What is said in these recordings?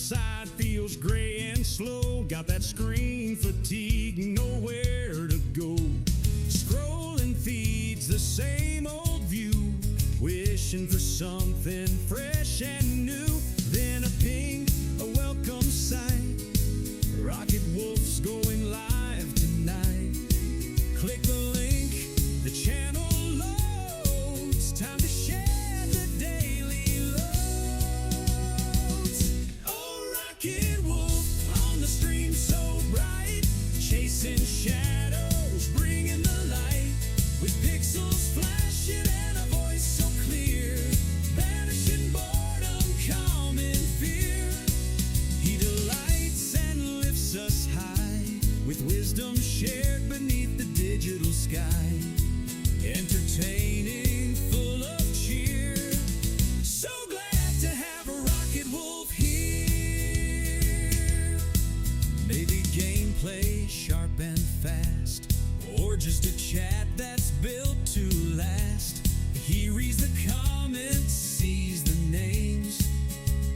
outside feels gray and slow. Got that screen fatigue, nowhere to go. Scrolling feeds the same old view, wishing for something fresh and new. Then a ping, a welcome sight. Rocket Wolf's going live tonight. Click the link, the channel loads. Time to share the daily loads. Oh, Rocket Wolf on the stream so bright, chasing shadows, bringing the light. With pixels flashing and a voice so clear, banishing boredom, calm and fear. He delights and lifts us high, with wisdom shared beneath the digital sky. Entertaining, full of cheer. So glad to have a Rocket Wolf here. Maybe gameplay sharp and fast, or just a chat that's built to last. He reads the comments, sees the names,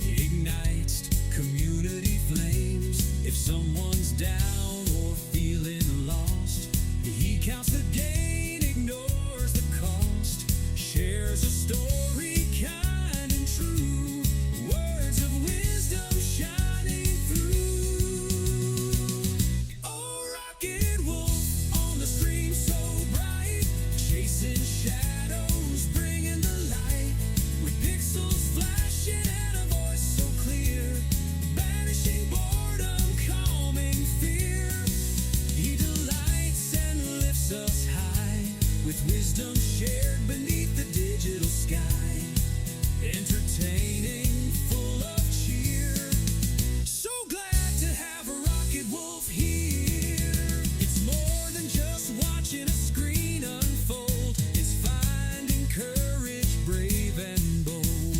ignites community flames. If someone's down or feeling lost, he counts the gain, ignores the cost. Shares a story kind and true, words of wisdom shining through. Oh, Rocket Wolf on the stream so bright, chasing shadows, bringing the light. With pixels flashing and a voice so clear, banishing boredom, calming fear. He delights and lifts us high, with wisdom shared beneath the digital sky. Entertaining, full of cheer. So glad to have a Rocket Wolf here. It's more than just watching a screen unfold. It's finding courage, brave and bold.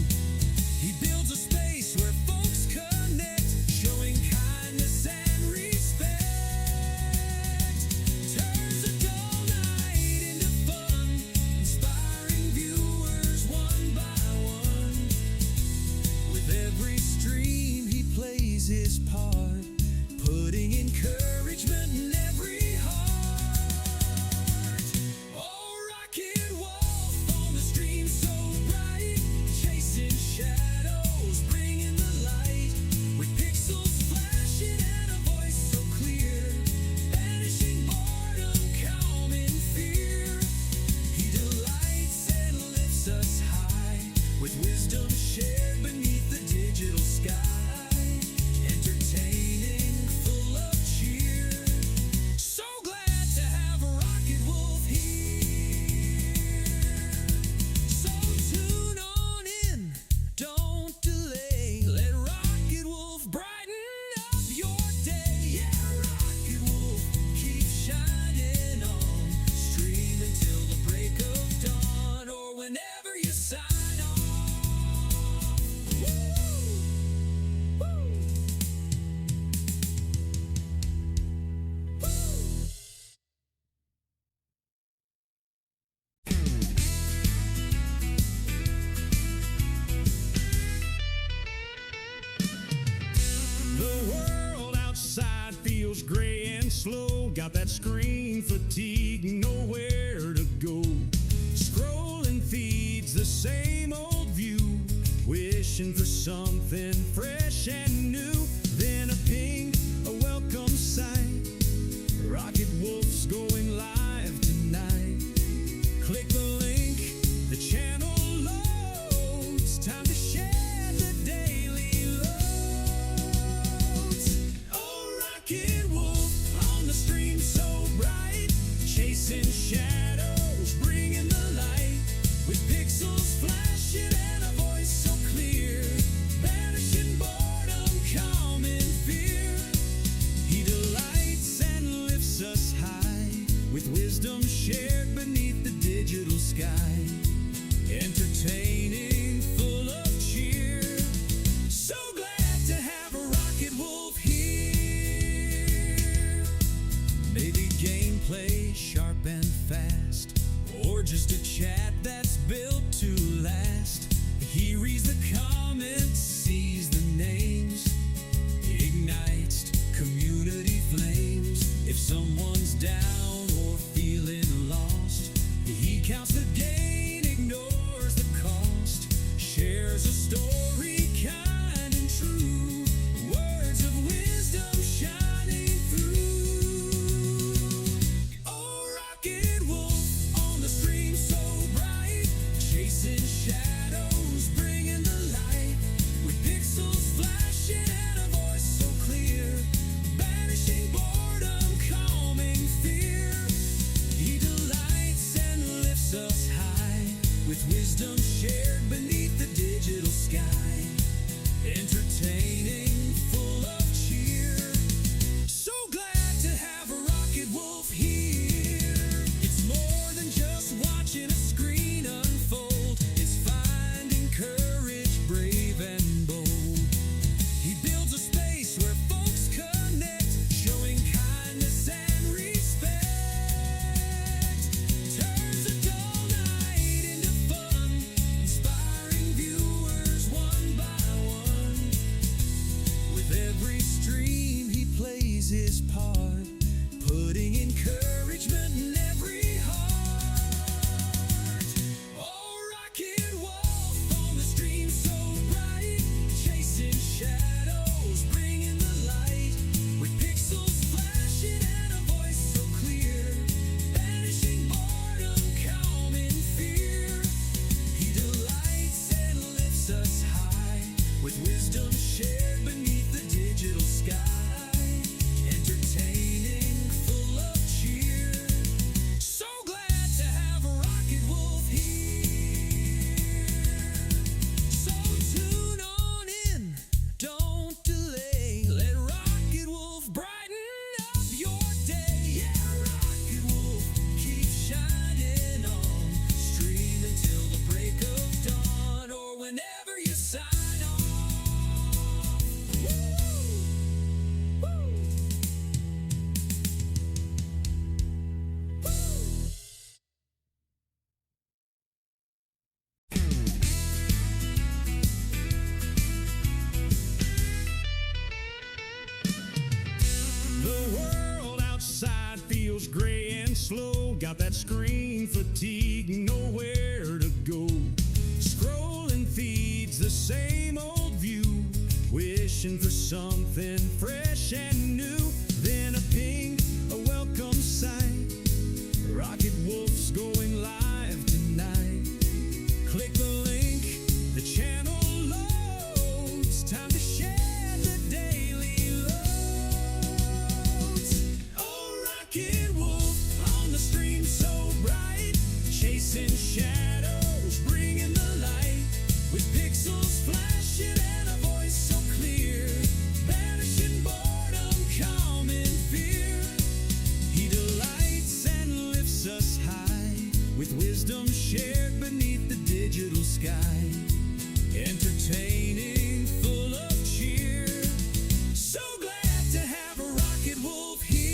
He builds a space where folks connect, showing kindness and respect. Turns a dull night into fun, inspiring viewers one by one. With every stream he plays his part, putting encouragement in every heart. Oh, Rocket Wolf on the stream so bright, chasing shadows, bringing the light. With pixels flashing and a voice so clear, banishing boredom, calm and fear. He delights and lifts us high, with wisdom shared beneath the digital sky. Entertaining, full of cheer. So glad to have a Rocket Wolf here. So tune on in, don't delay. Let Rocket Wolf brighten up your day. Yeah, Rocket Wolf, keep shining on. Stream until the break of dawn, or whenever you sign on. Woo! Woo! The world outside feels gray and slow. Got that screen fatigue, nowhere to go. Scrolling feeds the same old view, wishing for something fresh and new. Then a ping, a welcome sight. Rocket Wolf's going live tonight. Click the link, the channel loads. Time to share the daily loads. Oh, Rocket Wolf on the stream so bright, chasing shadows, bringing the light. With pixels flashing and a voice so clear, banishing boredom, calm and fear. He delights and lifts us high, with wisdom shared beneath the digital sky. Entertaining, full of cheer. So glad to have Rocket Wolf here. So tune on in, don't delay. Let Rocket Wolf brighten up your day. Yeah, Rocket Wolf, keep shining on. Stream until the break of dawn, or whenever you sign on. Woo! Woo! The world outside feels gray and slow. Got that screen fatigue, nowhere to go. Scrolling feeds the same old view, wishing for something fresh and new. Then a ping, a welcome sight. Rocket Wolf's going live tonight. Click the link, the channel loads. Time to share the daily loads. Oh, Rocket Wolf on the stream so bright, chasing shadows, bringing the light. With pixels flashing and a voice so clear, banishing boredom, calm and fear. He delights and lifts us high, with wisdom shared beneath the digital sky. Entertaining, full of cheer. So glad to have a Rocket Wolf here.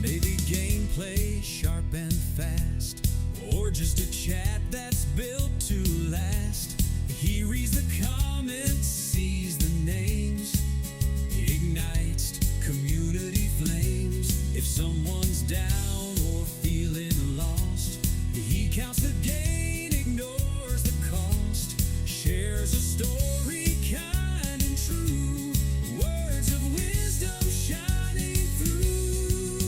Maybe gameplay sharp and fast, or just a chat that's built to last. He reads the comments, sees the names, ignites community flames. If someone's down or feeling lost, he counts the gain, ignores the cost, shares a story kind and true, words of wisdom shining through.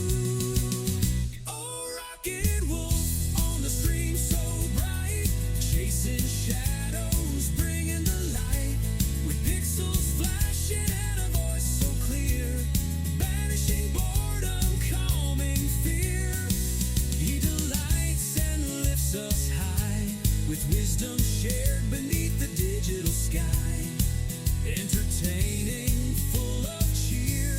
Oh, Rocket Wolf on the stream so bright, chasing shadows, bringing the light. With pixels flashing and a voice so clear, banishing boredom, calming fear. He delights and lifts us high, with wisdom shared beneath the digital sky. Entertaining, full of cheer.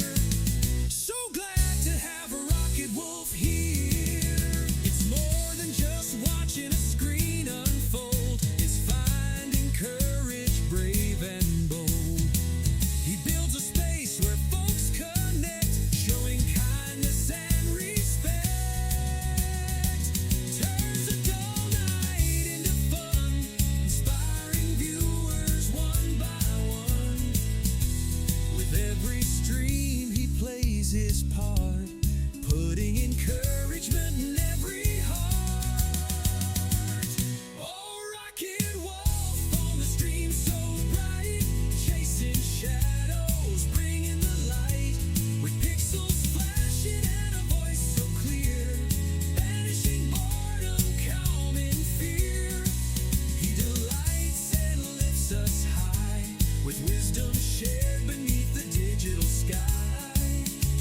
So glad to have a Rocket Wolf here. It's more than just watching a screen unfold. It's finding courage, brave and bold. He builds a space where folks connect, showing kindness and respect. Turns a dull night into fun, inspiring viewers one by one. With every stream he plays his part, putting encouragement in every heart. Oh, Rocket Wolf on the stream so bright, chasing shadows, bringing the light. With pixels flashing and a voice so clear, banishing boredom, calming fear. He delights and lifts us high, with wisdom shared beneath the digital sky.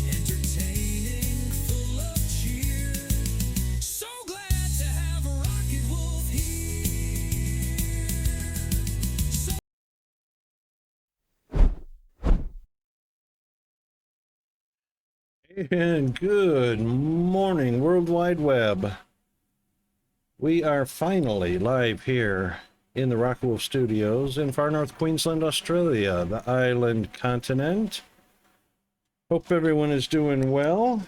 Entertaining, full of cheer. So glad to have a Rocket Wolf here. So And good morning, World Wide Web. We are finally live here in the Rocket Wolf Studios in far north Queensland, Australia, the island continent. Hope everyone is doing well.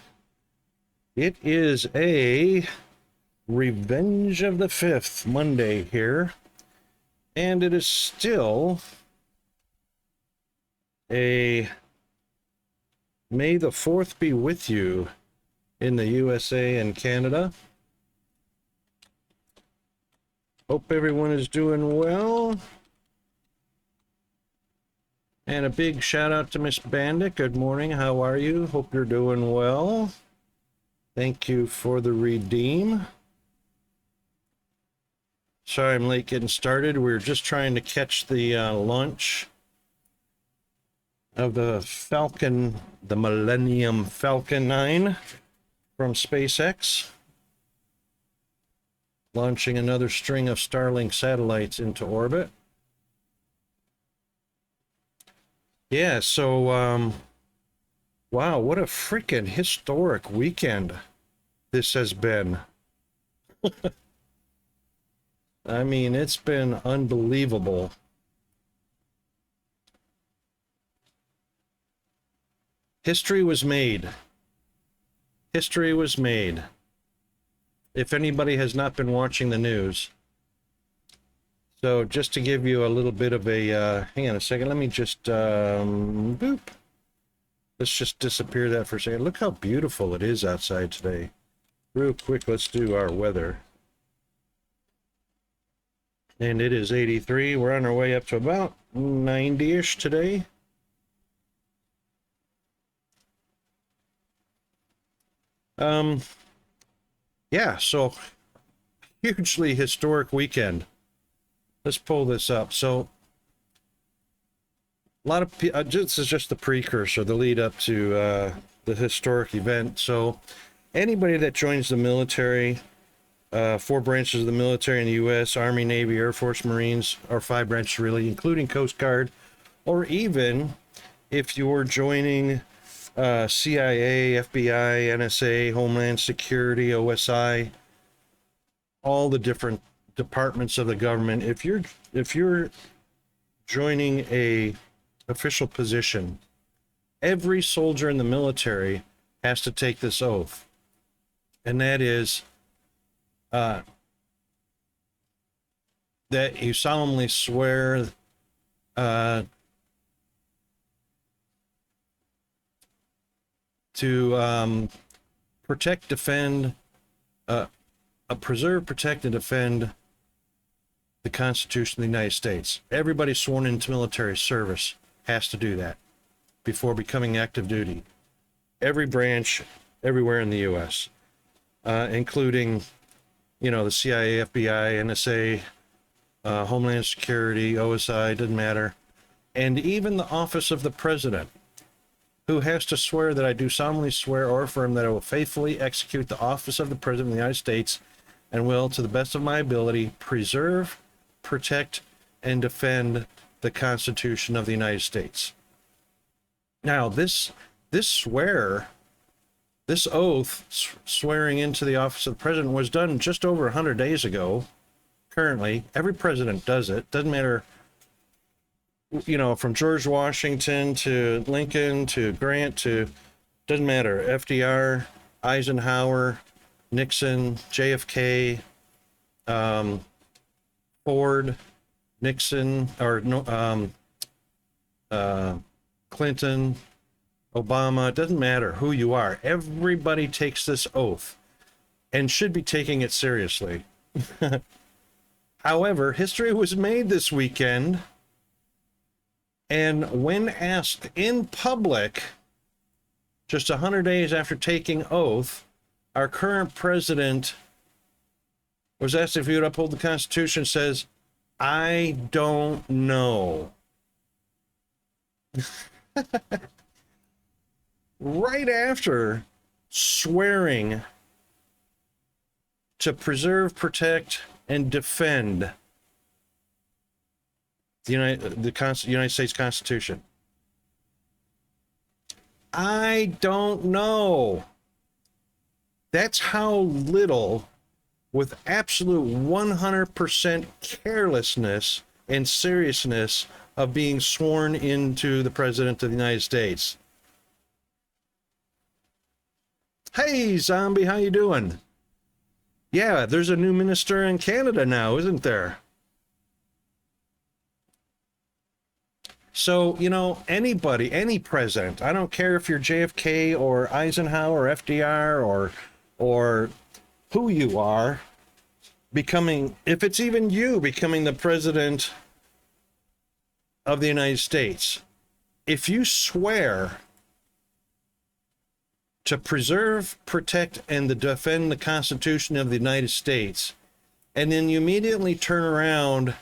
It is a Revenge of the 5th Monday here, and it is still a May the 4th be with you in the USA and Canada. Hope everyone is doing well. And a big shout out to Miss Bandit. Good morning. How are you? Hope you're doing well. Thank you for the redeem. Sorry I'm late getting started. We were just trying to catch the launch of the Falcon, the Millennium Falcon 9 from SpaceX. Launching another string of Starlink satellites into orbit. Yeah, so, wow, what a freaking historic weekend this has been. I mean, it's been unbelievable. History was made. History was made. If anybody has not been watching the news. So just to give you a little bit of a, hang on a second, let me just, boop. Let's just disappear that for a second. Look how beautiful it is outside today. Real quick, let's do our weather. And it is 83. We're on our way up to about 90-ish today. Yeah, so hugely historic weekend. Let's pull this up. So a lot of this is just the precursor, the lead up to the historic event. So anybody that joins the military, 4 branches of the military in the U.S., Army, Navy, Air Force, Marines, or 5 branches really, including Coast Guard, or even if you're joining CIA, FBI, NSA, Homeland Security, OSI, all the different departments of the government. If you're joining a official position, every soldier in the military has to take this oath, and that is that you solemnly swear to protect, defend, preserve, protect, and defend the Constitution of the United States. Everybody sworn into military service has to do that before becoming active duty. Every branch, everywhere in the U.S., including, you know, the CIA, FBI, NSA, Homeland Security, OSI, doesn't matter, and even the office of the president, who has to swear that I do solemnly swear or affirm that I will faithfully execute the office of the President of the United States and will, to the best of my ability, preserve, protect, and defend the Constitution of the United States. Now, this oath, swearing into the office of the President, was done just over 100 days ago. Currently, every president does it. Doesn't matter, you know, from George Washington to Lincoln to Grant to, doesn't matter, FDR, Eisenhower, Nixon, JFK, Ford, Nixon, or Clinton, Obama. It doesn't matter who you are. Everybody takes this oath and should be taking it seriously. However, history was made this weekend. And when asked in public, just 100 days after taking oath, our current president was asked if he would uphold the Constitution, says, "I don't know." Right after swearing to preserve, protect, and defend the United States Constitution. I don't know. That's how little, with absolute 100% carelessness and seriousness of being sworn into the President of the United States. Hey, zombie, how you doing? Yeah, there's a new minister in Canada now, isn't there? So, you know, anybody, any president, I don't care if you're JFK or Eisenhower or FDR or who you are, becoming, if it's even you becoming the president of the United States, if you swear to preserve, protect, and defend the Constitution of the United States, and then you immediately turn around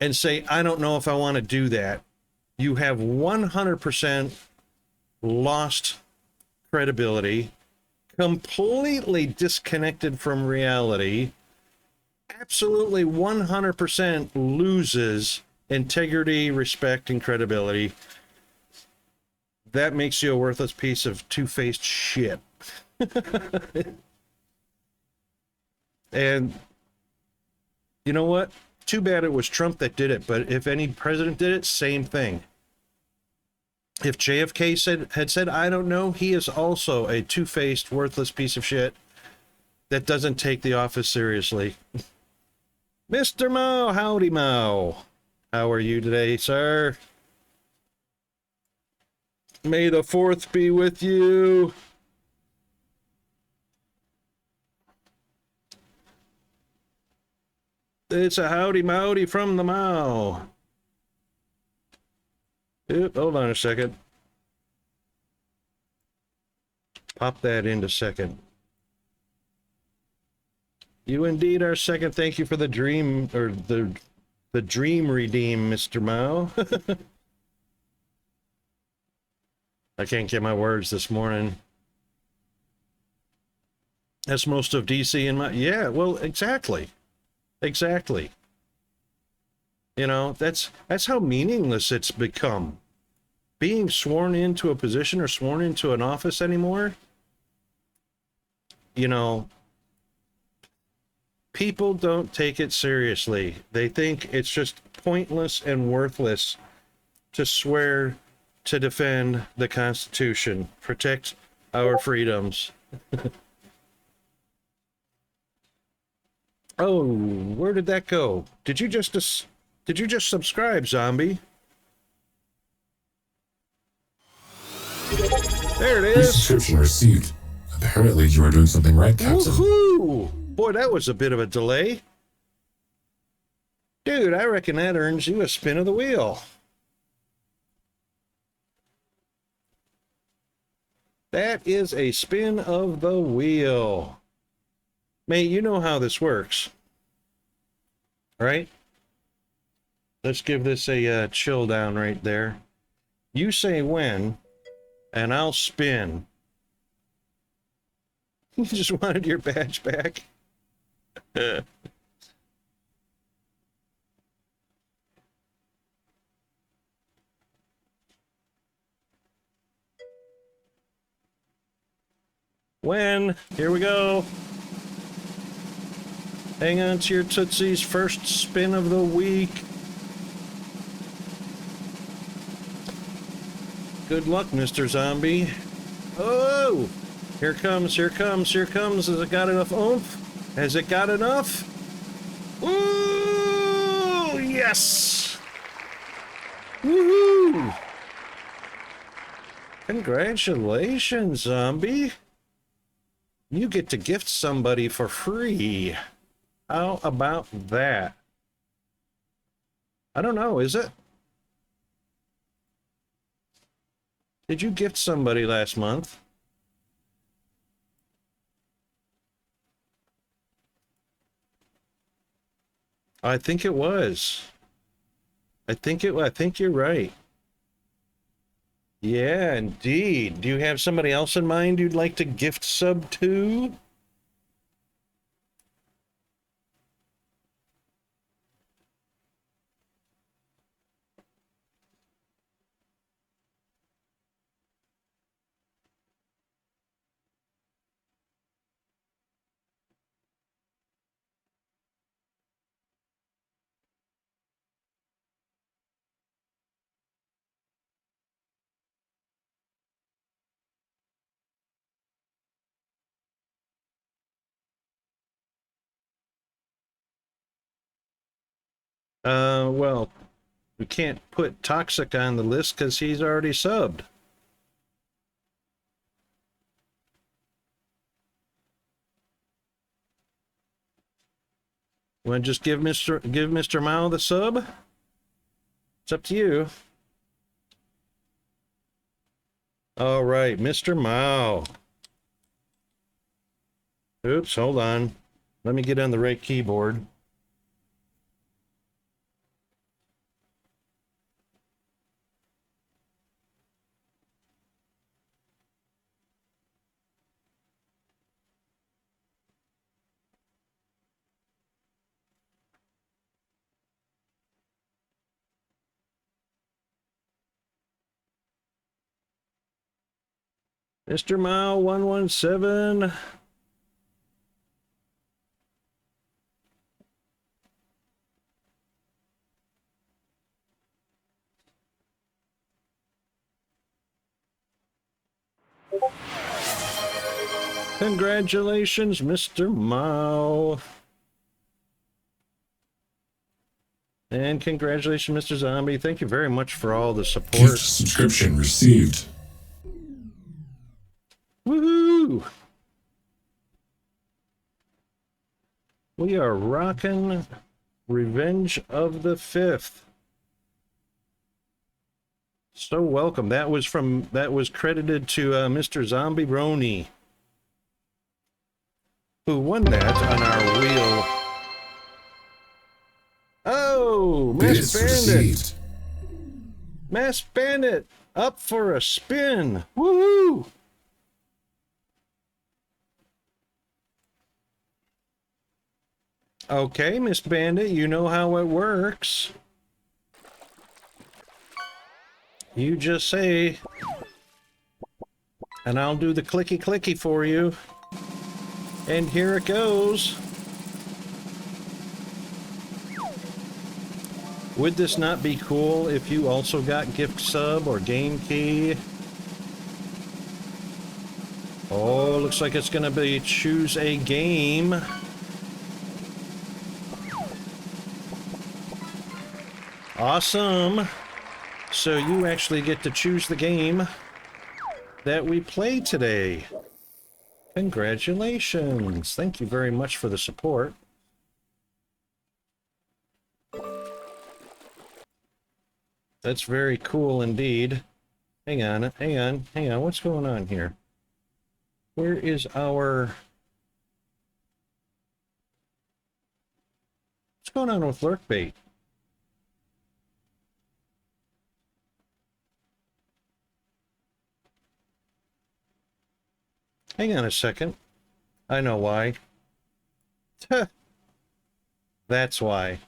and say, I don't know if I want to do that, you have 100% lost credibility, completely disconnected from reality, absolutely 100% loses integrity, respect, and credibility. That makes you a worthless piece of two-faced shit. And you know what? Too bad it was Trump that did it, but if any president did it, same thing. If JFK had said, I don't know, he is also a two-faced, worthless piece of shit that doesn't take the office seriously. Mr. Mao, howdy Mao. How are you today, sir? May the 4th be with you. It's a howdy mowdy from the Mao. Oop, hold on a second. Pop that into second. You indeed are second. Thank you for the dream, or the dream redeem, Mr. Mao. I can't get my words this morning. That's most of DC in my... Yeah, well, exactly. Exactly. You know, that's how meaningless it's become. Being sworn into a position or sworn into an office anymore, you know, people don't take it seriously. They think it's just pointless and worthless to swear to defend the Constitution, protect our freedoms. Oh, where did that go? Did you just subscribe, zombie? There it is. Subscription received. Apparently you are doing something right, Captain. Woohoo! Boy, that was a bit of a delay. Dude, I reckon that earns you a spin of the wheel. That is a spin of the wheel. Mate, you know how this works, right? Let's give this a chill down right there. You say when, and I'll spin. You just wanted your badge back? When? Here we go. Hang on to your Tootsies. First spin of the week. Good luck, Mr. Zombie. Oh! Here comes, here comes, here comes. Has it got enough oomph? Has it got enough? Ooh! Yes! Woohoo! Congratulations, Zombie. You get to gift somebody for free. How about that? I don't know, is it? Did you gift somebody last month? I think it was. I think you're right. Yeah, indeed. Do you have somebody else in mind you'd like to gift sub to? Well, we can't put Toxic on the list because he's already subbed. Want to just give Mr. Mao the sub? It's up to you. All right, Mr. Mao. Oops, hold on. Let me get on the right keyboard. Mr. Mao 117. Congratulations, Mr. Mao. And congratulations, Mr. Zombie. Thank you very much for all the support. Gift subscription received. Woohoo! We are rocking Revenge of the Fifth. So welcome. That was credited to Mr. Zombie Roni, who won that on our wheel. Oh, Mass Bandit! Mass Bandit up for a spin. Woohoo! Okay, Miss Bandit, you know how it works. You just say, and I'll do the clicky clicky for you. And here it goes. Would this not be cool if you also got gift sub or game key? Oh, looks like it's gonna be choose a game. Awesome. So you actually get to choose the game that we play today. Congratulations. Thank you very much for the support. That's very cool indeed. Hang on. What's going on here? Where is our... What's going on with Lurkbait? Hang on a second. I know why. That's why.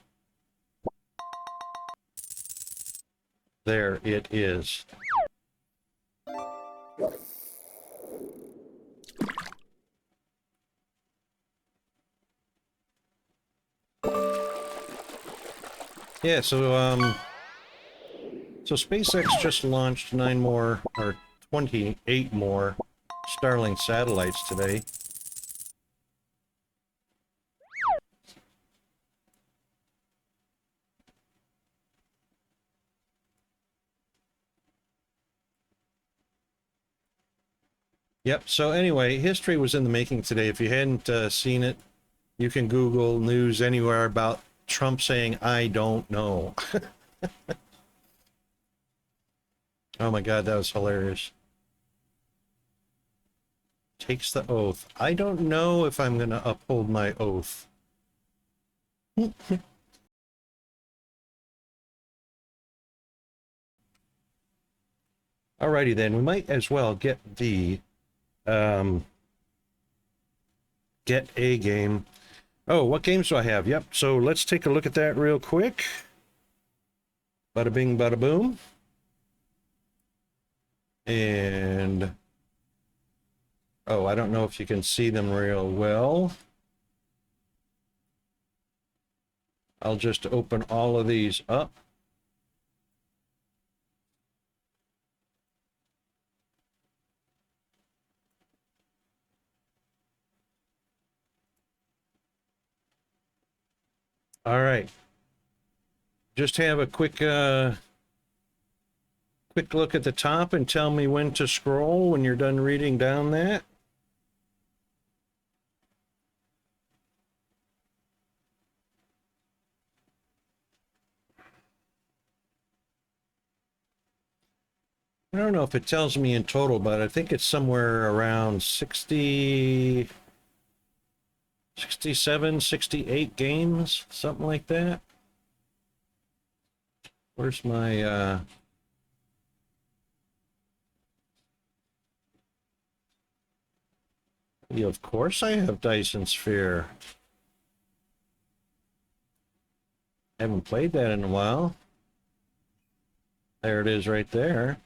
There it is. Yeah, so SpaceX just launched 9 more, or 28 more Starlink satellites today. Yep, so anyway, history was in the making today. If you hadn't seen it, you can Google news anywhere about Trump saying, "I don't know." Oh my God, that was hilarious. Takes the oath. I don't know if I'm going to uphold my oath. Alrighty then, we might as well get the get a game. Oh, what games do I have? Yep, so let's take a look at that real quick. Bada bing, bada boom. And oh, I don't know if you can see them real well. I'll just open all of these up. All right. Just have a quick look at the top and tell me when to scroll when you're done reading down that. I don't know if it tells me in total, but I think it's somewhere around 60 67, 68 games, something like that. Where's my, yeah, of course I have Dyson Sphere. Haven't played that in a while. There it is right there.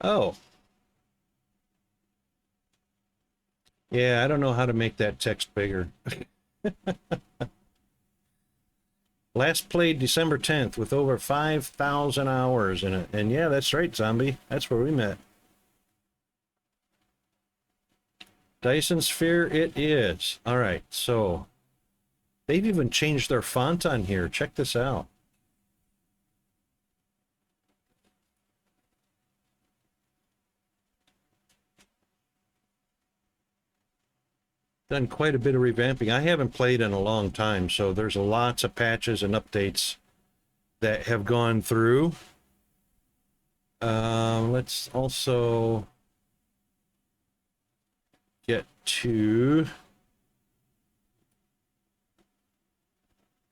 Oh. Yeah, I don't know how to make that text bigger. Last played December 10th with over 5,000 hours in it. And yeah, that's right, Zombie. That's where we met. Dyson Sphere it is. All right, so they've even changed their font on here. Check this out. Done quite a bit of revamping. I haven't played in a long time, so there's lots of patches and updates that have gone through. Let's also get to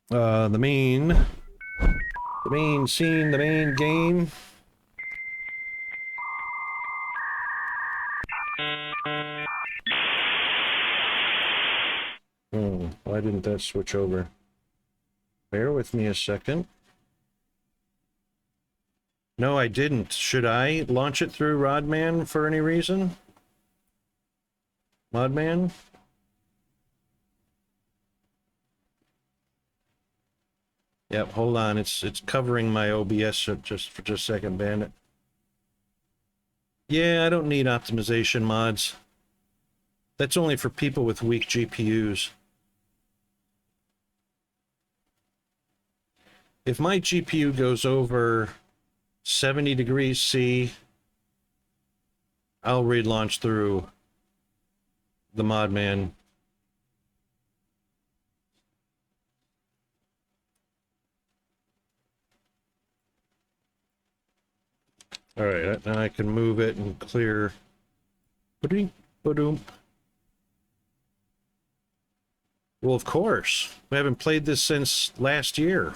the main scene, the main game. Why didn't that switch over? Bear with me a second. No, I didn't. Should I launch it through Rodman for any reason? Modman? Yep, hold on. It's covering my OBS just for just a second, Bandit. Yeah, I don't need optimization mods. That's only for people with weak GPUs. If my GPU goes over 70 degrees C, I'll relaunch through the Modman. All right, now I can move it and clear. Ba-doom. Well, of course. We haven't played this since last year.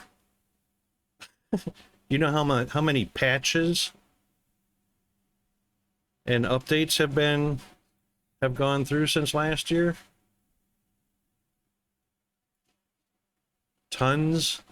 You know how many patches and updates have gone through since last year? Tons.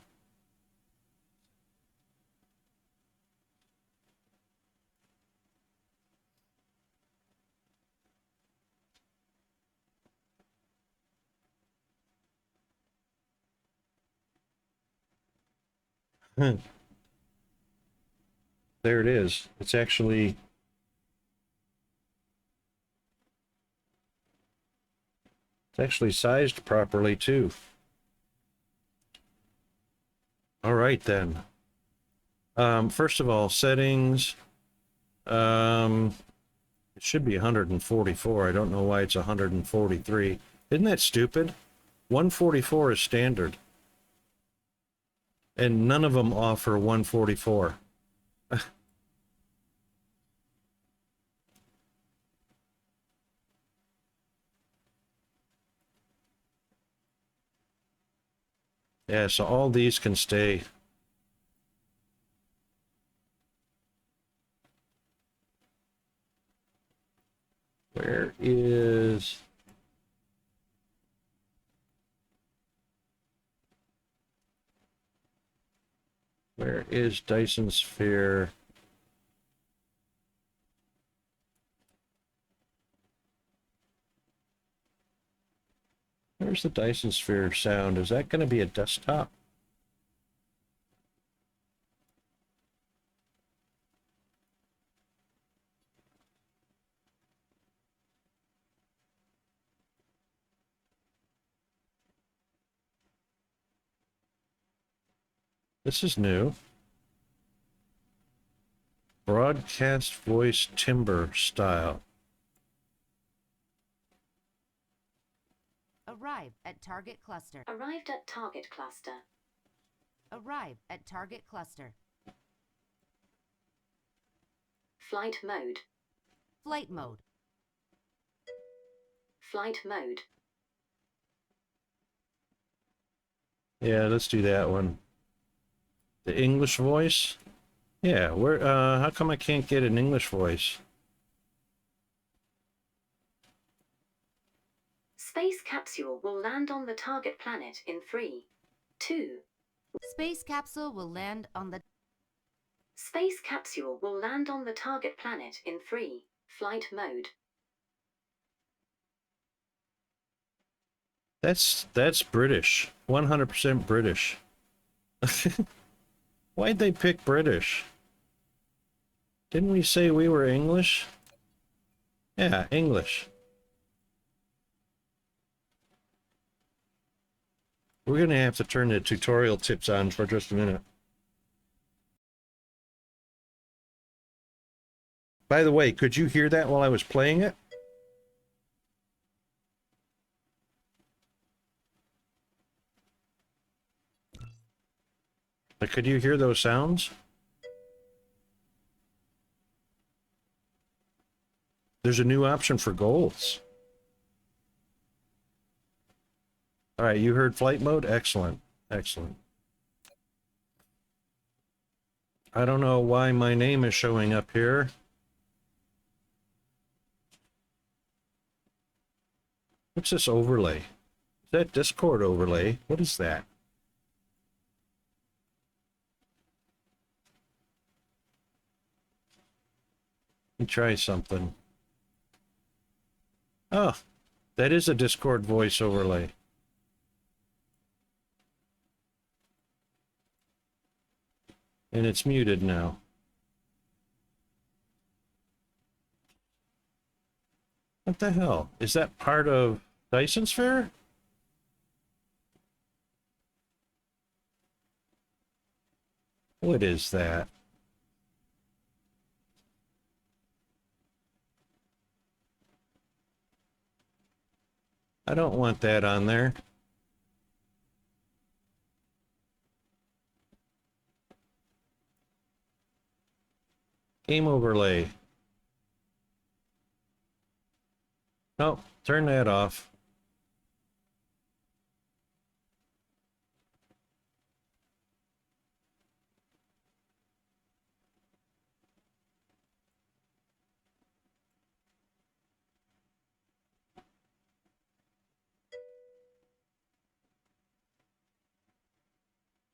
There it is. It's actually sized properly too. All right then. First of all, settings. It should be 144. I don't know why it's 143. Isn't that stupid? 144 is standard. And none of them offer 144. Yeah, so all these can stay. Where is Dyson Sphere? Where's the Dyson Sphere sound? Is that going to be a desktop? This is new. Broadcast voice timbre style. Arrived at target cluster. Arrived at target cluster. Arrive at target cluster. Flight mode. Flight mode. Flight mode. Yeah, let's do that one. The English voice? Yeah, how come I can't get an English voice? Space capsule will land on the target planet in 3, 2. Space capsule will land on the Space capsule will land on the target planet in 3. Flight mode. That's British. 100% British. Why'd they pick British? Didn't we say we were English? Yeah, English. We're gonna have to turn the tutorial tips on for just a minute. By the way, could you hear that while I was playing it? Like, could you hear those sounds? There's a new option for goals. All right, you heard flight mode? Excellent. Excellent. I don't know why my name is showing up here. What's this overlay? Is that Discord overlay? What is that? Let me try something. Oh, that is a Discord voice overlay. And it's muted now. What the hell? Is that part of Dyson Sphere? What is that? I don't want that on there. Game overlay. Nope, turn that off.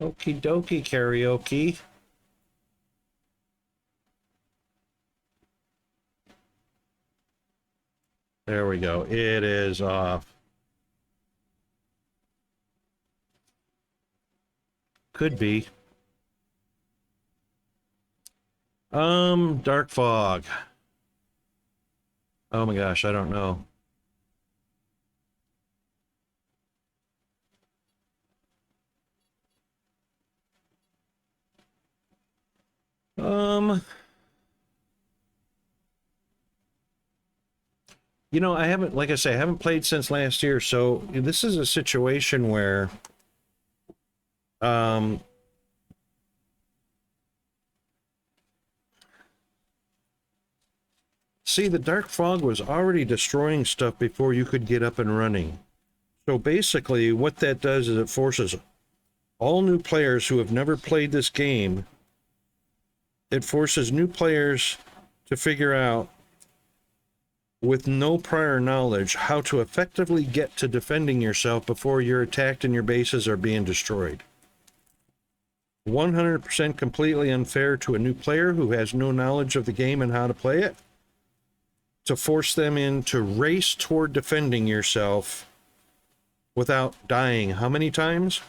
Okie dokie, karaoke. There we go. It is off. Could be. Dark fog. Oh my gosh, I don't know. You know, I haven't, like I say, I haven't played since last year, so this is a situation where, see, the dark fog was already destroying stuff before you could get up and running. So basically, what that does is it forces all new players who have never played this game, it forces new players to figure out, with no prior knowledge, how to effectively get to defending yourself before you're attacked and your bases are being destroyed. 100% completely unfair to a new player who has no knowledge of the game and how to play it, to force them into race toward defending yourself without dying how many times?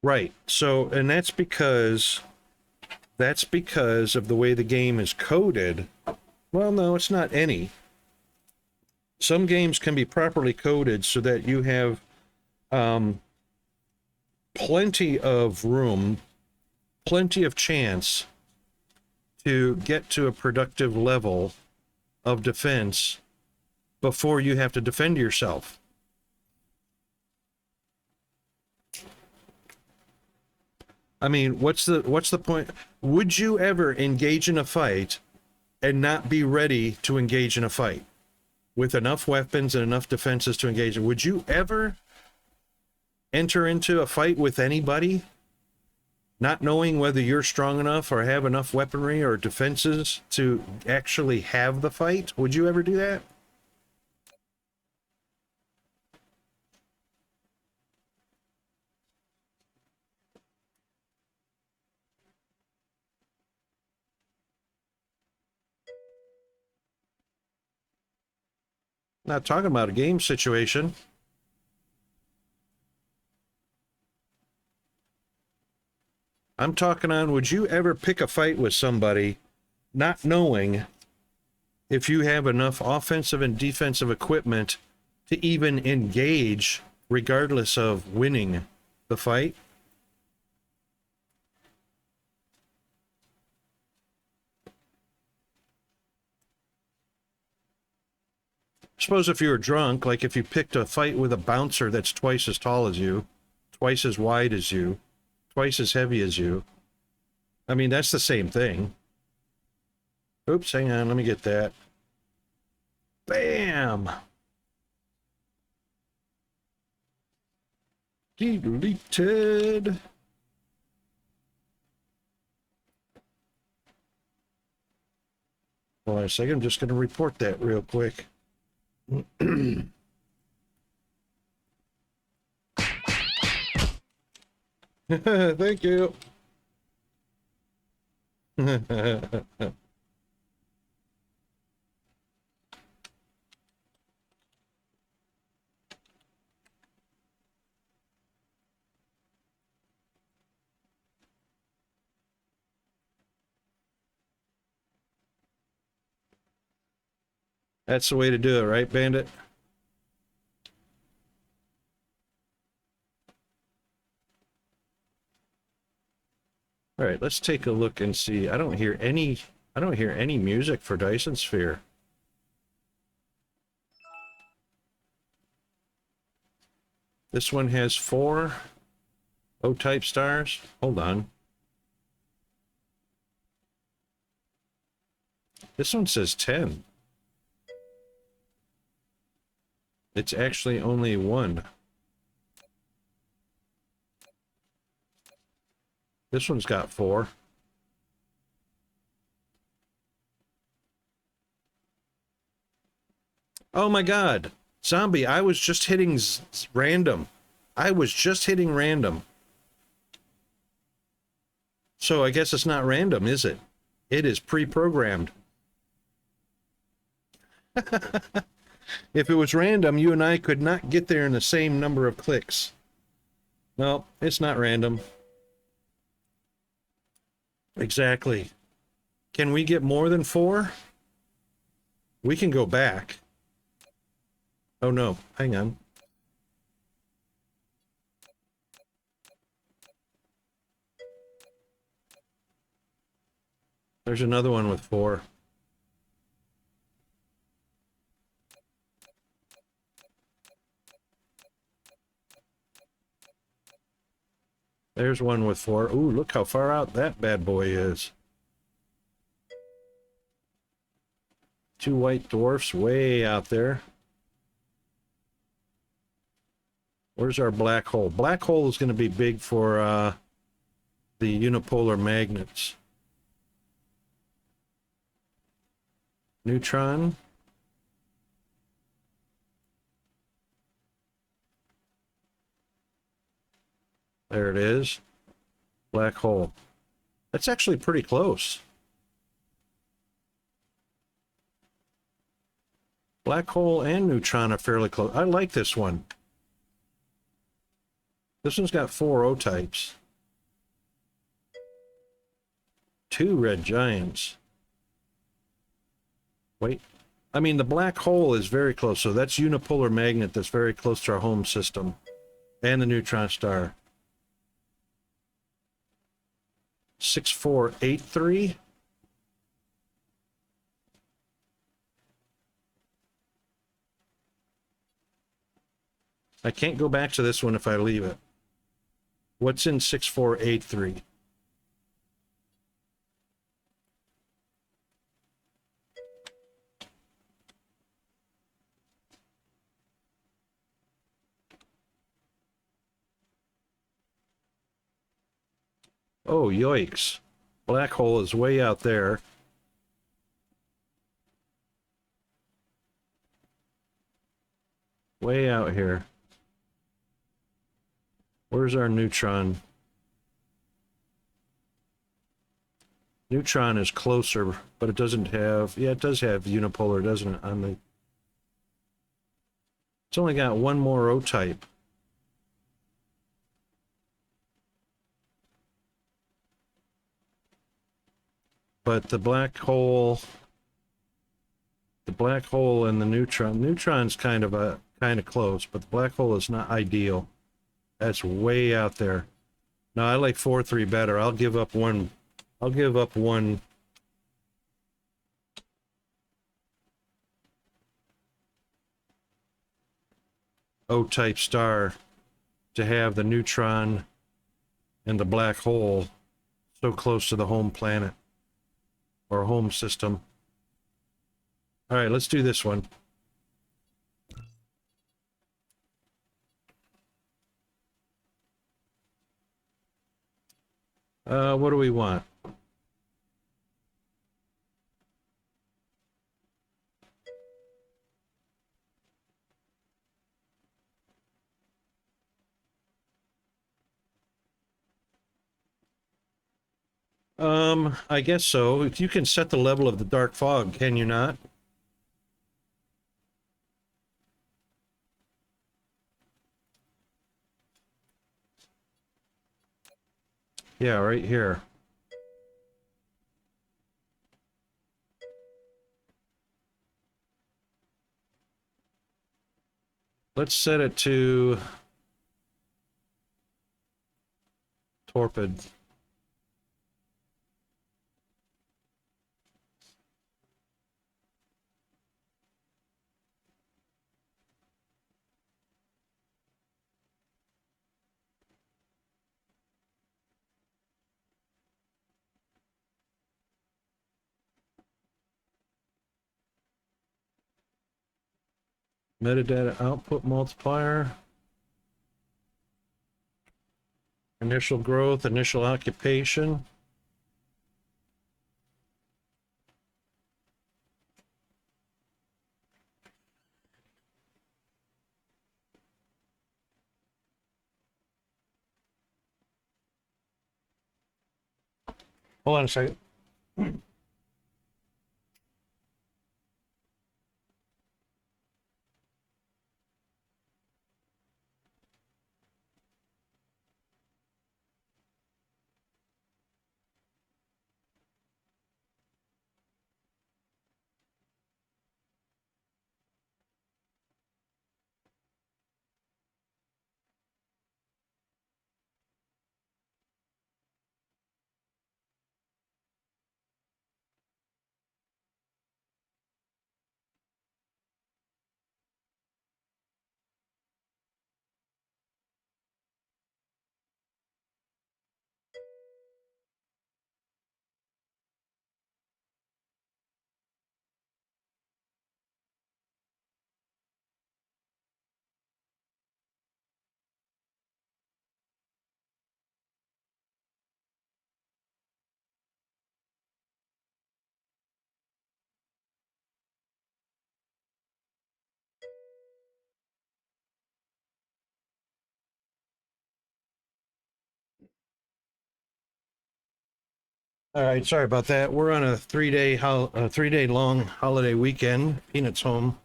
Right. So, and that's because of the way the game is coded. Well, no, it's not any. Some games can be properly coded so that you have plenty of room, plenty of chance to get to a productive level of defense before you have to defend yourself. I mean, what's the point? Would you ever engage in a fight and not be ready to engage in a fight with enough weapons and enough defenses to engage? Would you ever enter into a fight with anybody not knowing whether you're strong enough or have enough weaponry or defenses to actually have the fight? Would you ever do that? Not talking about a game situation. I'm talking on, would you ever pick a fight with somebody not knowing if you have enough offensive and defensive equipment to even engage regardless of winning the fight? Suppose if you were drunk, like if you picked a fight with a bouncer that's twice as tall as you, twice as wide as you, twice as heavy as you. I mean, that's the same thing. Oops, hang on, let me get that. Bam! Deleted. Hold on a second, I'm just going to report that real quick. Thank you. That's the way to do it, right, Bandit? All right, let's take a look and see. I don't hear any music for Dyson Sphere. This one has 4 O-type stars. Hold on. This one says 10. It's actually only 1. This one's got 4. Oh my God. Zombie, I was just hitting random. I was just hitting random. So I guess it's not random, is it? It is pre-programmed. If it was random, you and I could not get there in the same number of clicks. No, it's not random. Exactly. Can we get more than 4? We can go back. Oh no, hang on. There's another one with 4. There's one with 4. Ooh, look how far out that bad boy is. 2 white dwarfs way out there. Where's our black hole? Black hole is going to be big for the unipolar magnets. Neutron. There it is. Black hole. That's actually pretty close. Black hole and neutron are fairly close. I like this one. This one's got 4 O-types. 2 red giants. Wait. I mean, the black hole is very close, so that's unipolar magnet that's very close to our home system and the neutron star. 6483. I can't go back to this one if I leave it. What's in 6483? Oh, yoicks. Black hole is way out there. Way out here. Where's our neutron? Neutron is closer, but it doesn't have... Yeah, it does have unipolar, doesn't it? On the... It's only got one more O-type. But the black hole... The black hole and the neutron... Neutron's kind of close, but the black hole is not ideal. That's way out there. No, I like 4-3 better. I'll give up one... I'll give up one... O-type star to have the neutron and the black hole so close to the home planet or home system. All right, let's do this one. What do we want? I guess so. If you can set the level of the dark fog, can you not? Yeah, right here. Let's set it to torpid. Metadata output multiplier. Initial growth, initial occupation. Hold on a second. All right, sorry about that. We're on a three-day long holiday weekend. Peanut's home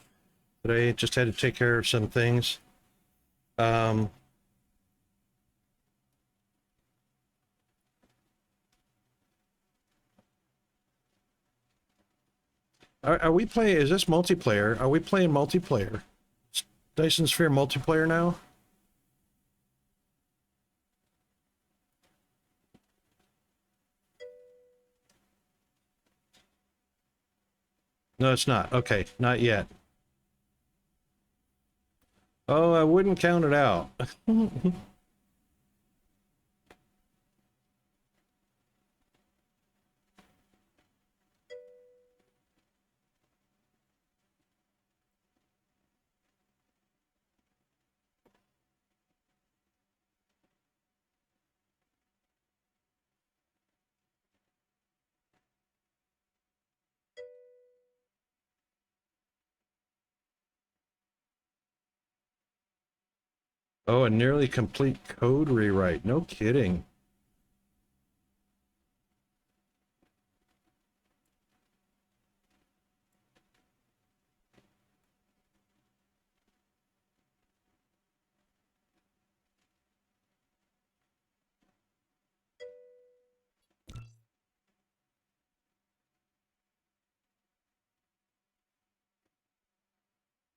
today. Just had to take care of some things. Are we playing? Is this multiplayer? Are we playing multiplayer? Dyson Sphere multiplayer now? No, it's not. Okay, not yet. Oh, I wouldn't count it out. Oh, a nearly complete code rewrite. No kidding.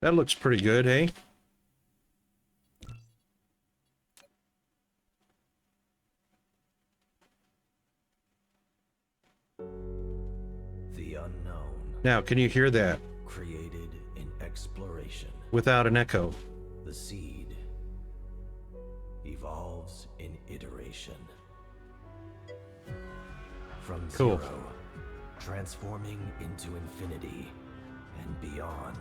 That looks pretty good, hey? The unknown, Now, can you hear that created in exploration. without an echo? The seed evolves in iteration. From Cool. zero, transforming into infinity and beyond.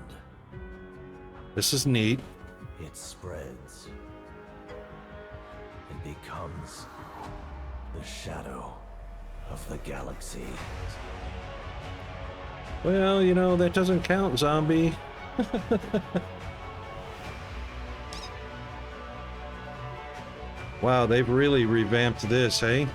This is neat. It spreads and becomes the shadow of the galaxy. Well, you know, that doesn't count, zombie. Wow, they've really revamped this, hey?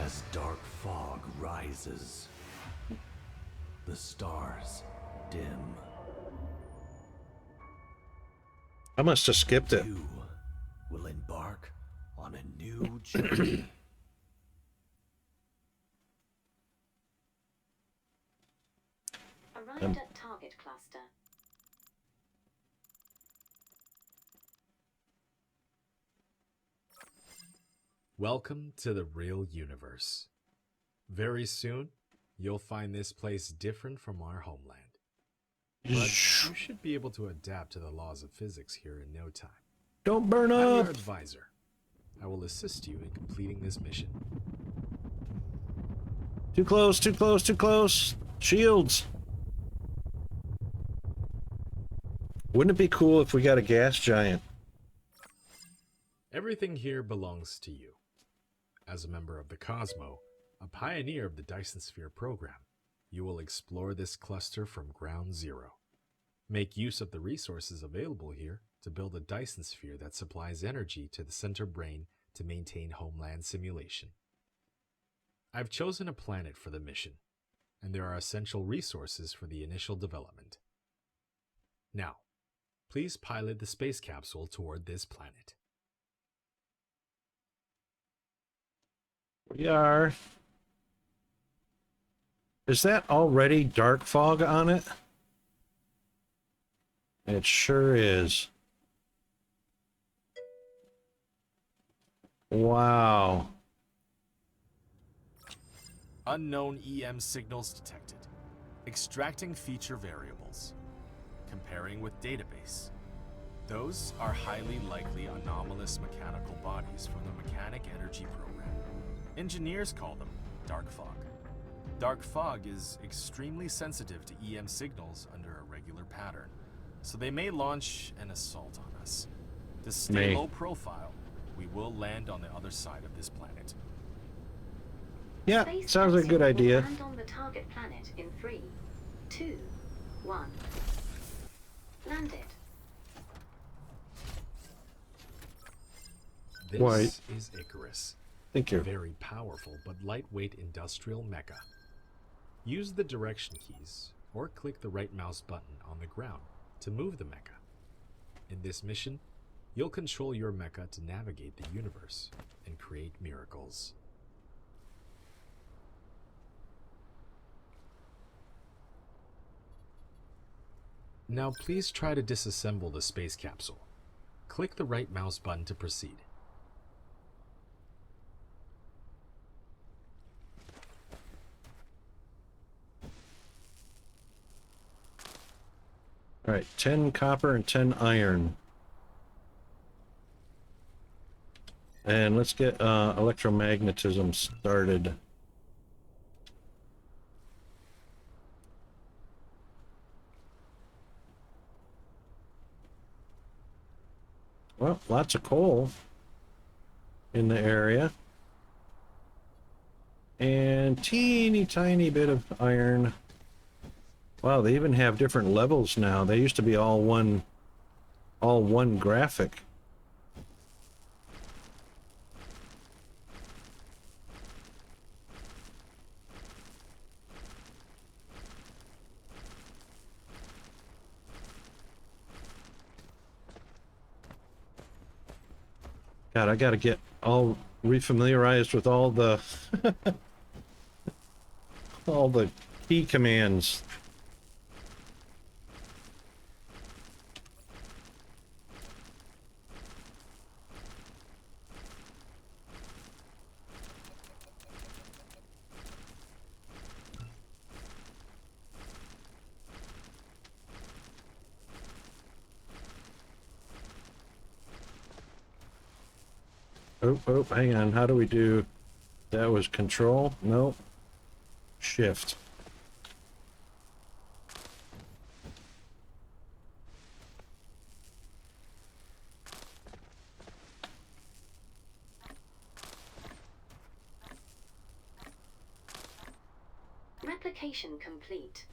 As dark fog rises, the stars dim. I must have skipped it. You will embark on a new journey. Arrived at target cluster. Welcome to the real universe. Very soon, you'll find this place different from our homeland. But you should be able to adapt to the laws of physics here in no time. Don't burn I'm your up! advisor. I will assist you in completing this mission. Too close, too close, too close! Shields! Wouldn't it be cool if we got a gas giant? Everything here belongs to you. As a member of the Cosmo, a pioneer of the Dyson Sphere program, you will explore this cluster from ground zero. Make use of the resources available here to build a Dyson Sphere that supplies energy to the center brain to maintain homeland simulation. I've chosen a planet for the mission, and there are essential resources for the initial development. Now, please pilot the space capsule toward this planet. We are. Is that already dark fog on it? It sure is. Wow. Unknown EM signals detected. Extracting feature variables. Comparing with database. Those are highly likely anomalous mechanical bodies from the Mechanic Energy Program. Engineers call them dark fog. Dark fog is extremely sensitive to EM signals under a regular pattern, so they may launch an assault on us. To stay low profile, we will land on the other side of this planet. Yeah, Space sounds like a good capsule will idea. land on the target planet in 3, 2, 1. Landed. This White. is Icarus. Thank A you. very powerful but lightweight industrial mecha. Use the direction keys or click the right mouse button on the ground to move the mecha. In this mission, you'll control your mecha to navigate the universe and create miracles. Now please try to disassemble the space capsule. Click the right mouse button to proceed. All right, 10 copper and 10 iron. And let's get electromagnetism started. Well, lots of coal in the area. And teeny tiny bit of iron. Wow, they even have different levels now. They used to be all one graphic. God, I gotta get all refamiliarized with all the all the key commands. Oh, hang on. How do we do? That was control? No. Shift. Replication complete.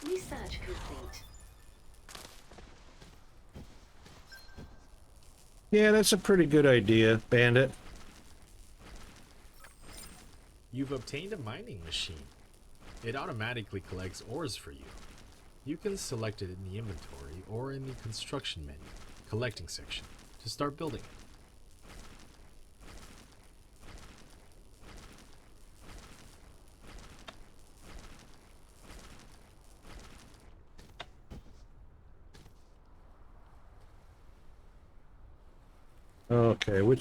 Research complete. Yeah, that's a pretty good idea, Bandit. You've obtained a mining machine. It automatically collects ores for you. You can select it in the inventory or in the construction menu, collecting section, to start building it. Okay, what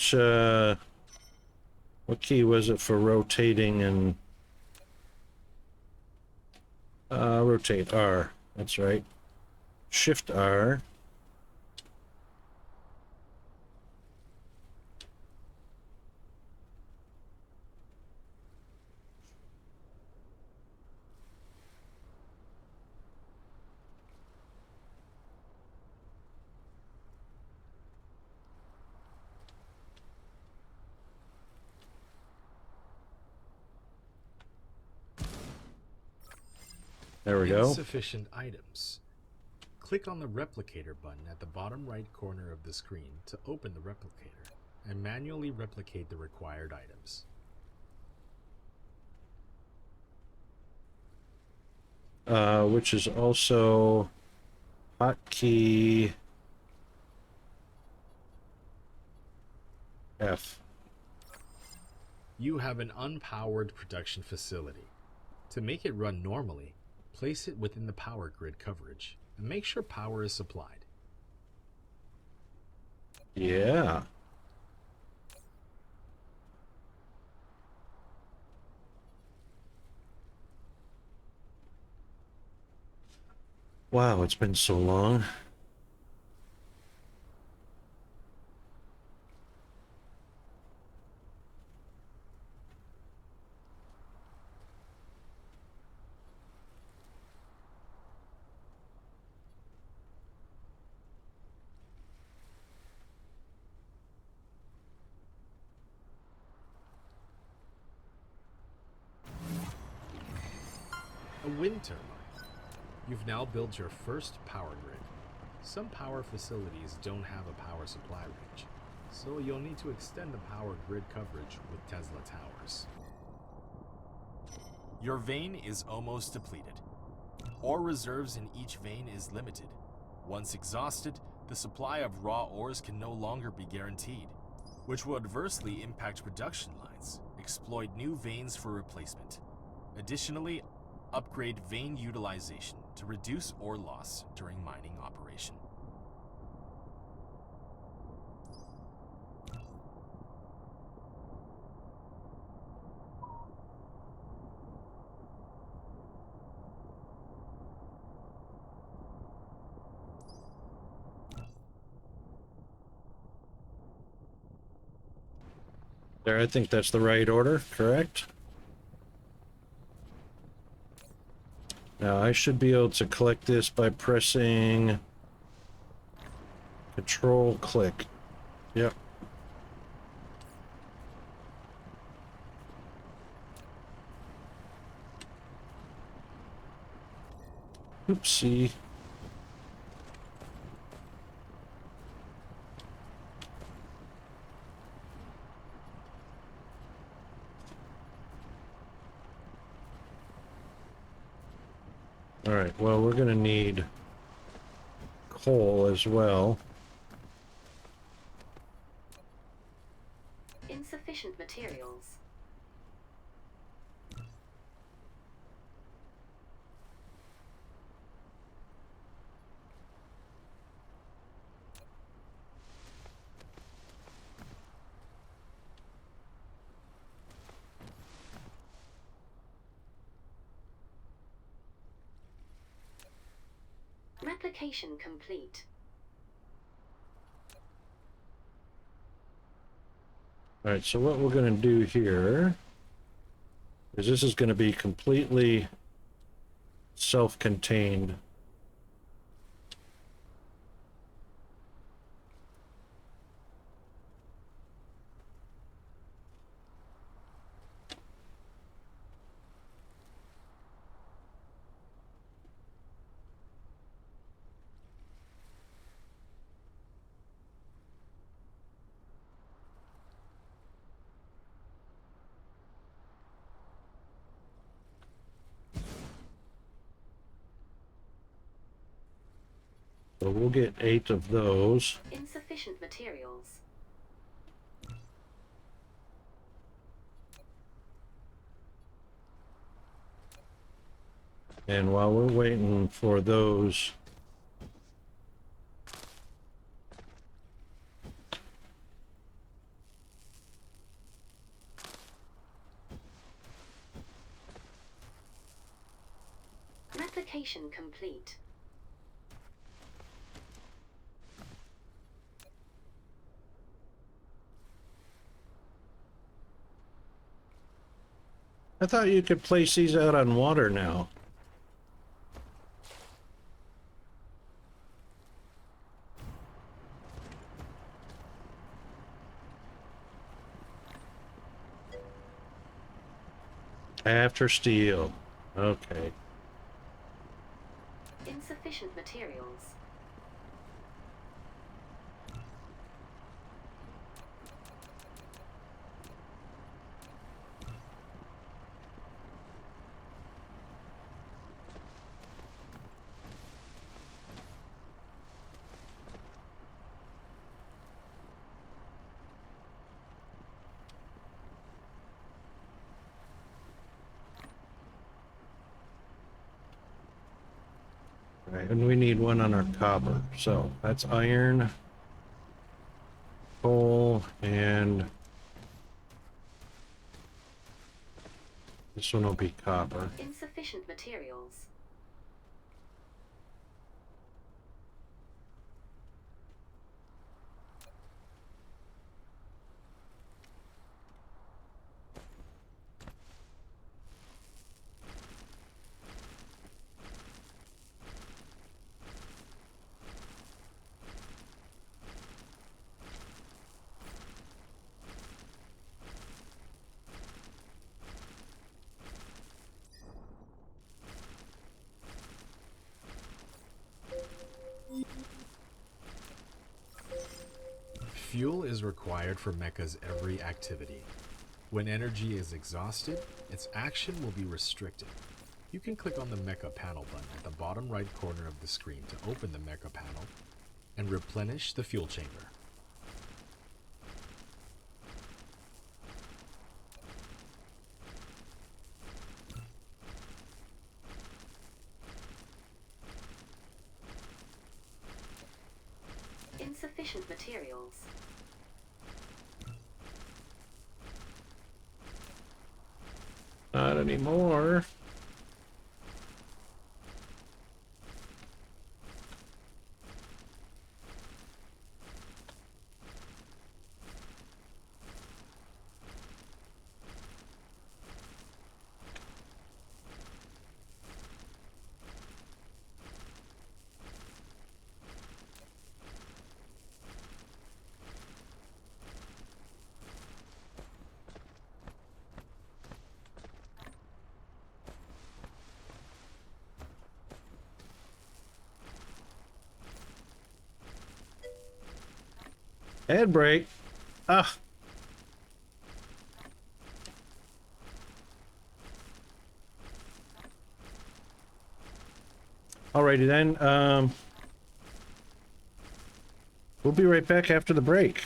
key was it for rotating and rotate R? That's right. Shift R. There we go. Insufficient items. Click on the replicator button at the bottom right corner of the screen to open the replicator and manually replicate the required items. Which is also hotkey F. You have an unpowered production facility. To make it run normally, place it within the power grid coverage and make sure power is supplied. Yeah. Wow, it's been so long. A wind turbine. You've now built your first power grid. Some power facilities don't have a power supply range, so you'll need to extend the power grid coverage with Tesla towers. Your vein is almost depleted. Ore reserves in each vein is limited. Once exhausted, the supply of raw ores can no longer be guaranteed, which will adversely impact production lines. Exploit new veins for replacement. Additionally, upgrade vein utilization to reduce ore loss during mining operation. There, I think that's the right order, correct? Now I should be able to collect this by pressing Control click. Yep. Oopsie. All right, well, we're gonna need coal as well. Insufficient materials. Replication complete. All right, so what we're gonna do here is this is gonna be completely self-contained. So we'll get 8 of those. Insufficient materials. And while we're waiting for those, Replication complete. I thought you could place these out on water now. After steel. Okay. Insufficient materials. Right, and we need one on our copper. So that's iron, coal, and this one will be copper. Insufficient materials. Fuel is required for Mecha's every activity. When energy is exhausted, its action will be restricted. You can click on the Mecha panel button at the bottom right corner of the screen to open the Mecha panel and replenish the fuel chamber. Insufficient materials. Not anymore. Head brake. Ah. Alrighty then. We'll be right back after the break.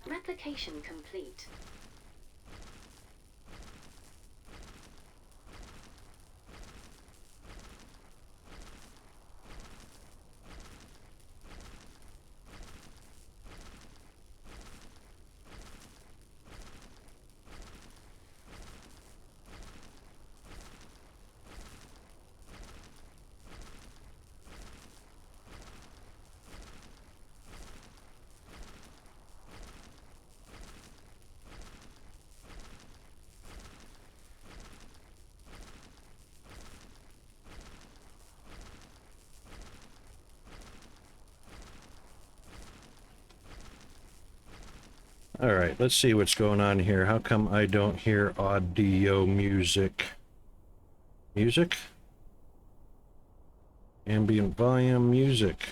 Replication complete. All right, let's see what's going on here. How come I don't hear audio music? Music? Ambient volume music.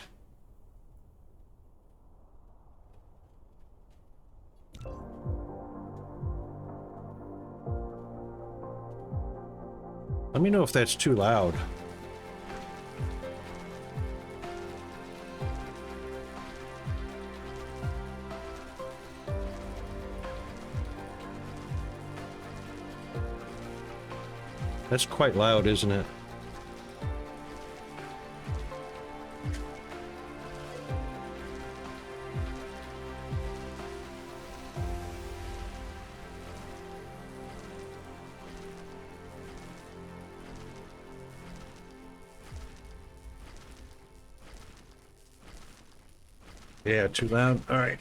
Let me know if that's too loud. That's quite loud, isn't it? Yeah, too loud. All right.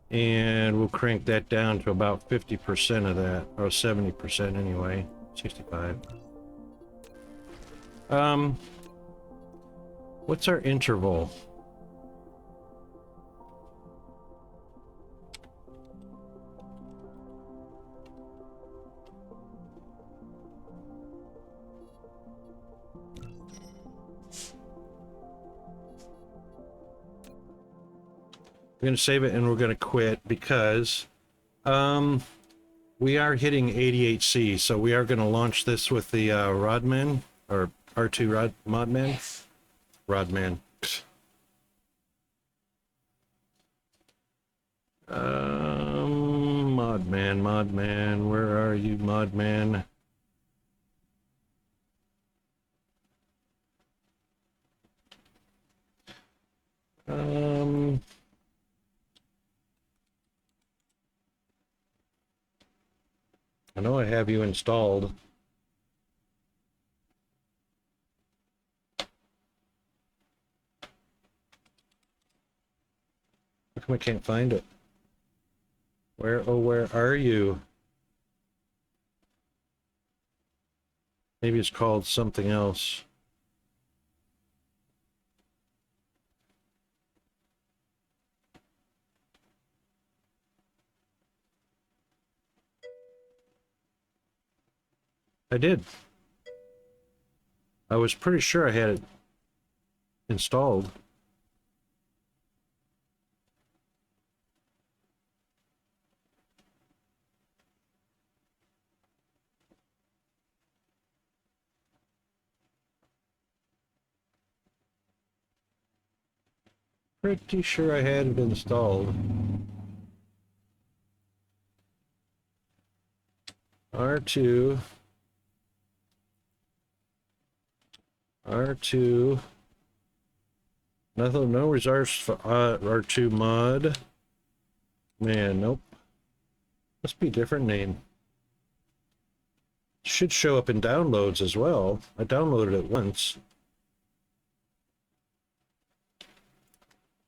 And we'll crank that down to about 50% of that, or 70% anyway. 65. What's our interval? We're going to save it and we're going to quit because we are hitting 88C, so we are going to launch this with the Rodman, or R2 Modman. Rodman. Modman, where are you, Modman? I know I have you installed. How come I can't find it? Where, oh, where are you? Maybe it's called something else. I did. I was pretty sure I had it installed. Pretty sure I had it installed. R2. R2. Nothing, no reserves for R2 mod. Man, nope. Must be a different name. Should show up in downloads as well. I downloaded it once.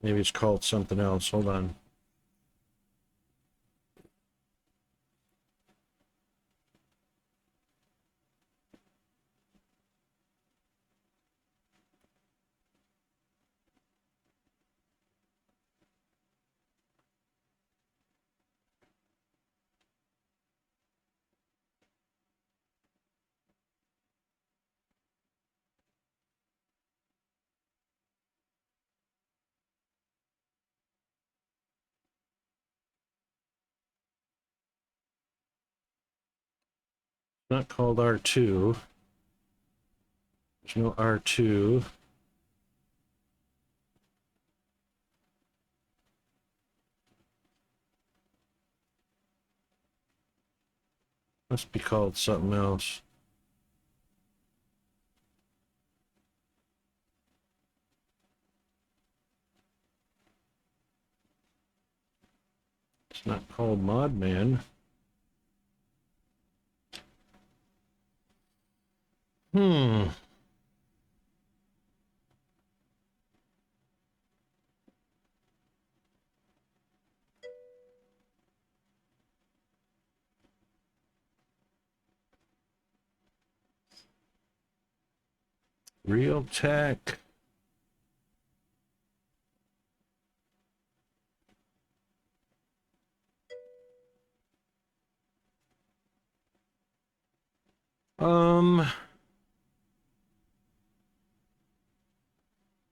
Maybe it's called something else. Hold on. Not called R2. There's no R2. Must be called something else. It's not called Modman. Real Tech.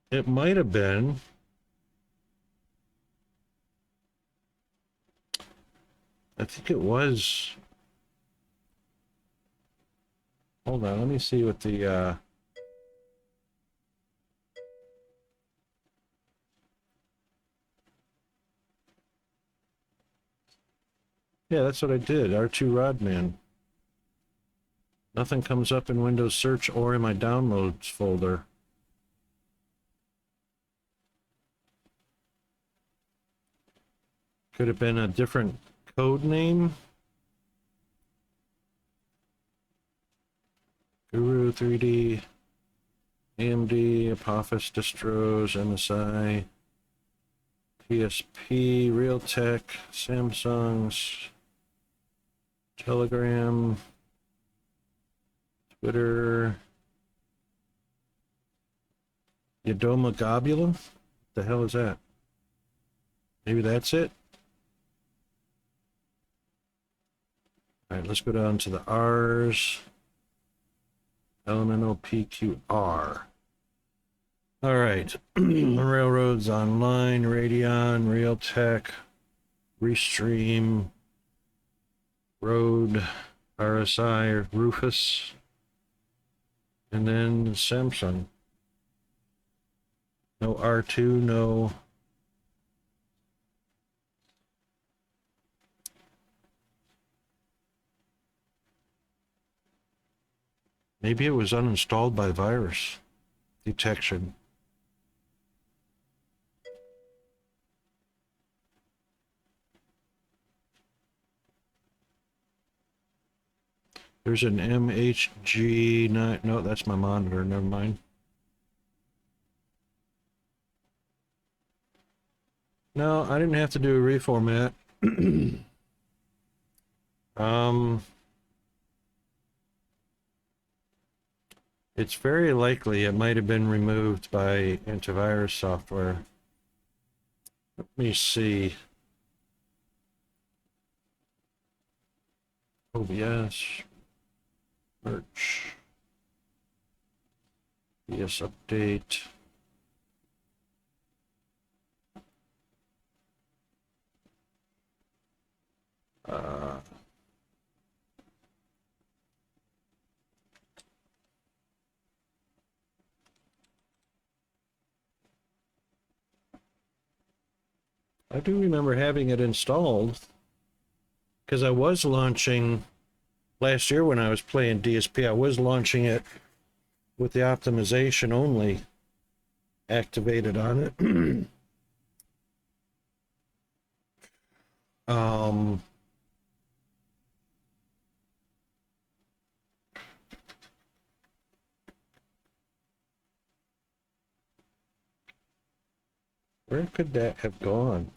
It might have been. I think it was. Hold on, let me see what the yeah, that's what I did. R2 Rodman. Nothing comes up in Windows search or in my downloads folder. Could have been a different code name. Guru 3D, AMD, Apophis Distros, MSI, PSP, Realtek, Samsung's, Telegram, Twitter, Yodoma Gobula? What the hell is that? Maybe that's it? All right, let's go down to the R's. LMNOPQR. All right. Railroads Online, Radeon, Realtek, Restream, Road, RSI, Rufus, and then Samsung. No R2, no. Maybe it was uninstalled by virus detection. There's an MHG9. No, that's my monitor. Never mind. No, I didn't have to do a reformat. It's very likely it might have been removed by antivirus software. Let me see. OBS. Merch. BS update. I do remember having it installed because I was launching last year when I was playing DSP. I was launching it with the optimization only activated on it. Where could that have gone?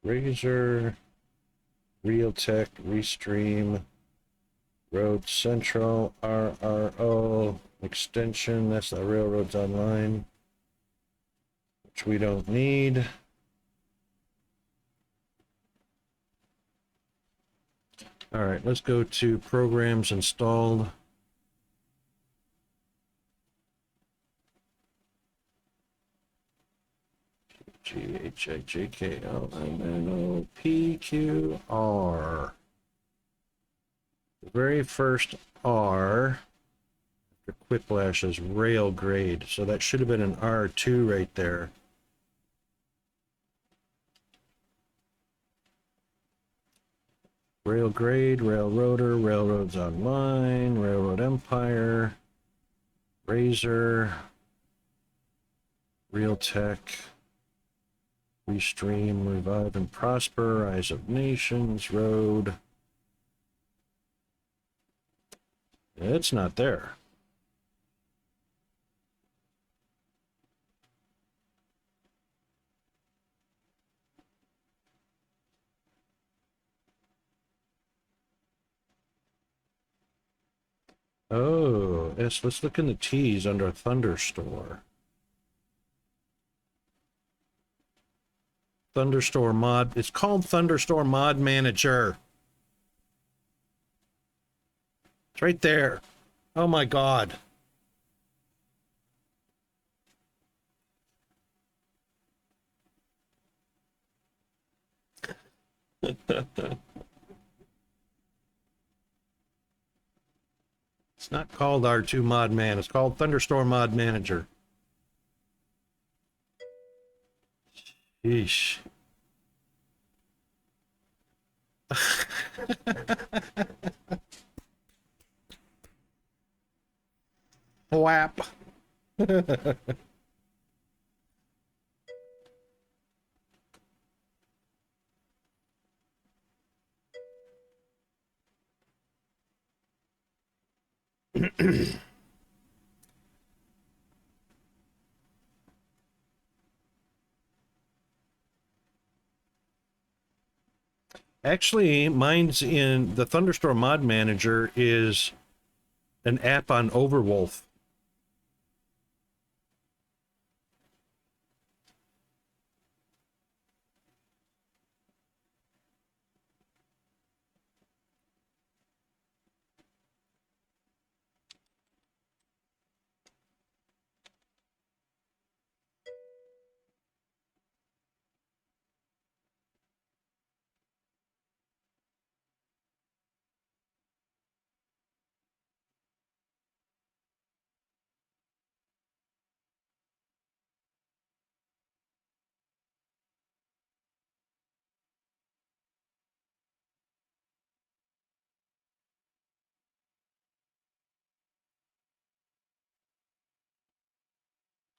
Razor, Realtek, Restream, Road Central, RRO, extension, that's the Railroads Online, which we don't need. All right, let's go to programs installed. GHIJKLMNOPQR. The very first R after Quiplash is rail grade, so that should have been an R2 right there. Rail grade, railroader, railroads online, railroad empire, razor, Realtek, Restream, revive and prosper, eyes of nations, road. It's not there. Oh, yes, let's look in the T's under Thunderstore. Thunderstore mod, it's called Thunderstore Mod Manager. It's right there. Oh my God. It's not called R2 Mod Man. It's called Thunderstore Mod Manager. Yeesh. Whap. Actually, mine's in the Thunderstorm Mod Manager is an app on Overwolf.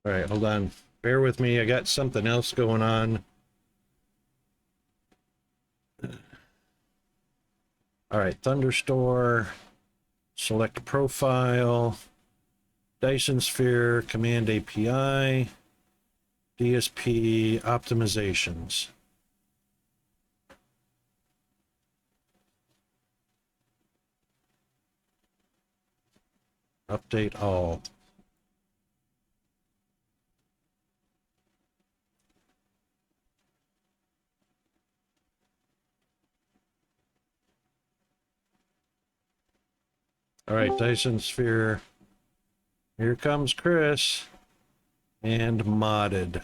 All right, hold on. Bear with me. I got something else going on. All right, Thunderstore. Select profile. Dyson Sphere, Command API. DSP optimizations. Update all. All right, Dyson Sphere. Here comes Chris. And modded.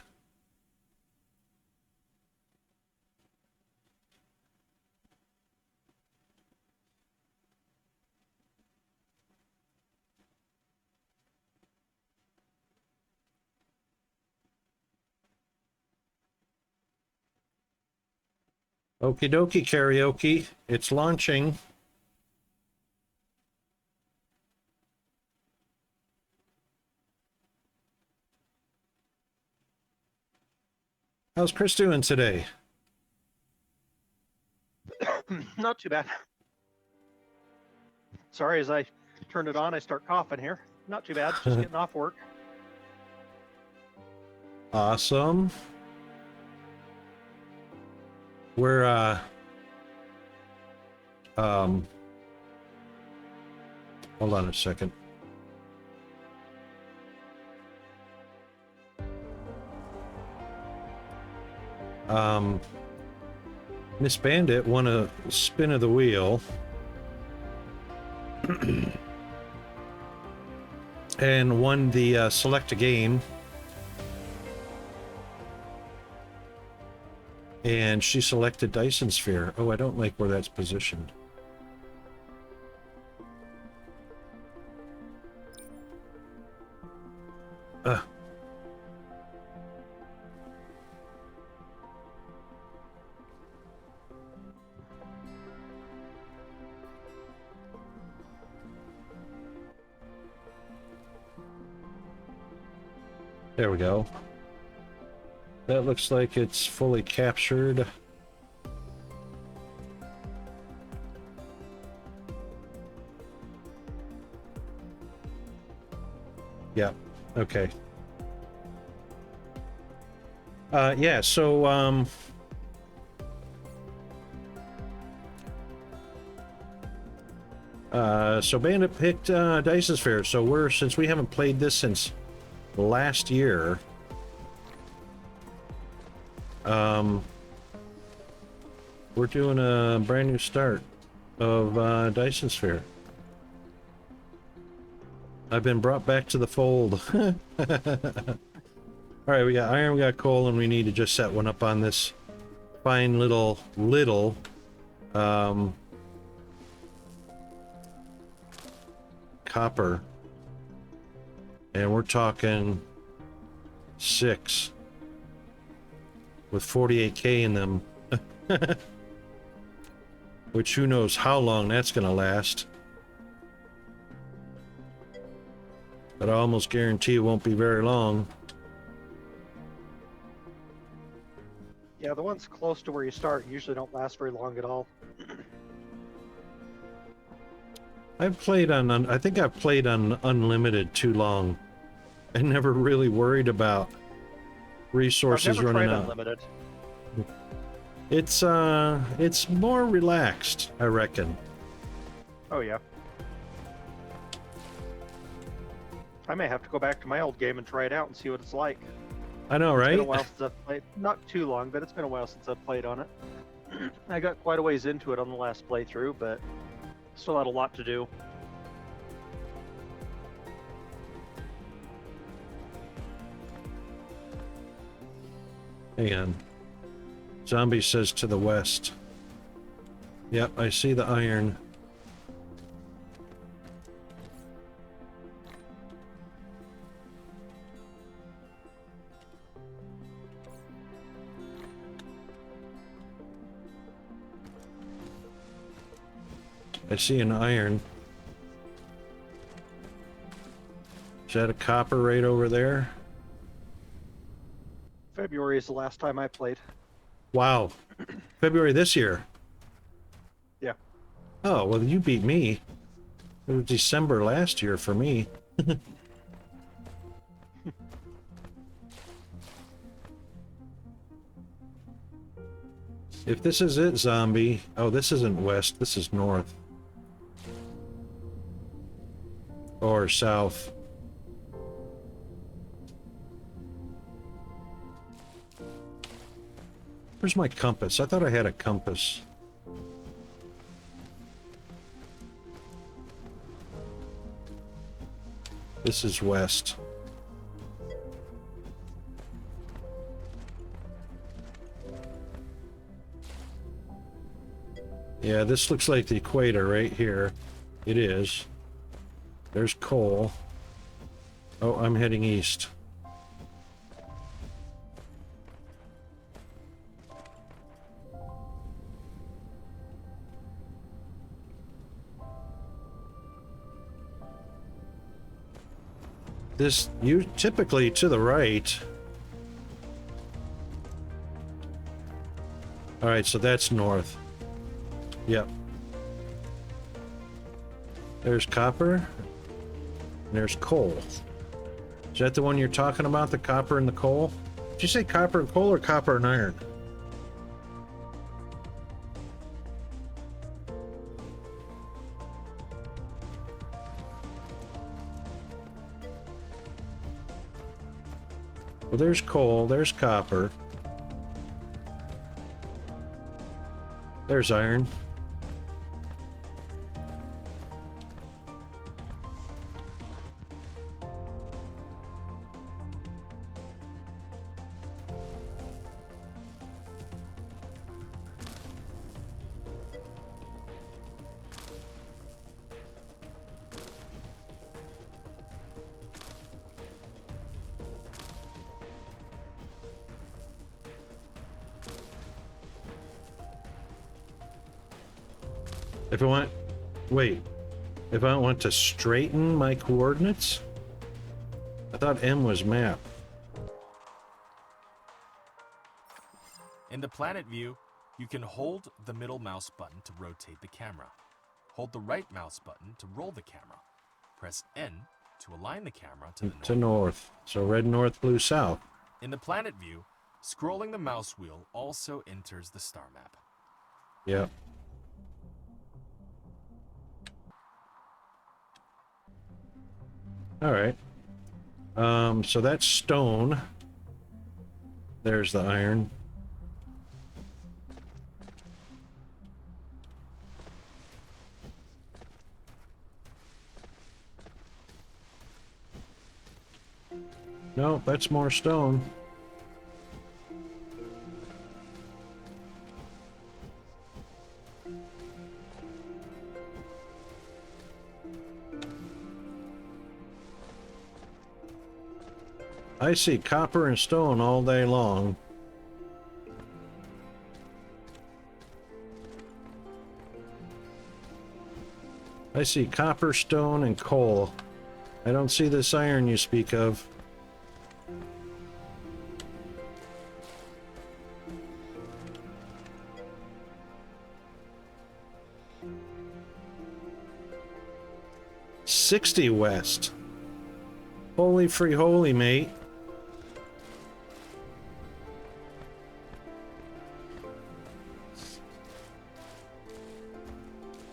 Okie dokie karaoke. It's launching. How's Chris doing today? Not too bad. Sorry, as I turn it on, I start coughing here. Not too bad, just getting off work. Awesome. We're hold on a second. Miss Bandit won a spin of the wheel. And won the select a game. And she selected Dyson Sphere. Oh, I don't like where that's positioned. There we go. That looks like it's fully captured. Yeah, okay. Yeah, so Bandit picked Dyson Sphere. So since we haven't played this since last year, we're doing a brand new start of Dyson Sphere. I've been brought back to the fold. All right, we got iron, we got coal, and we need to just set one up on this fine little copper. And we're talking 6 with 48K in them. Which who knows how long that's gonna last. But I almost guarantee it won't be very long. Yeah, the ones close to where you start usually don't last very long at all. I've played on, I think I've played on unlimited too long. I never really worried about resources I've never running tried out. unlimited. It's more relaxed, I reckon. Oh yeah. I may have to go back to my old game and try it out and see what it's like. I know, It's right? been a while since I've played. Not too long, but it's been a while since I've played on it. I got quite a ways into it on the last playthrough, but still had a lot to do. Hang on. Zombie says to the west. Yep, I see the iron. I see an iron. Is that a copper right over there? February is the last time I played. Wow. February this year. Yeah. Oh, well, you beat me. It was December last year for me. If this is it, zombie... Oh, this isn't west. This is north. Or south. Where's my compass? I thought I had a compass. This is west. Yeah, this looks like the equator right here. It is. There's coal. Oh, I'm heading east. This, you typically to the right. All right, so that's north. Yep. There's copper. And there's coal. Is that the one you're talking about, the copper and the coal? Did you say copper and coal or copper and iron? Well, there's coal, there's copper. There's iron. If I want, wait, if I want to straighten my coordinates? I thought M was map. In the planet view, you can hold the middle mouse button to rotate the camera. Hold the right mouse button to roll the camera. Press N to align the camera to the north. To north. So red, north, blue, south. In the planet view, scrolling the mouse wheel also enters the star map. Yep. All right. So that's stone. There's the iron. No, that's more stone. I see copper and stone all day long. I see copper, stone, and coal. I don't see this iron you speak of. $60 west. Holy free holy, mate.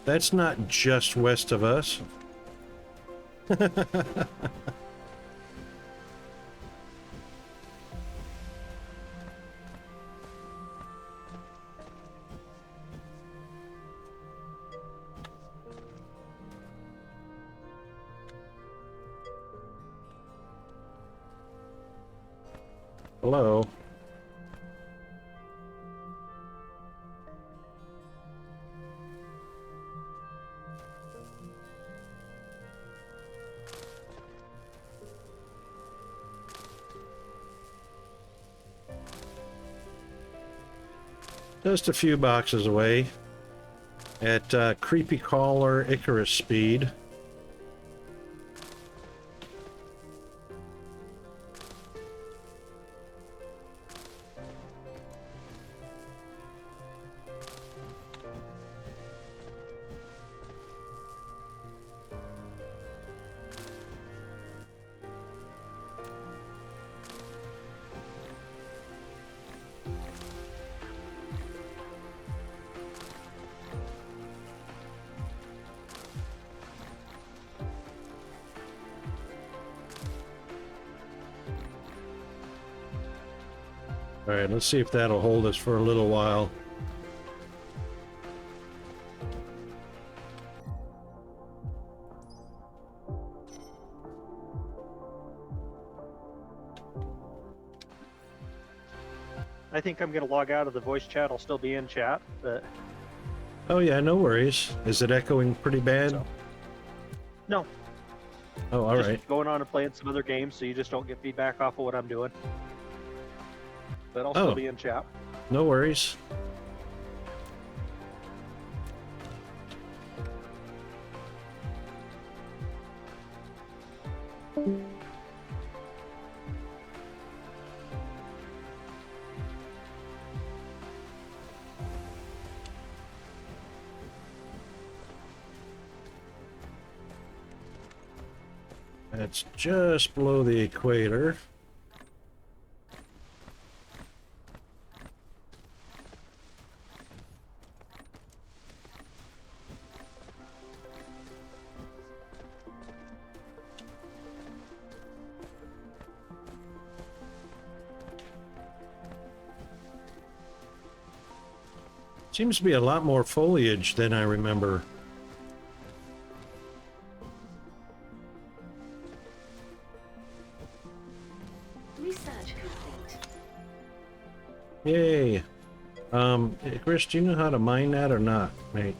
That's not just west of us. Hello. Just a few boxes away at Creepy Caller Icarus speed. Alright, let's see if that'll hold us for a little while. I think I'm going to log out of the voice chat. I'll still be in chat, but Oh yeah, no worries. Is it echoing pretty bad? So- no. Oh, Just alright. going on and playing some other games, so you just don't get feedback off of what I'm doing. But I'll Oh. still be in chat. No worries. That's just below the equator. Seems to be a lot more foliage than I remember. Research complete. Yay. Chris, do you know how to mine that or not, mate?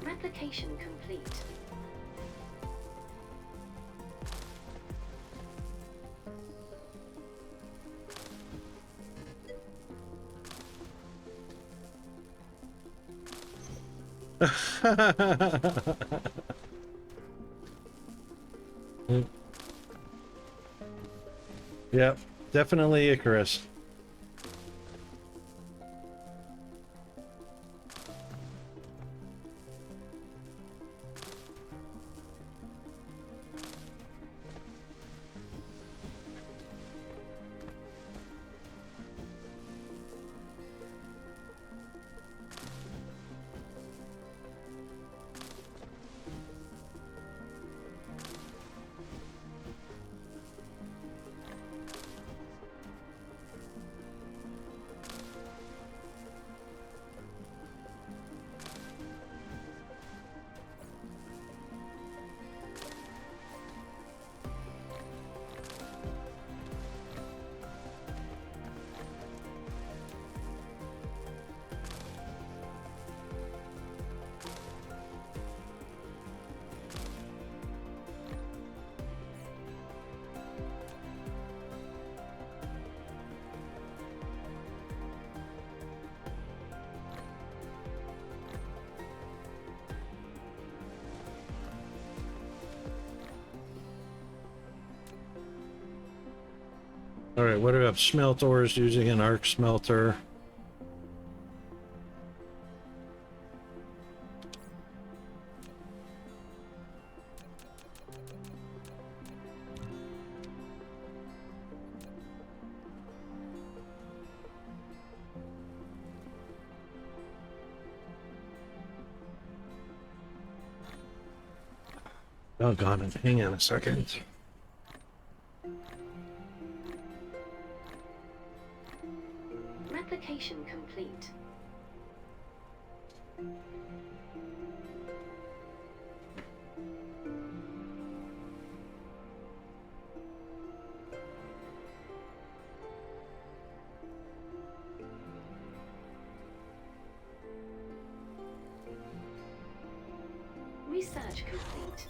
Replication complete. Yep, definitely Icarus. Alright, what about smelt ores using an arc smelter? Doggone it, hang on a second. Replication complete. Research complete.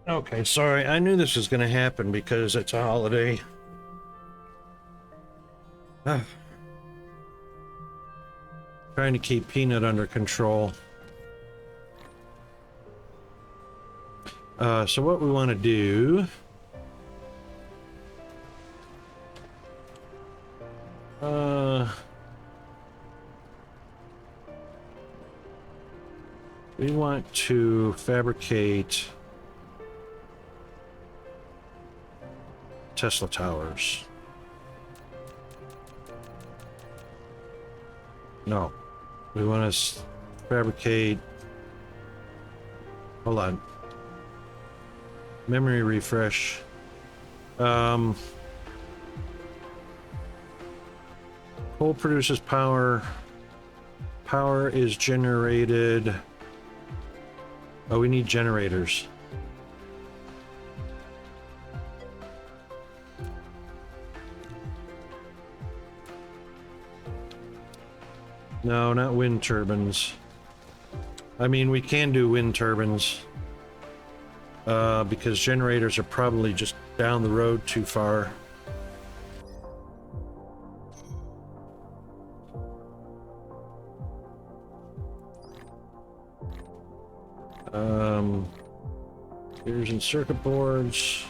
Okay, sorry. I knew this was going to happen because it's a holiday. Ah. Trying to keep Peanut under control. So what we want to do... we want to fabricate Tesla towers. No. We want to fabricate... Hold on. Memory refresh. Coal produces power. Power is generated... Oh, we need generators. No, not wind turbines. I mean, we can do wind turbines. Because generators are probably just down the road too far. Gears and circuit boards.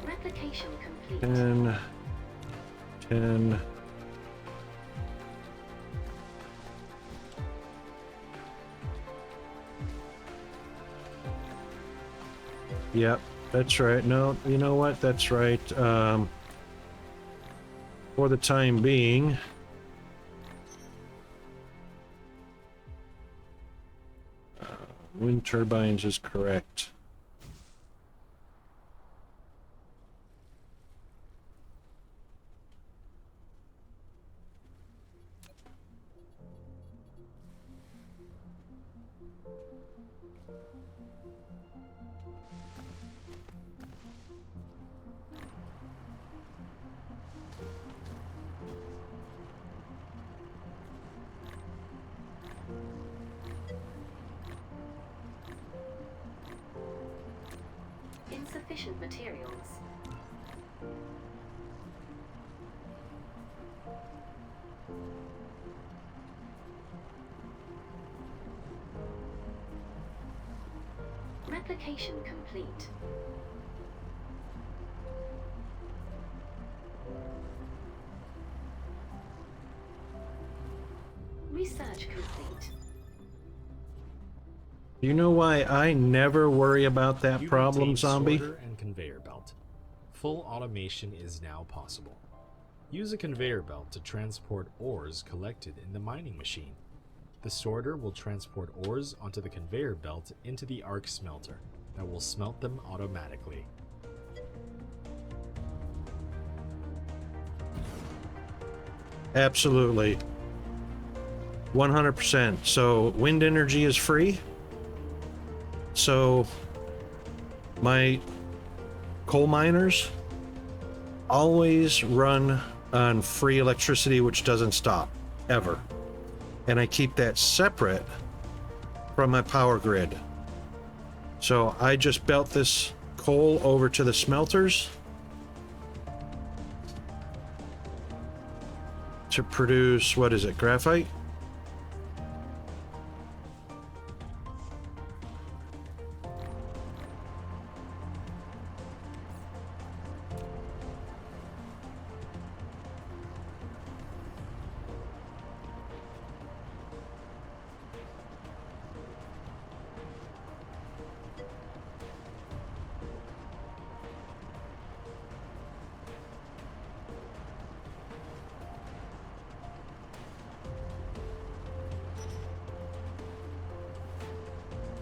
Replication complete. 10. 10. Yep, that's right. No, you know what? That's right. For the time being... wind turbines is correct. Insufficient materials. Replication complete. Research complete. You know why I never worry about that You've problem, obtained zombie? sorter and conveyor belt. Full automation is now possible. Use a conveyor belt to transport ores collected in the mining machine. The sorter will transport ores onto the conveyor belt into the arc smelter that will smelt them automatically. Absolutely. 100%. So wind energy is free. So my coal miners always run on free electricity, which doesn't stop ever. And I keep that separate from my power grid. So I just belt this coal over to the smelters to produce, what is it, graphite?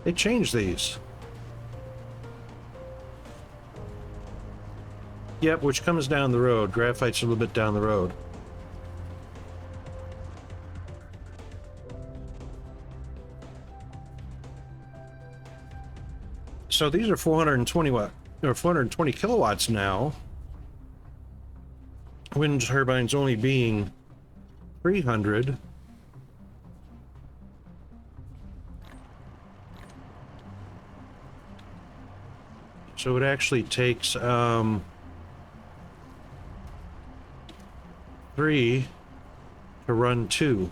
They changed these. Yep, which comes down the road. Graphite's a little bit down the road. So these are 420 watt or 420 kilowatts now. Wind turbines only being 300. So it actually takes 3 to run 2.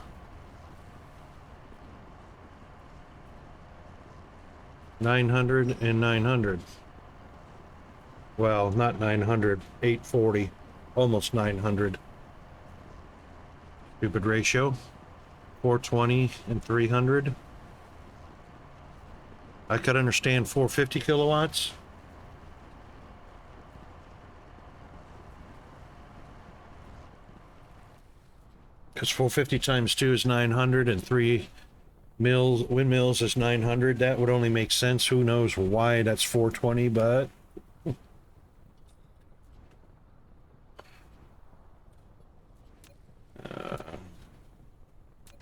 $900 and 900. Well, not 900, 840, almost 900. Stupid ratio. 420 and 300. I could understand 450 kilowatts. Because 450 times 2 is 900 and 3 windmills is 900. That would only make sense. Who knows why that's 420, but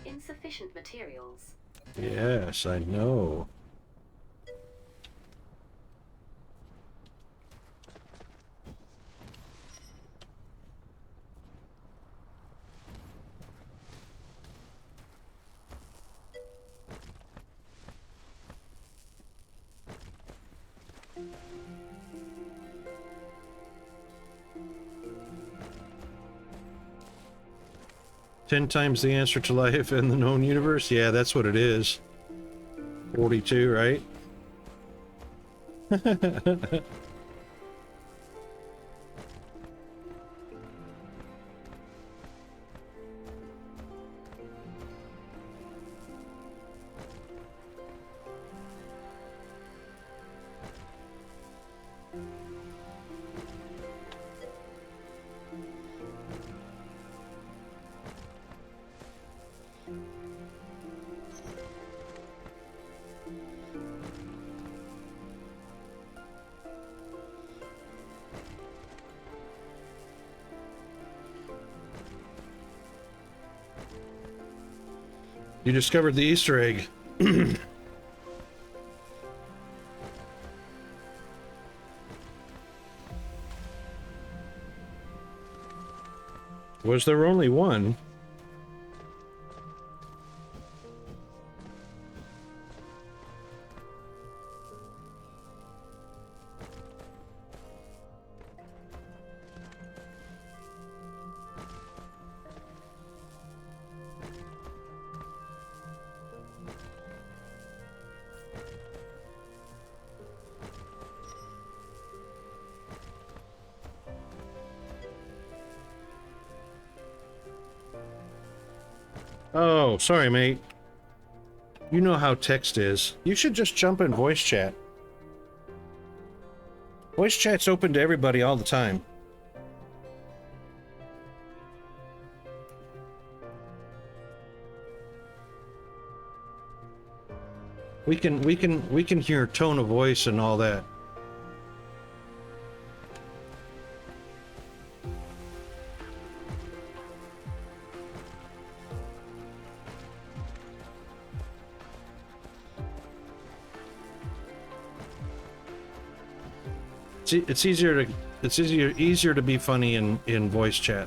Insufficient materials. yes, I know. Ten times the answer to life in the known universe? Yeah, that's what it is. 42, right? You discovered the Easter egg. Was there only one? Oh, sorry, mate. You know how text is. You should just jump in voice chat. Voice chat's open to everybody all the time. We can hear tone of voice and all that. It's easier to be funny in voice chat.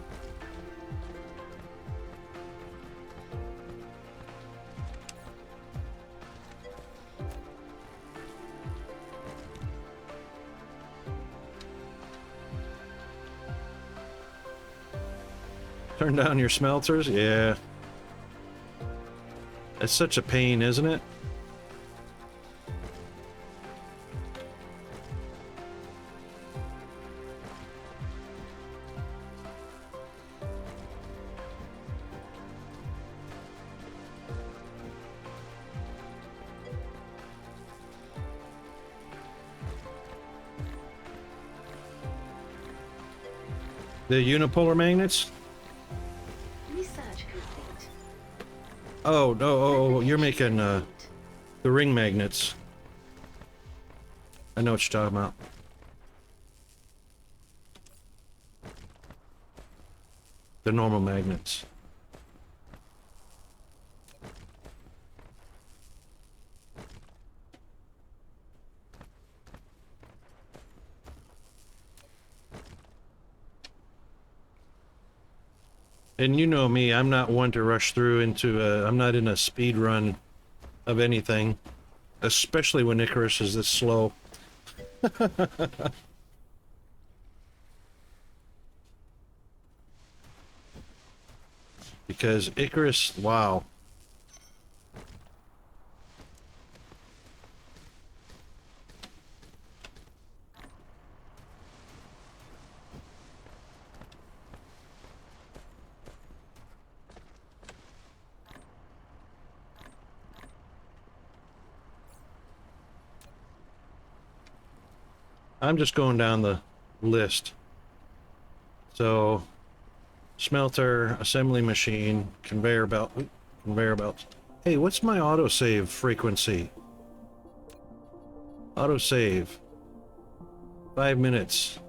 Turn down your smelters? Yeah. It's such a pain, isn't it? The unipolar magnets? Research complete. Oh, no, oh, you're making, the ring magnets. I know what you're talking about. The normal magnets. And you know me, I'm not one to rush through into I'm not in a speed run of anything, especially when Icarus is this slow. Because Icarus, wow. I'm just going down the list. So, smelter, assembly machine, conveyor belt, conveyor belts. Hey, what's my autosave frequency? Autosave. 5 minutes.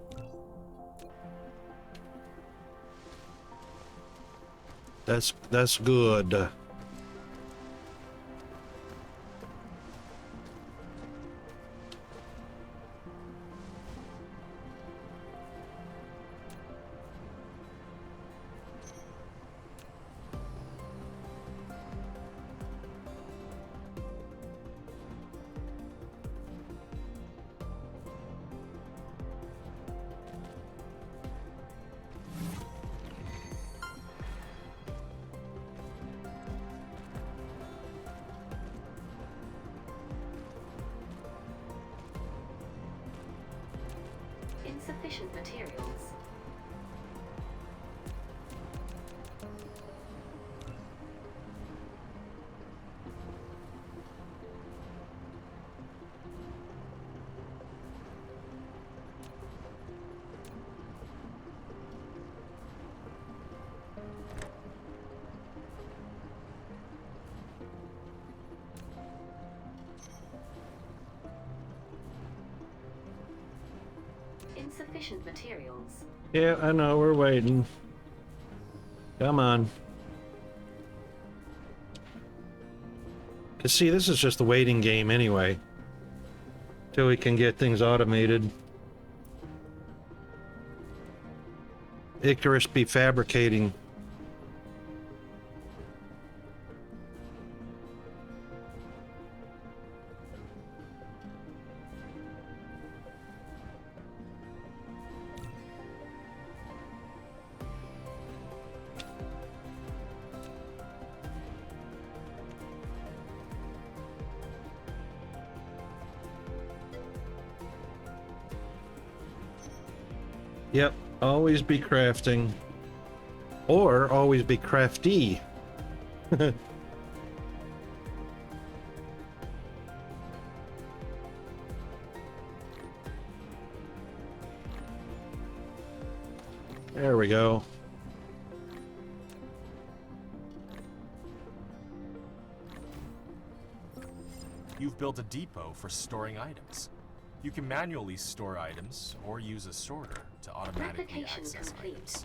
That's good. Insufficient materials. Insufficient materials. Yeah, I know, we're waiting. Come on. Cause see, this is just a waiting game anyway. Till we can get things automated. Icarus be fabricating. Yep, always be crafting. Or always be crafty. There we go. You've built a depot for storing items. You can manually store items or use a sorter to automatically Replication access complete. items.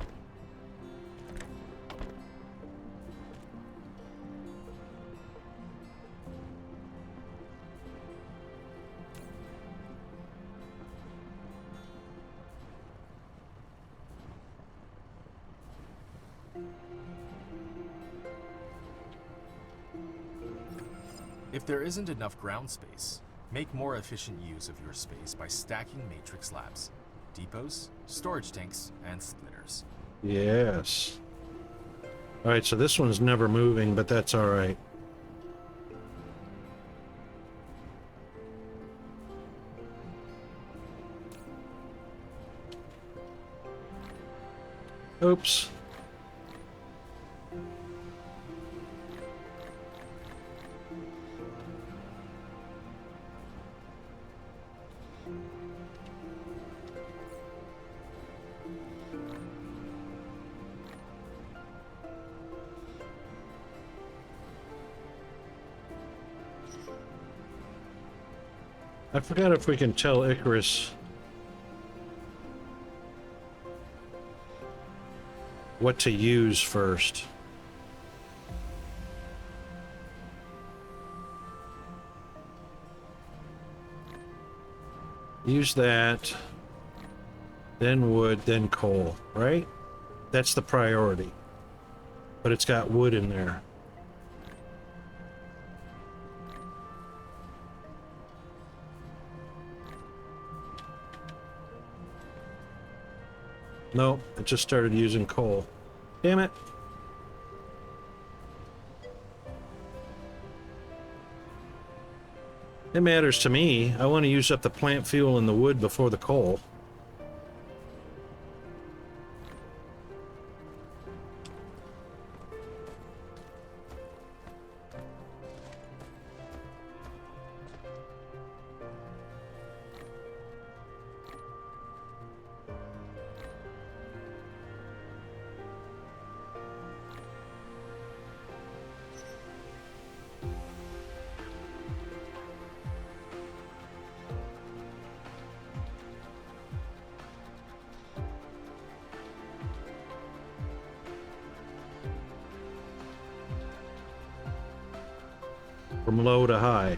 If there isn't enough ground space, make more efficient use of your space by stacking matrix slabs, depots, storage tanks, and splitters. Yes. Alright, so this one's never moving, but that's alright. Oops. I forgot if we can tell Icarus what to use first. Use that, then wood, then coal, right? That's the priority. But it's got wood in there. No, it just started using coal. Damn it. It matters to me. I want to use up the plant fuel and the wood before the coal. From low to high.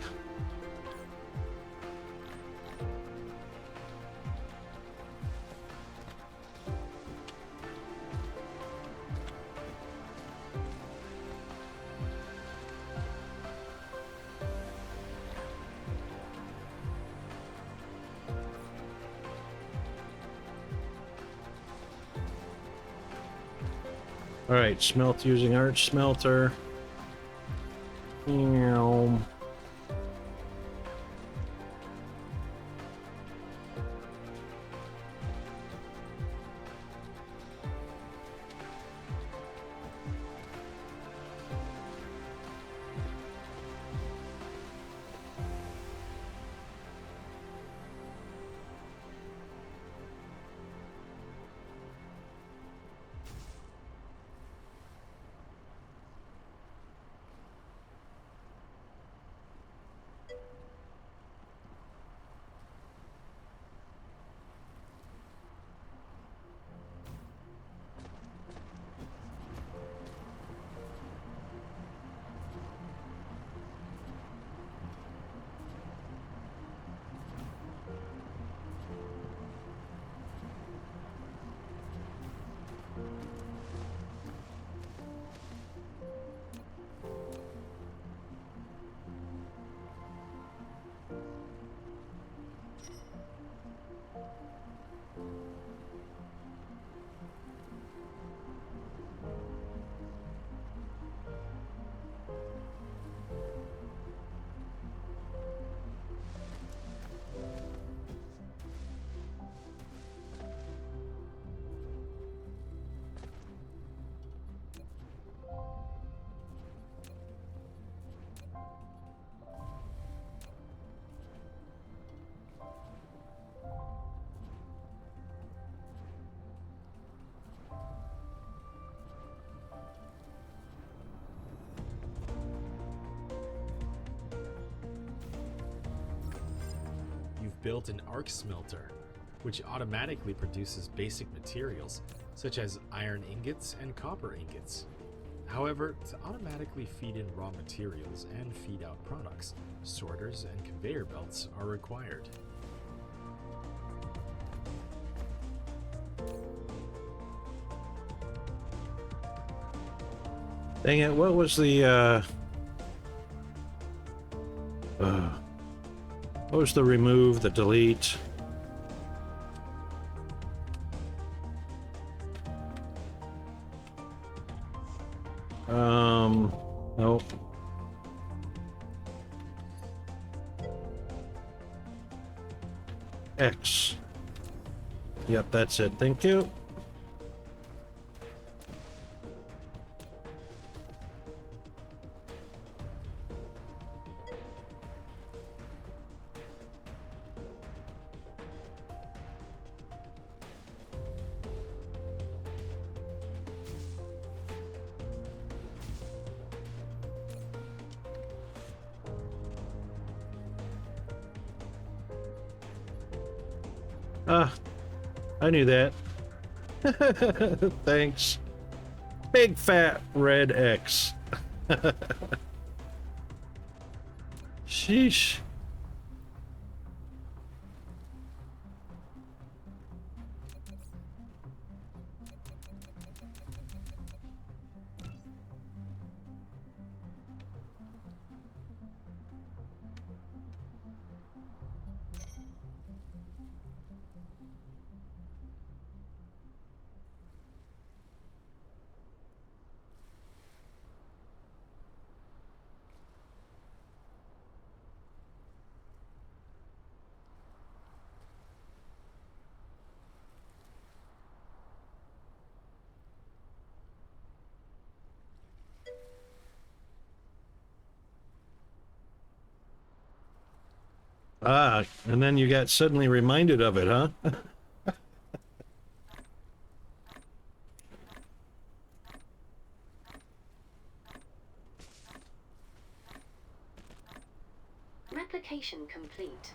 All right, smelt using arch smelter. Meow. Built an arc smelter, which automatically produces basic materials such as iron ingots and copper ingots. However, to automatically feed in raw materials and feed out products, sorters and conveyor belts are required. Dang it, what was the what was the remove, the delete? Nope. X. Yep, that's it. Thank you. I knew that. Thanks. Big fat red X. Sheesh. Ah, and then you got suddenly reminded of it, huh? Replication complete.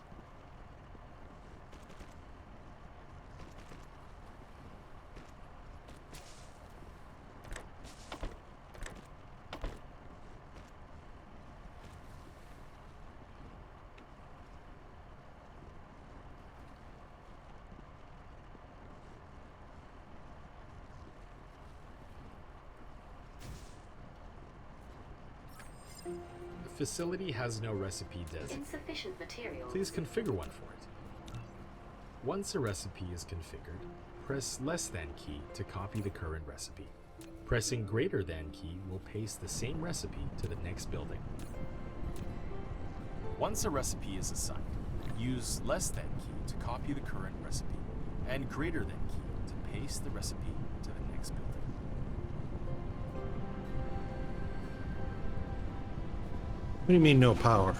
The facility has no recipe designated. Insufficient materials. Please configure one for it. Once a recipe is configured, press less than key to copy the current recipe. Pressing greater than key will paste the same recipe to the next building. Once a recipe is assigned, use less than key to copy the current recipe, and greater than key to paste the recipe to the next building. What do you mean no power?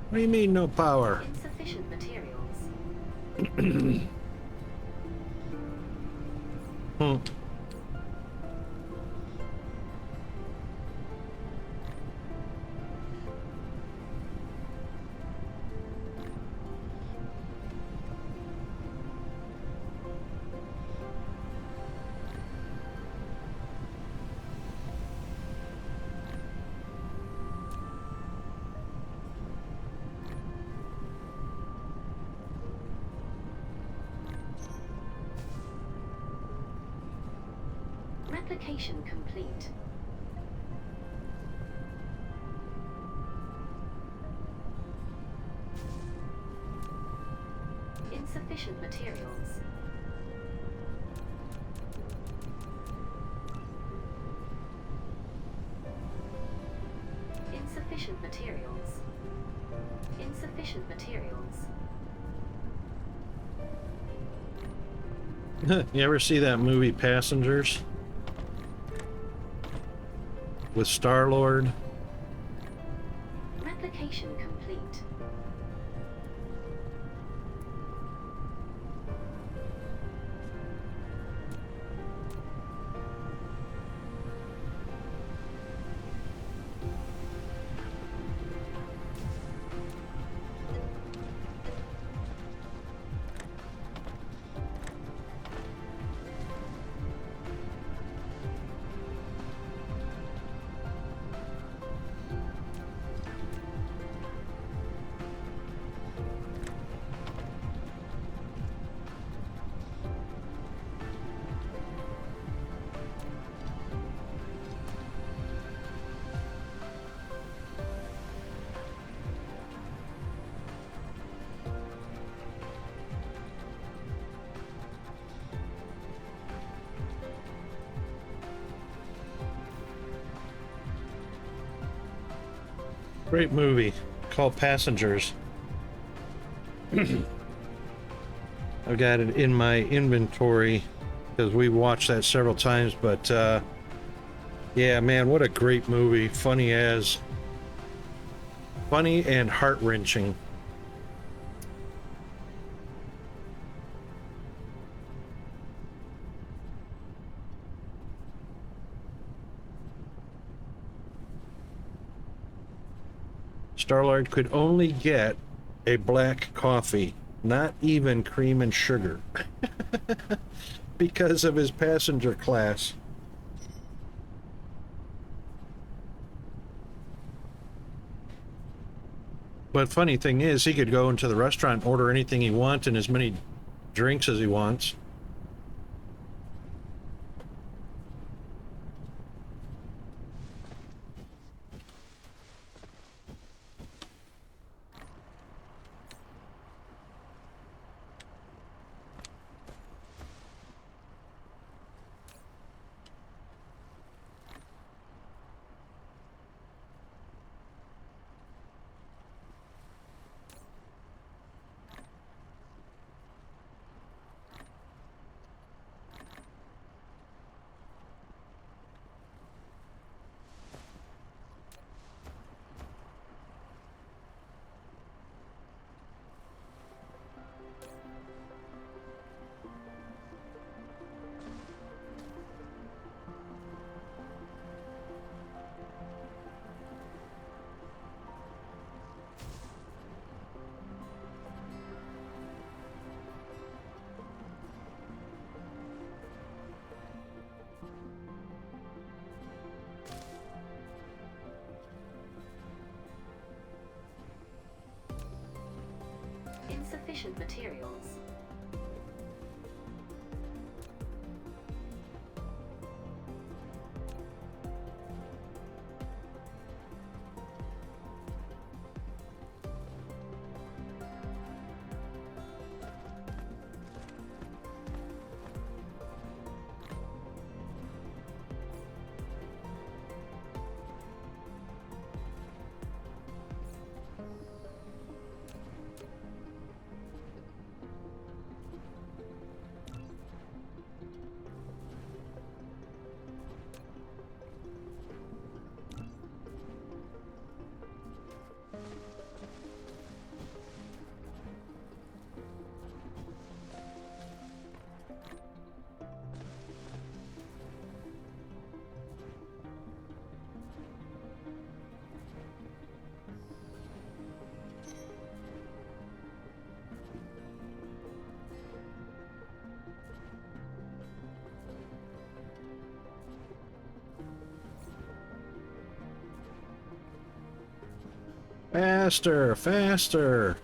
What do you mean no power? Insufficient materials. Hmm. Replication complete. Insufficient materials. Insufficient materials. Insufficient materials. You ever see that movie Passengers? With Star-Lord? Replication complete. Great movie called Passengers. I've got it in my inventory because we watched that several times, but yeah, man, what a great movie. Funny and heart-wrenching. Star-Lord could only get a black coffee, not even cream and sugar, because of his passenger class. But funny thing is, he could go into the restaurant and order anything he wants and as many drinks as he wants. sufficient materials. Faster, faster.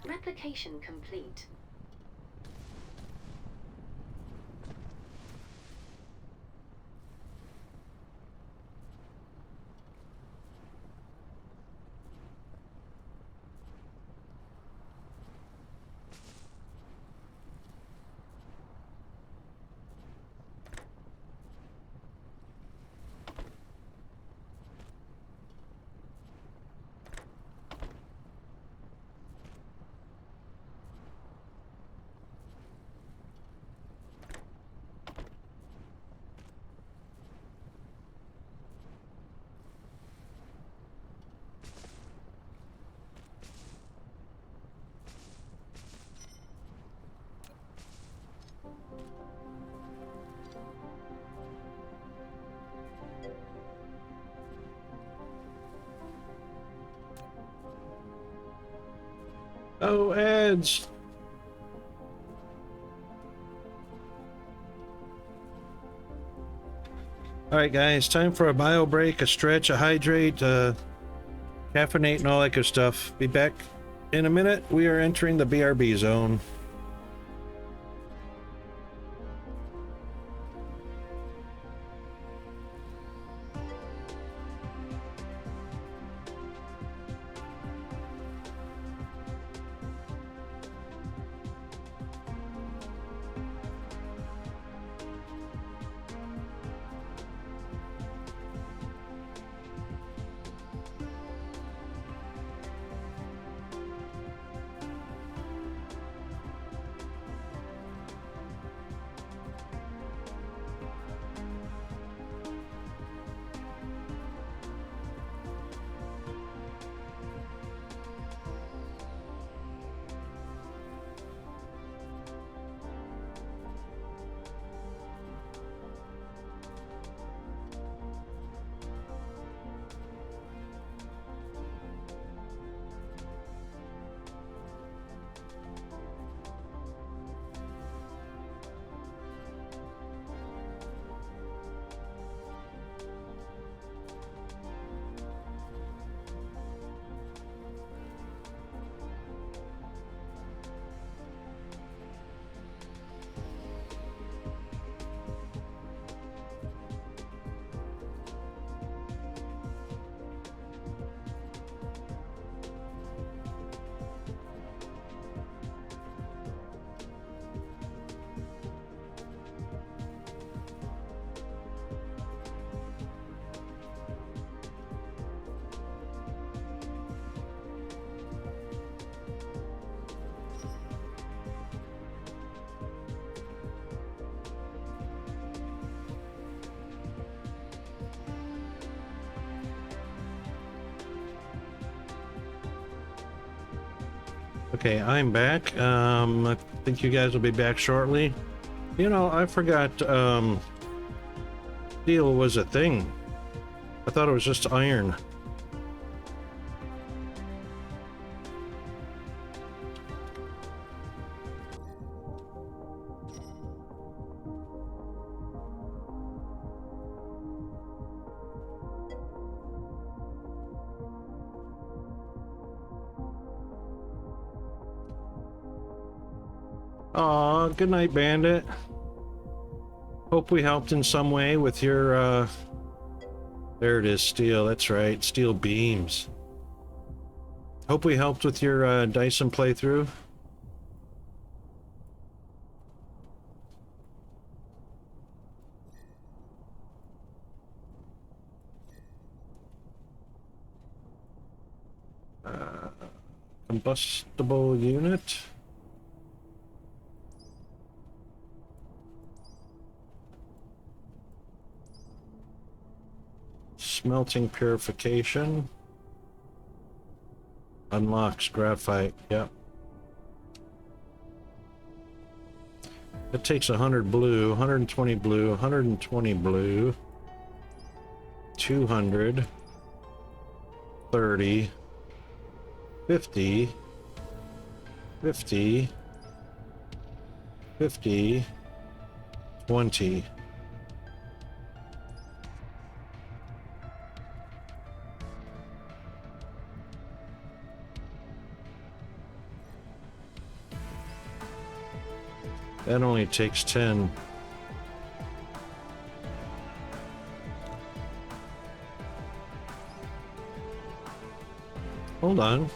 Replication complete. Oh, Edge. All right, guys, time for a bio break, a stretch, a hydrate, caffeinate, and all that good stuff. Be back in a minute. We are entering the BRB zone. Okay, I'm back. I think you guys will be back shortly. You know, I forgot, steel was a thing. I thought it was just iron. Aw, good night, Bandit. Hope we helped in some way with your, there it is, steel, that's right, steel beams. Hope we helped with your, Dyson playthrough. Combustible unit. Smelting purification. Unlocks graphite, yep. It takes 100 blue, 120 blue, 120 blue, 200, 30, 50, 50, 50, 20. That only takes 10. Hold on.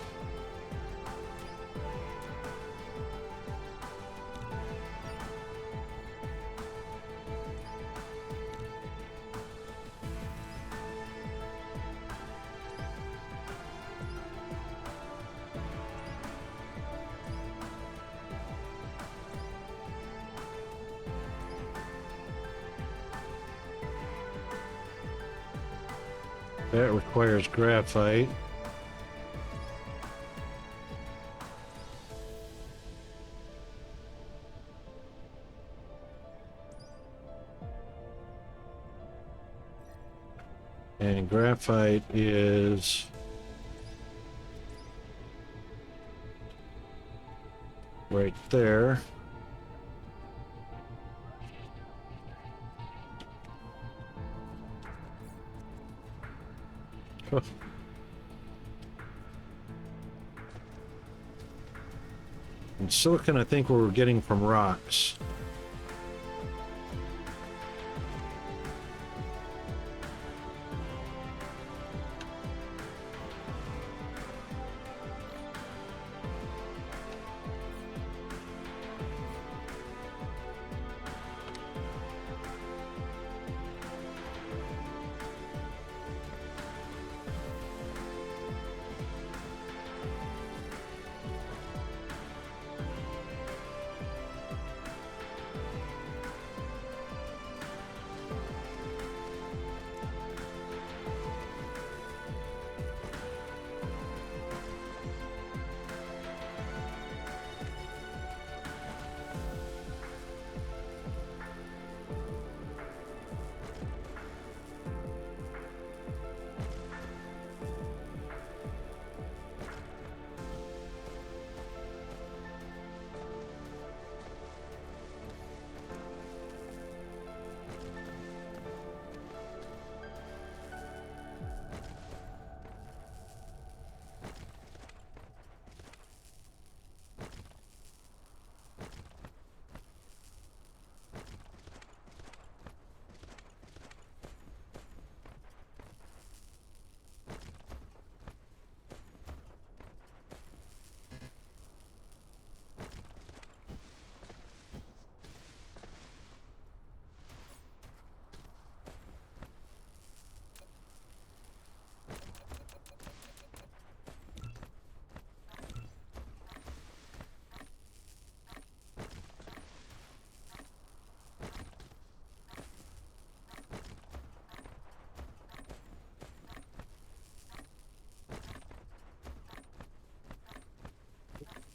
That requires graphite. And graphite is right there. Huh. And silicon, I think we're getting from rocks.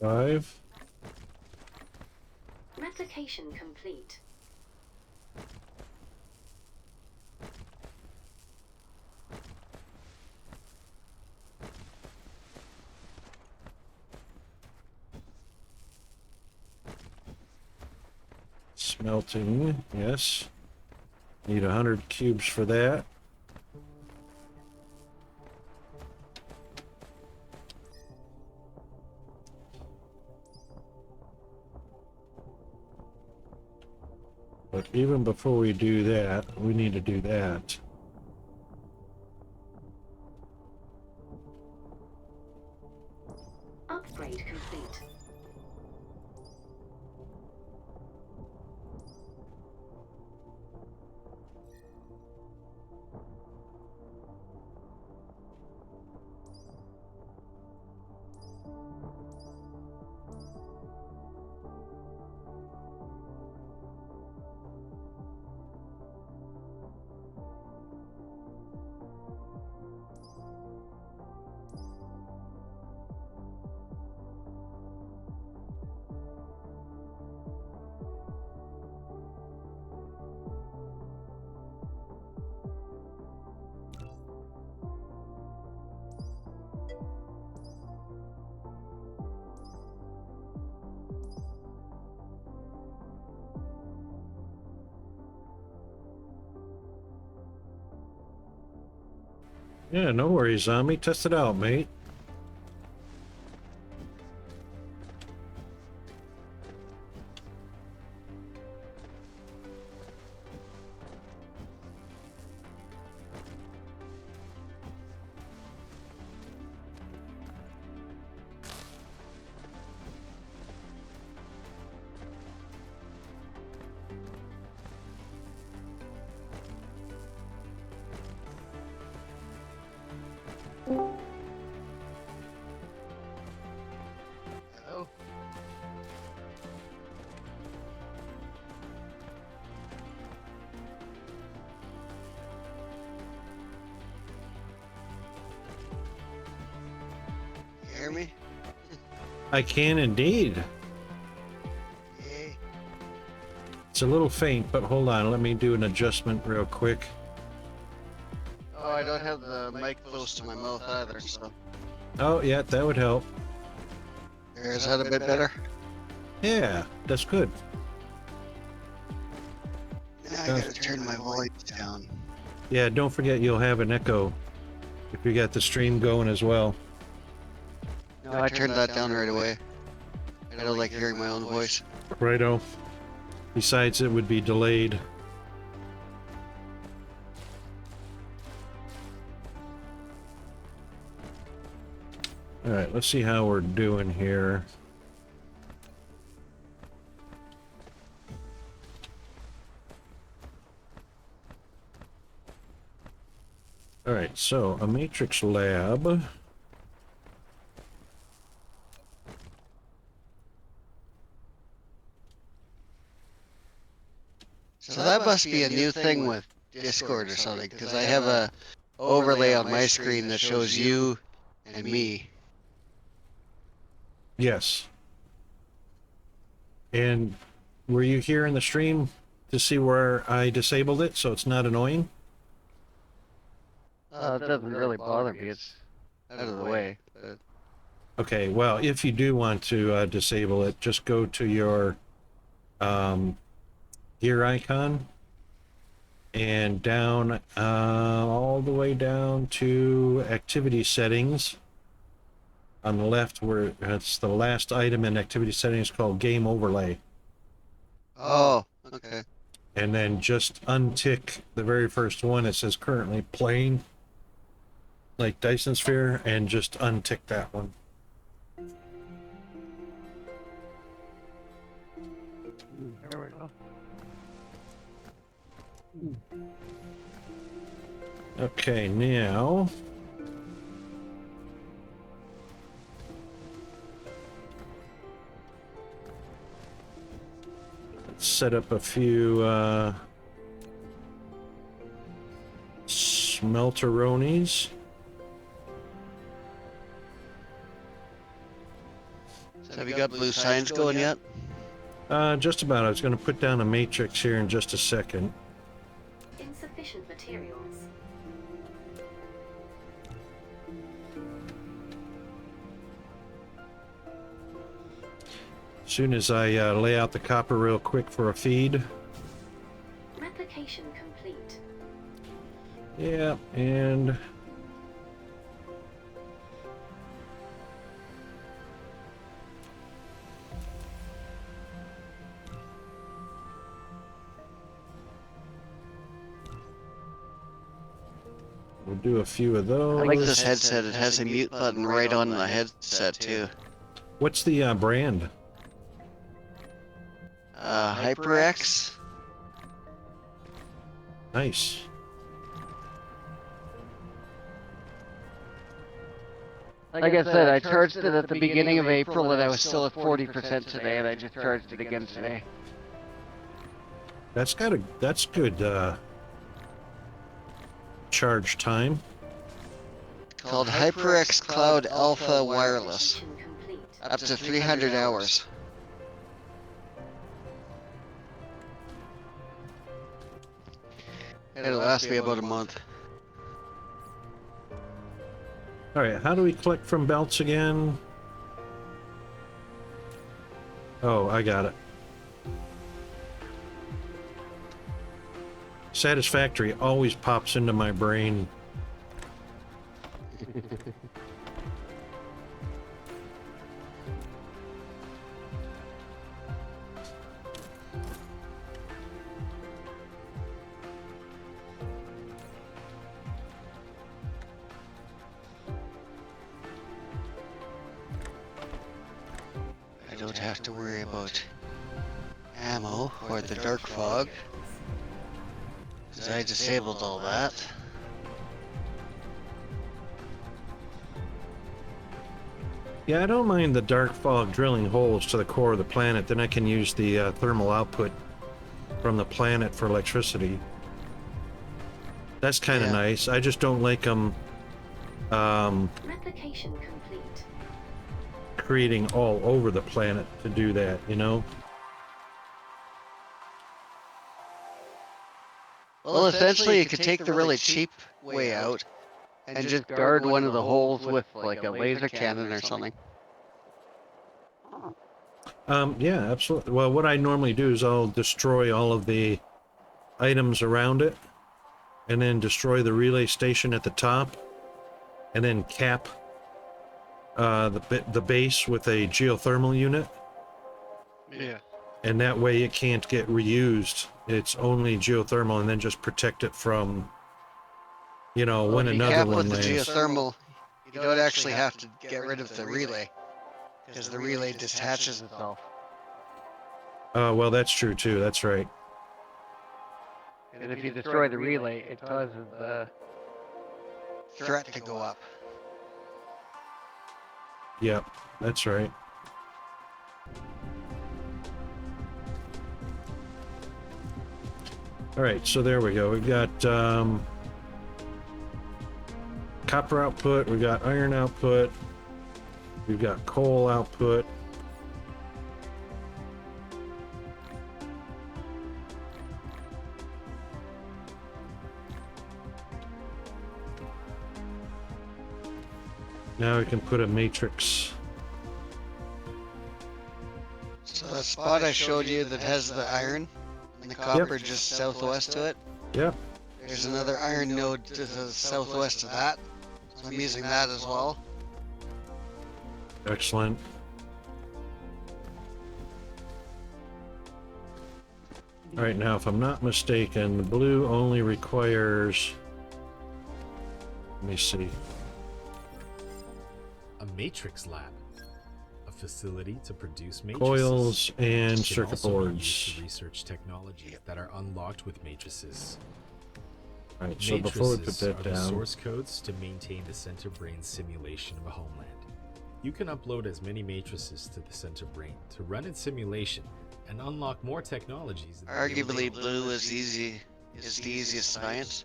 5. Replication complete. Smelting, yes. Need 100 cubes for that. But even before we do that, we need to do that. Upgrade complete. Yeah, no worries, zombie. Test it out, mate. Hello? You hear me? I can indeed. Yay. It's a little faint, but hold on. Let me do an adjustment real quick. Oh, I don't have the mic close to my mouth either, so. Oh, yeah, that would help. Is that a bit better? Yeah, that's good. Now I gotta turn my voice down. Yeah, don't forget you'll have an echo if you got the stream going as well. No, I turned that down right away. I don't like hearing my own voice. Righto. Besides, it would be delayed. Alright, let's see how we're doing here. Alright, so a matrix lab. So that must be a new thing with Discord or something, because I have a overlay on my screen that shows you and me. Yes. And were you here in the stream to see where I disabled it so it's not annoying? It doesn't really bother me. It's out of the way. But Okay, well, if you do want to disable it, just go to your gear icon and down all the way down to activity settings. On the left, where it's the last item in activity settings called game overlay. oh, okay. And then just untick the very first one. It says currently playing, like Dyson Sphere, and just untick that one. There we go. Okay, now let's set up a few smelteronis. Have you got blue signs going yet? Just about. I was going to put down a matrix here in just a second. Insufficient materials. As soon as I lay out the copper real quick for a feed. Replication complete. Yeah, and we'll do a few of those. I like this headset. It has a mute button right on the headset too. What's the brand? HyperX. Nice. Like I said, I charged it at the beginning of April and I was still at 40% today, and I just charged it again today. That's good charge time. Called HyperX Cloud Alpha Wireless. Replication complete. Up to 300 hours. It'll last me about a month. Alright, how do we collect from belts again? Oh, I got it. Satisfactory always pops into my brain. I don't have to worry about ammo or the dark fog, because I disabled all that. Yeah, I don't mind the dark fog drilling holes to the core of the planet. Then I can use the thermal output from the planet for electricity. That's kind of nice. I just don't like them Replication complete. creating all over the planet to do that, you know? Well, essentially, you could take the really cheap way out and just guard one of the holes with like a laser cannon or something. Yeah, absolutely. Well, what I normally do is I'll destroy all of the items around it, and then destroy the relay station at the top, and then cap the base with a geothermal unit. Yeah. And that way it can't get reused. It's only geothermal, and then just protect it from, you know, Well, when if you another cap one with the lands. geothermal, you don't actually have to get rid of the relay, because the relay detaches itself. Well, that's true too. That's right. And if you destroy the relay, it causes the threat to go up. Yep, that's right. All right, so there we go. We've got copper output, we've got iron output, we've got coal output. Now we can put a matrix. So that spot I showed you that has the iron and the copper just southwest to it, Yep. there's another iron node to the southwest of that. So I'm using that as well. Excellent. All right, now if I'm not mistaken, the blue only requires, let me see. A matrix lab. A facility to produce matrices. Coils and which can circuit also be boards. used to research technologies that are unlocked with matrices. All right, so before we put Matrices that are the down, source codes to maintain the center brain simulation of a homeland. You can upload as many matrices to the center brain to run its simulation and unlock more technologies. Arguably blue is the easiest science,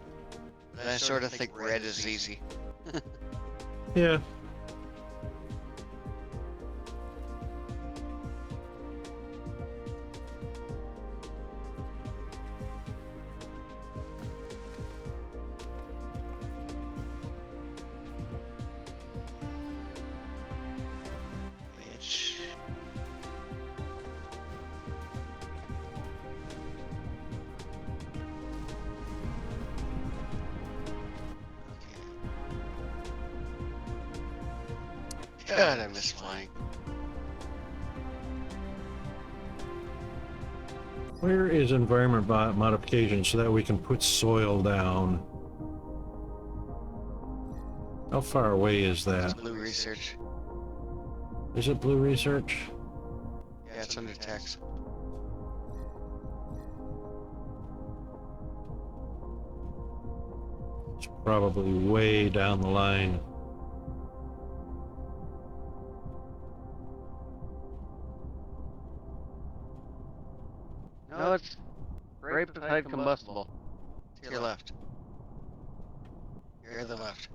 but I sort of think red is easy. yeah. God, I miss flying. Where is environment modification so that we can put soil down? How far away is That's that? blue research. Is it blue research? Yeah, it's under text. It's probably way down the line. No, it's right beside combustible. To your left. You're the left.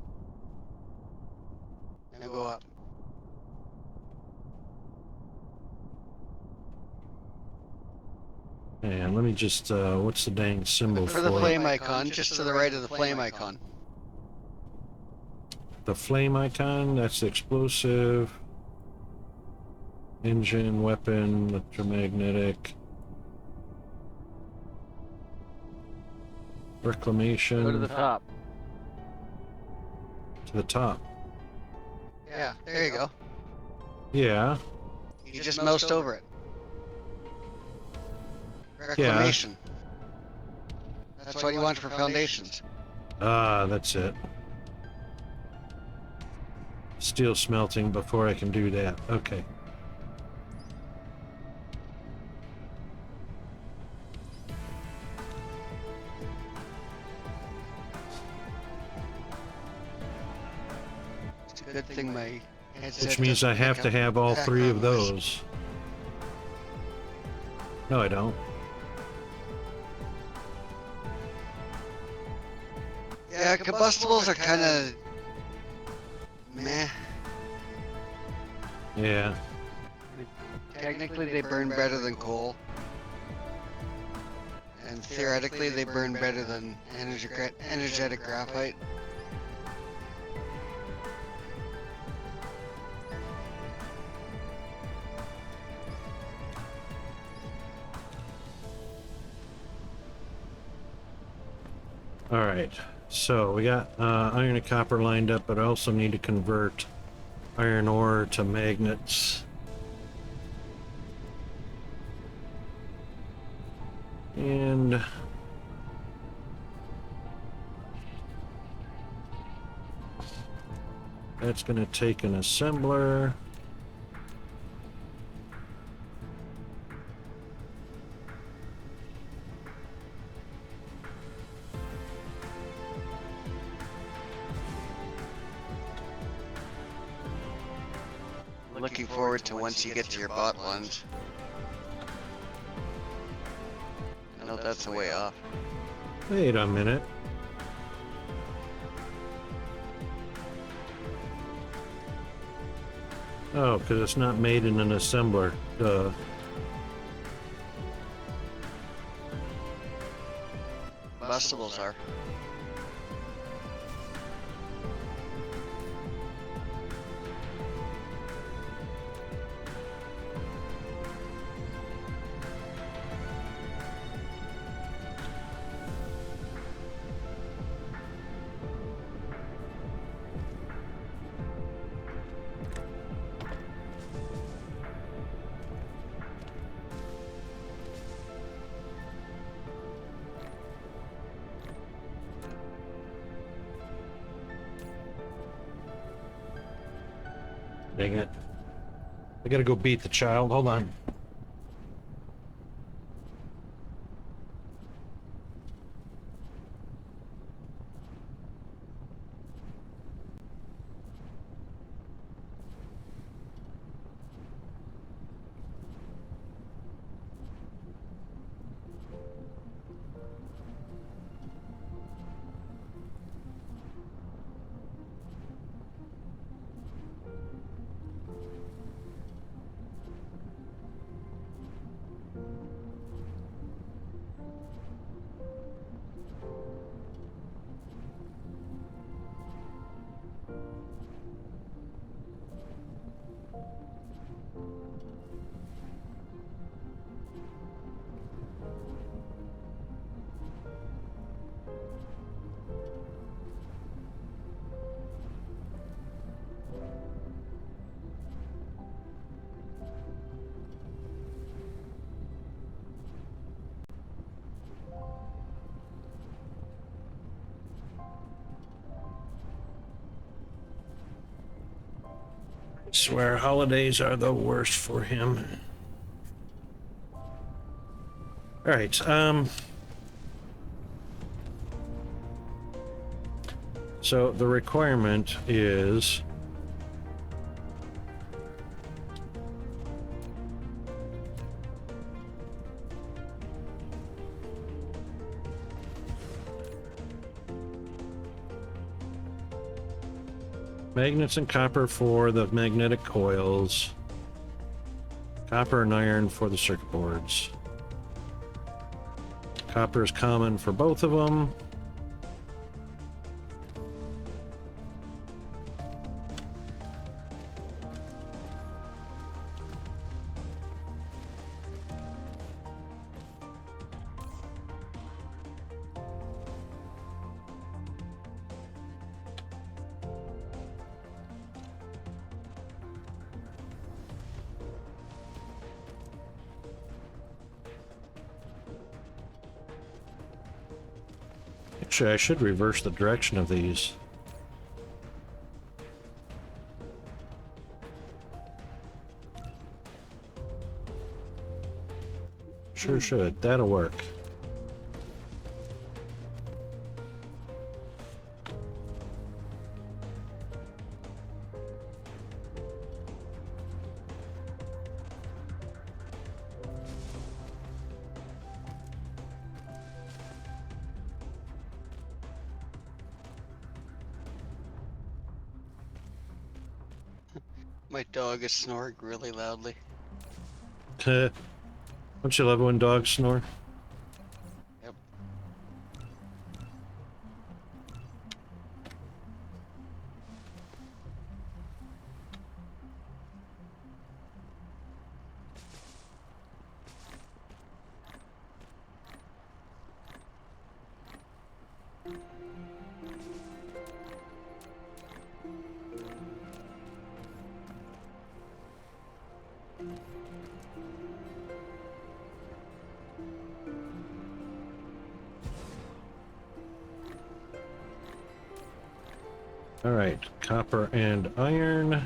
Now go up. And let me just, what's the dang symbol For the for flame icon, just to the right of the flame icon. the flame icon? That's the explosive. Engine, weapon, electromagnetic. Reclamation. Go to the top. To the top. Yeah, there you go. Yeah. You just moused over it. Reclamation. That's what you want for foundations. Ah, that's it. Steel smelting before I can do that. Okay. It's a good thing my headset Which means I doesn't have pick to up have all three of background noise. those. No, I don't. Yeah, combustibles are kind of meh. Yeah. Technically, they burn better than coal. And theoretically, they burn better than energetic graphite. All right. So we got iron and copper lined up, but I also need to convert iron ore to magnets. And that's going to take an assembler. Looking forward to once you get to your bot lunge. I know that's a way off. Wait a minute. Oh, because it's not made in an assembler. Duh. Combustibles are. Dang it. I gotta go beat the child. Hold on. Swear holidays are the worst for him. All right. So the requirement is magnets and copper for the magnetic coils, copper and iron for the circuit boards. Copper is common for both of them. Actually, I should reverse the direction of these. Sure should. That'll work. My dog is snoring really loudly. Don't you love when dogs snore? Yep. All right, copper and iron.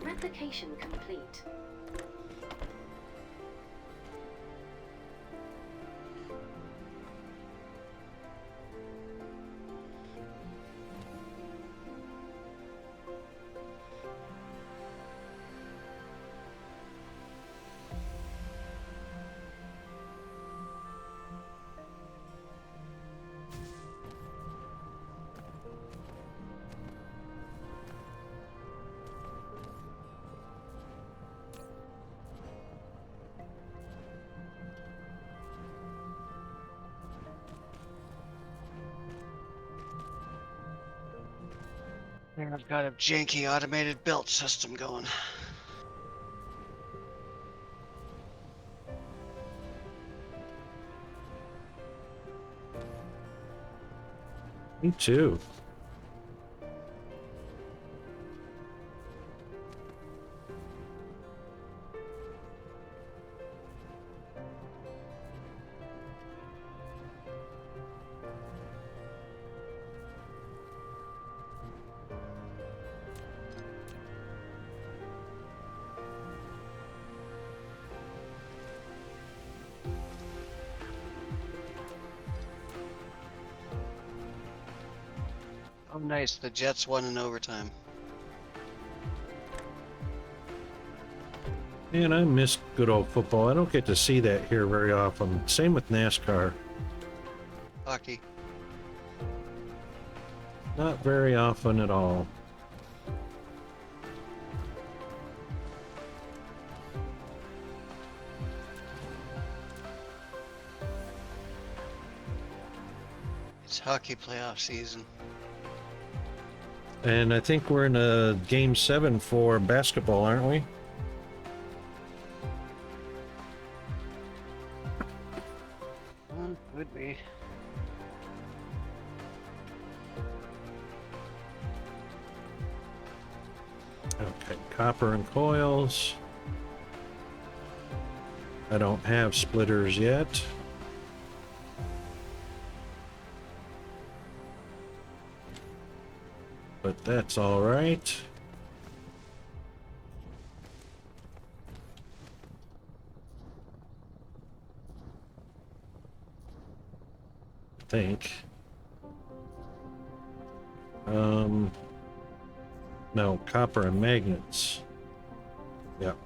Replication complete. There, I've got a janky automated belt system going. Me too. Oh, nice. The Jets won in overtime. Man, I miss good old football. I don't get to see that here very often. Same with NASCAR. Hockey. Not very often at all. It's hockey playoff season. And I think we're in a game 7 for basketball, aren't we? would be. Okay, copper and coils. I don't have splitters yet. But that's all right. I think. No, copper and magnets. Yep.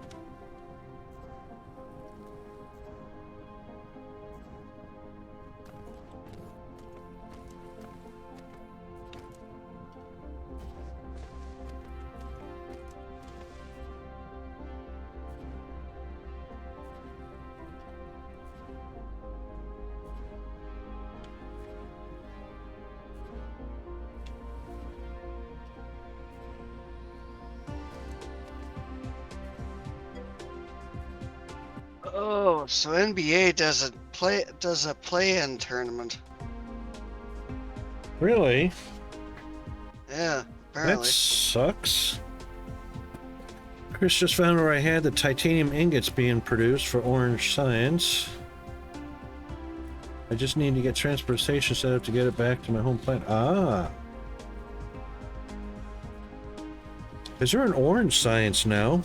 Oh, so NBA does a play-in tournament. Really? Yeah, That apparently. sucks. Chris just found where I had the titanium ingots being produced for Orange Science. I just need to get transportation set up to get it back to my home planet. Ah. Is there an Orange Science now?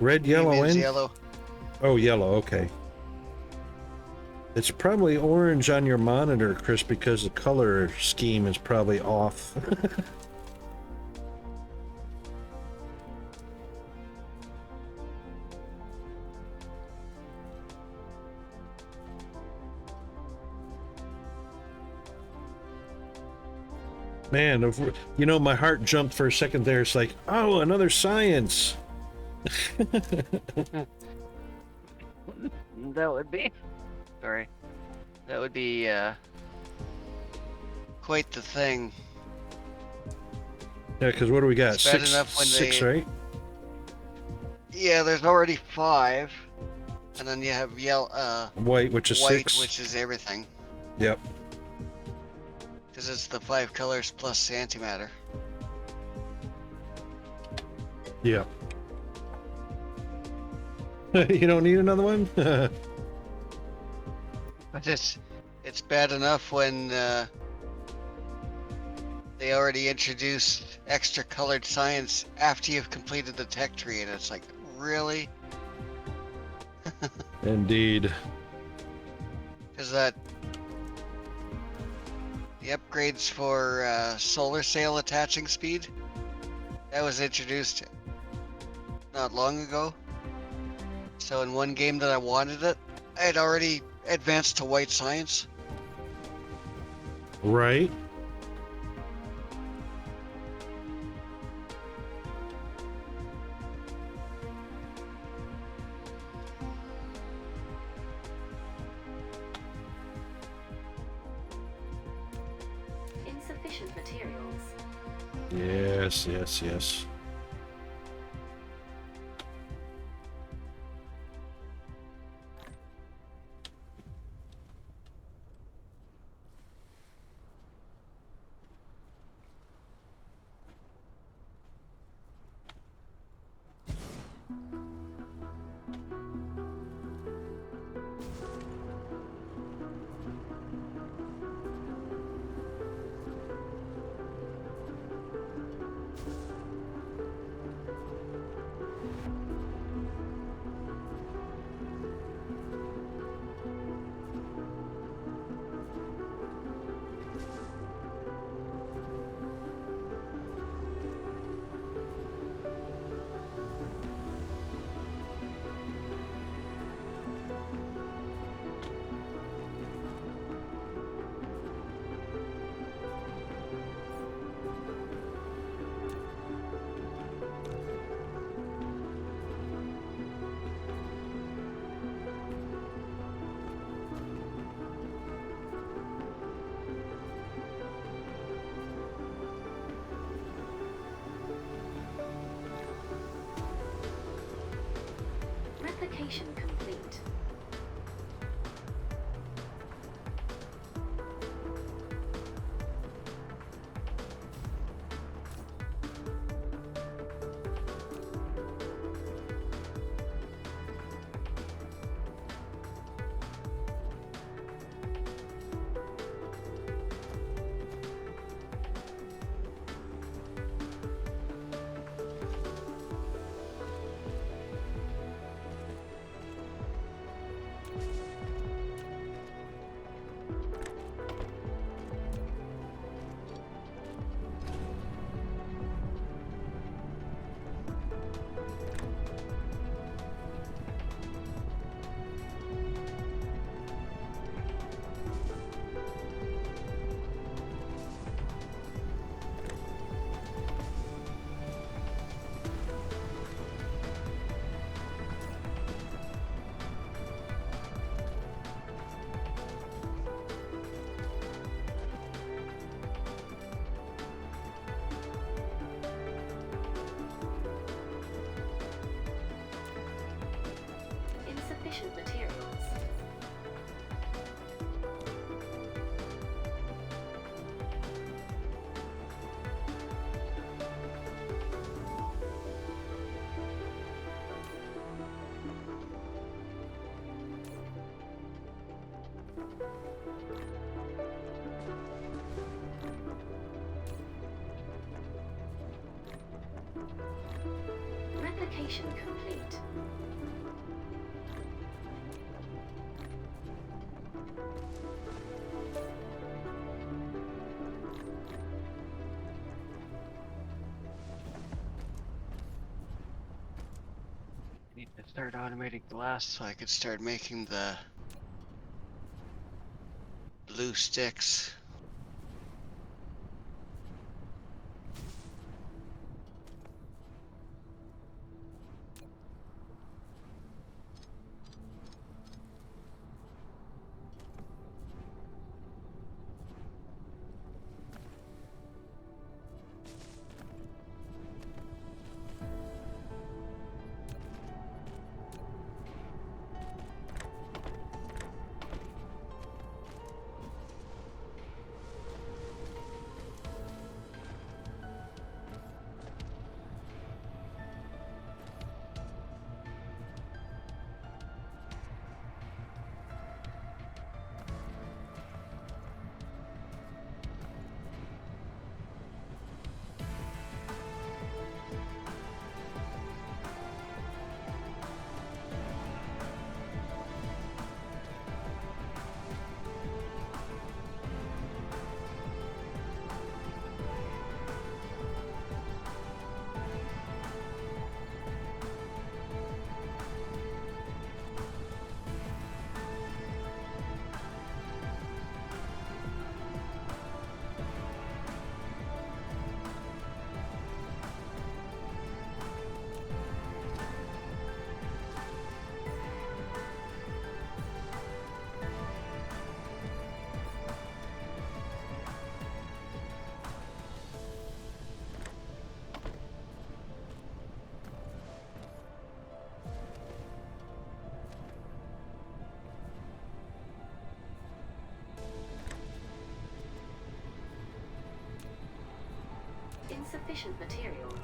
Red, yellow, Means and... yellow. Oh, yellow, okay. It's probably orange on your monitor, Chris, because the color scheme is probably off. Man, you know, my heart jumped for a second there. It's like, oh, another science. That would be. Sorry. That would be quite the thing. Yeah, because what do we got? It's bad enough when Six, they... right? Yeah, there's already 5, and then you have yellow, White, which is white, 6. which is everything. Yep. Because it's the 5 colors plus antimatter. Yep. You don't need another one? But it's bad enough when they already introduced extra colored science after you've completed the tech tree, and it's like, really? Indeed. Because the upgrades for solar sail attaching speed, that was introduced not long ago. So in one game that I wanted it, I had already advanced to white science. Right. Insufficient materials. Yes, yes, yes. Replication complete. insufficient materials. Replication complete. Need to start automating glass so I could start making the blue sticks. Insufficient materials.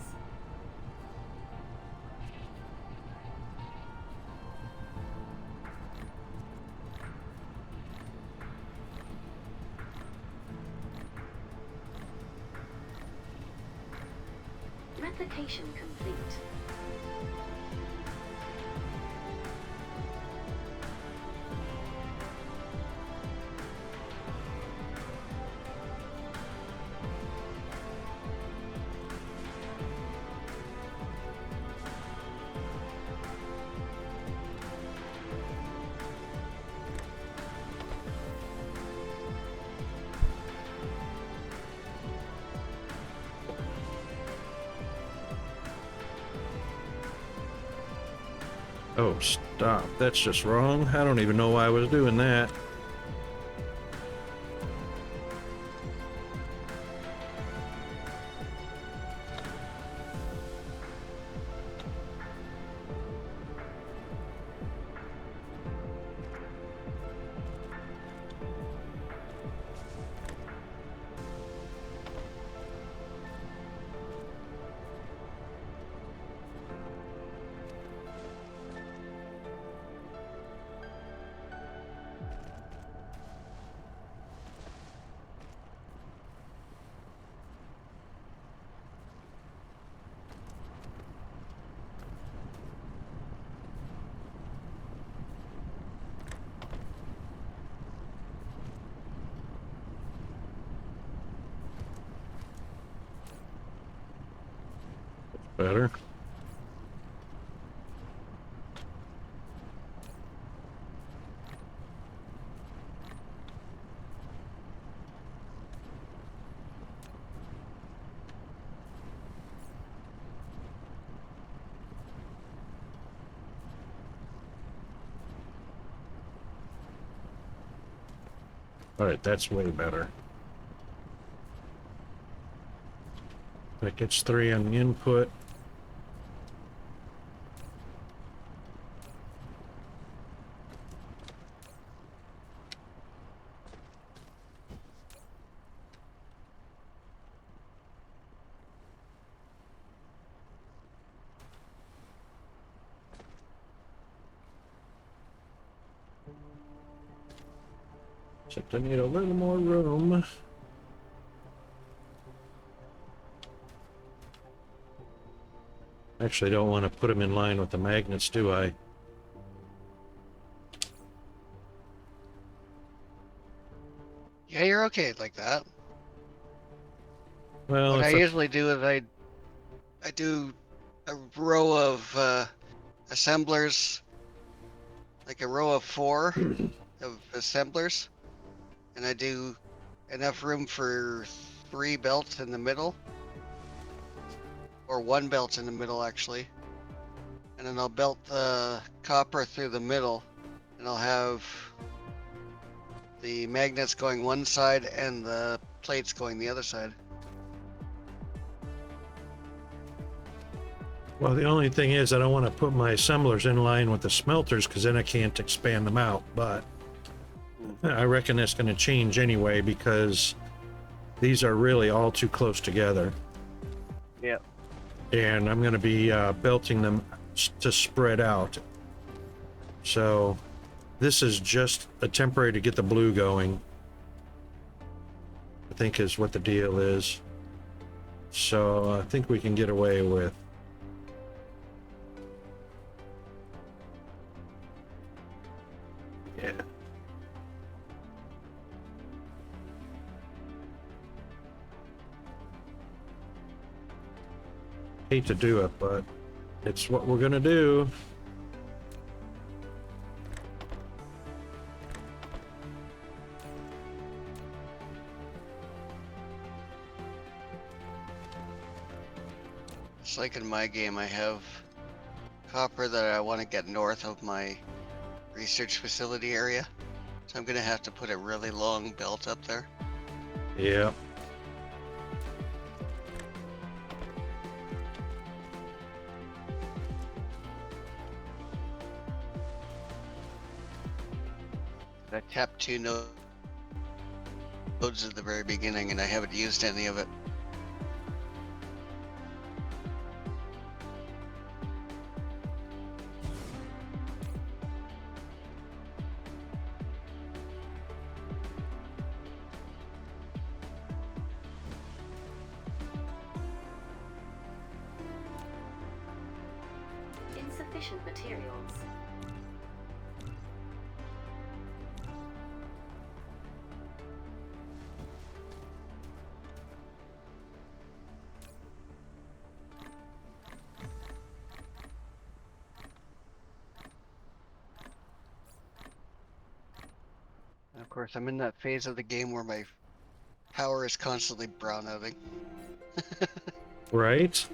Replication complete. Oh, stop. That's just wrong. I don't even know why I was doing that. Better. Alright, that's way better. That gets 3 on the input. Except I need a little more room. Actually, I don't want to put them in line with the magnets, do I? Yeah, you're okay like that. Well, What I if usually do is I do a row of assemblers, like a row of 4 of assemblers, and I do enough room for 3 belts in the middle, or 1 belt in the middle actually, and then I'll belt the copper through the middle, and I'll have the magnets going one side and the plates going the other side. well, the only thing is I don't want to put my assemblers in line with the smelters because then I can't expand them out. But I reckon that's going to change anyway because these are really all too close together. Yep. And I'm going to be belting them to spread out. So this is just a temporary to get the blue going, I think is what the deal is. So I think we can get away with. Yeah. Hate to do it, but it's what we're gonna do. It's like in my game, I have copper that I want to get north of my research facility area. So I'm gonna have to put a really long belt up there. Yeah. I tapped 2 nodes at the very beginning and I haven't used any of it. Insufficient materials. And of course, I'm in that phase of the game where my power is constantly brownouting. Right?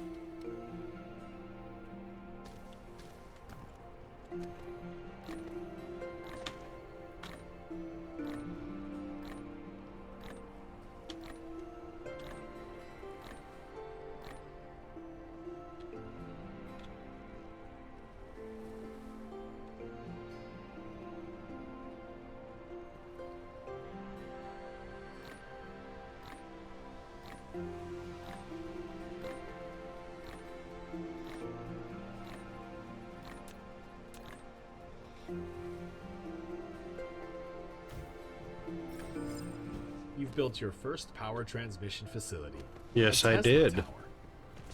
You've built your first power transmission facility. Yes, a I Tesla did. tower.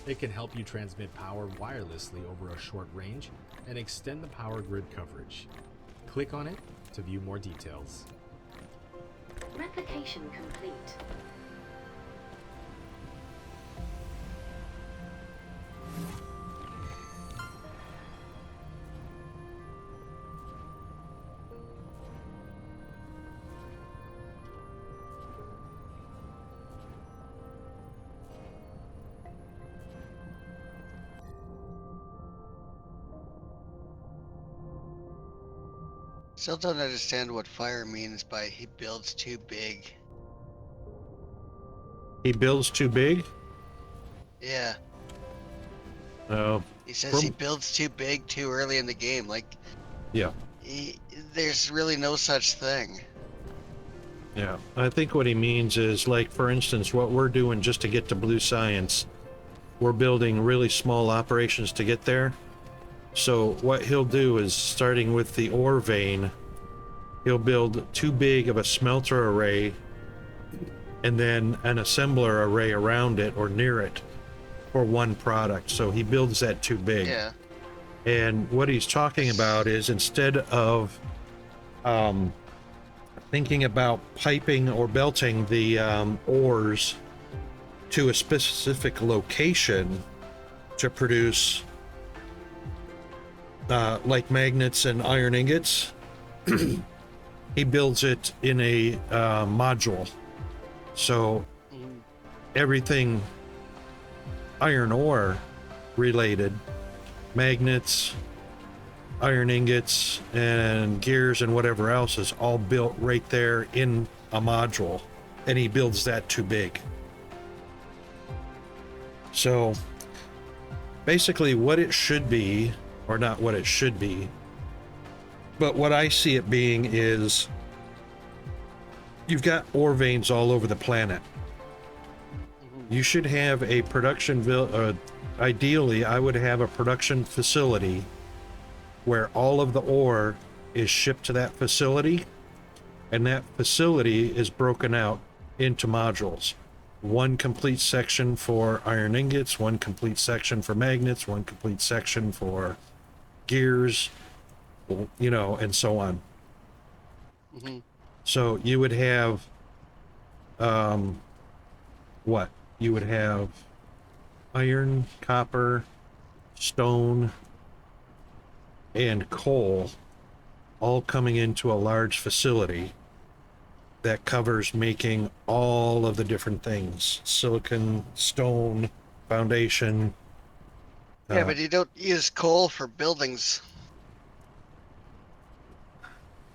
It can help you transmit power wirelessly over a short range and extend the power grid coverage. Click on it to view more details. Replication complete. Still don't understand what Fire means by he builds too big. He builds too big? Yeah, Oh, he says he From- builds too big too early in the game. Like, yeah. there's really no such thing. Yeah. I think what he means is, like, for instance, what we're doing just to get to Blue Science, we're building really small operations to get there. So what he'll do is, starting with the ore vein, he'll build too big of a smelter array and then an assembler array around it or near it for one product. So he builds that too big. Yeah. And what he's talking about is, instead of thinking about piping or belting the ores to a specific location to produce like magnets and iron ingots, he builds it in a module. So everything iron ore related, magnets, iron ingots, and gears and whatever else is all built right there in a module, and he builds that too big. So basically what it should be, or not what it should be, but what I see it being is, you've got ore veins all over the planet. You should have a production, ideally I would have a production facility where all of the ore is shipped to that facility, and that facility is broken out into modules. One complete section for iron ingots, one complete section for magnets, one complete section for gears, you know, and so on. So you would have, what? You would have iron, copper, stone, and coal all coming into a large facility that covers making all of the different things: silicon, stone, foundation. Yeah, but you don't use coal for buildings.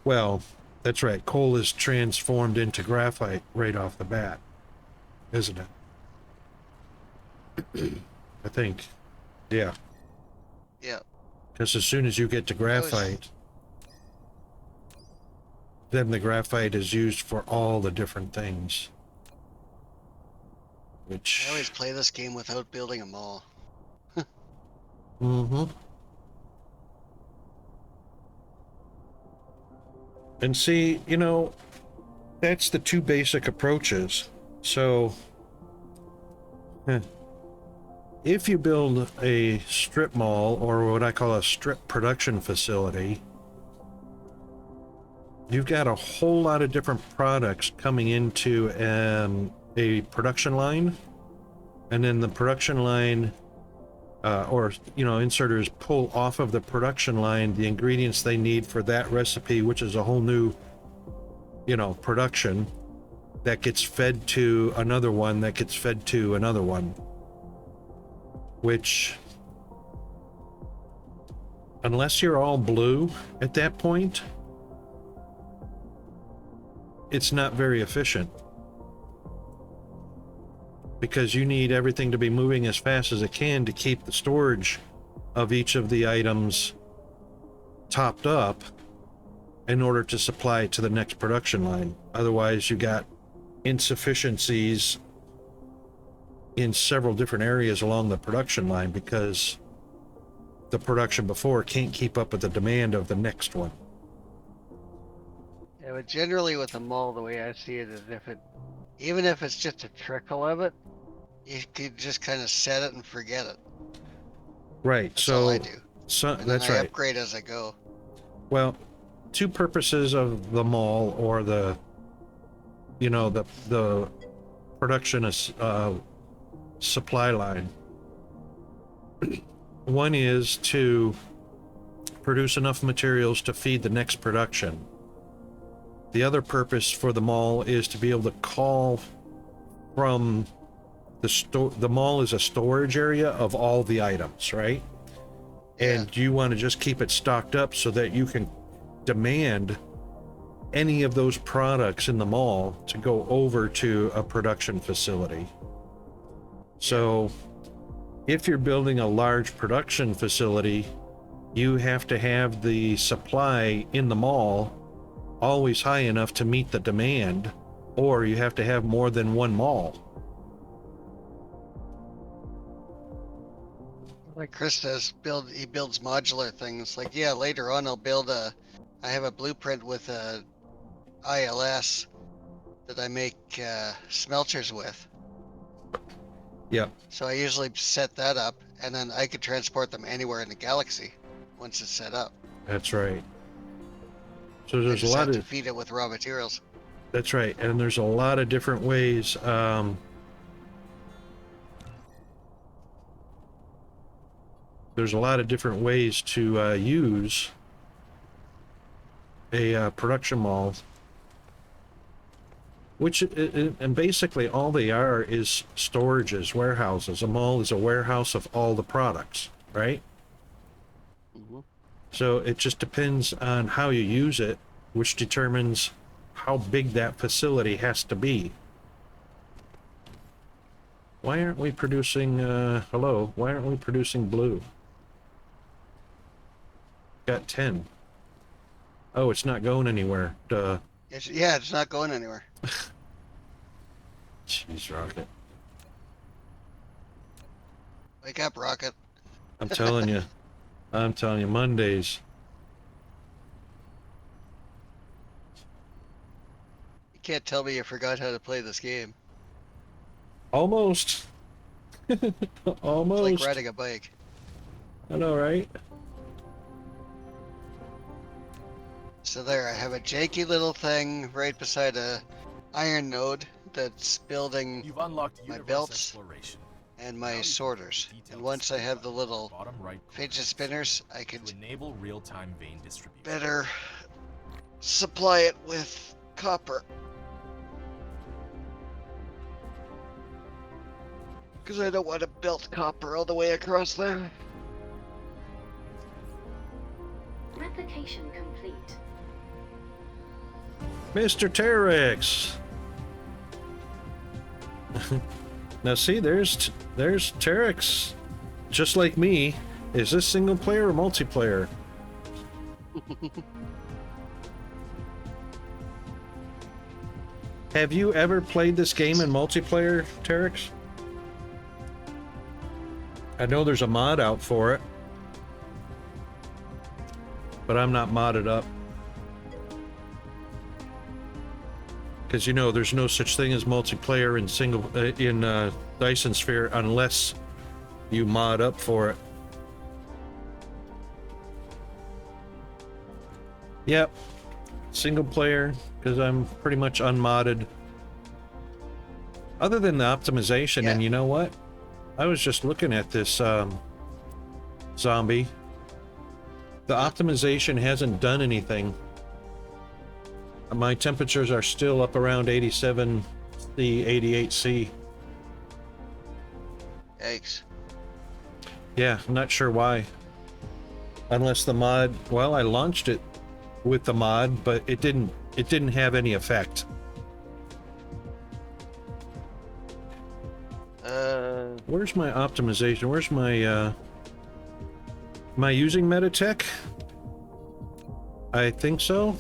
Well, that's right. Coal is transformed into graphite right off the bat, isn't it? I think. Yeah. Yeah. Because as soon as you get to graphite, then the graphite is used for all the different things. Which... I always play this game without building a mall. And see, you know, that's the two basic approaches. So, if you build a strip mall, or what I call a strip production facility, you've got a whole lot of different products coming into a production line, and then the production line, or, you know, inserters pull off of the production line the ingredients they need for that recipe, which is a whole new, you know, production that gets fed to another one, that gets fed to another one, which, unless you're all blue at that point, it's not very efficient, because you need everything to be moving as fast as it can to keep the storage of each of the items topped up in order to supply it to the next production line. Otherwise, you got insufficiencies in several different areas along the production line, because the production before can't keep up with the demand of the next one. Yeah, but generally with a mall, the way I see it is, even if it's just a trickle of it, you could just kind of set it and forget it. Right. That's so all I do. And that's then I right. upgrade as I go. Well, two purposes of the mall, or the, you know, the production supply line. One is to produce enough materials to feed the next production. The other purpose for the mall is to be able to call from the mall is a storage area of all the items, right? And you want to just keep it stocked up so that you can demand any of those products in the mall to go over to a production facility. So if you're building a large production facility, you have to have the supply in the mall always high enough to meet the demand, or you have to have more than one mall. Like Chris says, he builds modular things. Like, yeah, later on I have a blueprint with a ILS that I make smelters with. Yep, So I usually set that up, and then I could transport them anywhere in the galaxy once it's set up. that's right. So I there's a just lot have to of, feed it with raw materials. that's right, and there's a lot of different ways. There's a lot of different ways to use a production mall, which and basically all they are is storages, warehouses. A mall is a warehouse of all the products, right? Mm-hmm. So it just depends on how you use it, which determines how big that facility has to be. Why aren't we producing, hello, why aren't we producing blue? Got 10. Oh, it's not going anywhere. Duh. It's not going anywhere. Jeez, Rocket. Wake up, Rocket. I'm telling you. I'm telling you, Mondays. You can't tell me you forgot how to play this game. Almost. Almost. It's like riding a bike. I know, right? So there, I have a janky little thing right beside a iron node that's building You've unlocked my universe belts exploration. and my Now you can sorters. detail And once I have the display little bottom right fidget corner spinners, I could to enable real-time vein distribution. better supply it with copper. Because I don't want to belt copper all the way across there. Replication complete. Mr. Terex. Now see, there's Terex, just like me. Is this single player or multiplayer? Have you ever played this game in multiplayer, Terex? I know there's a mod out for it, but I'm not modded up. Because you know, there's no such thing as multiplayer in Dyson Sphere unless you mod up for it. Yep, single player, because I'm pretty much unmodded. Other than the optimization, Yeah. and you know what? I was just looking at this zombie. The optimization hasn't done anything. My temperatures are still up around 87C, 88C. Yikes. Yeah, I'm not sure why. Unless the mod, well, I launched it with the mod, but it didn't have any effect. Where's my optimization? Where's my am I using Metatech? I think so.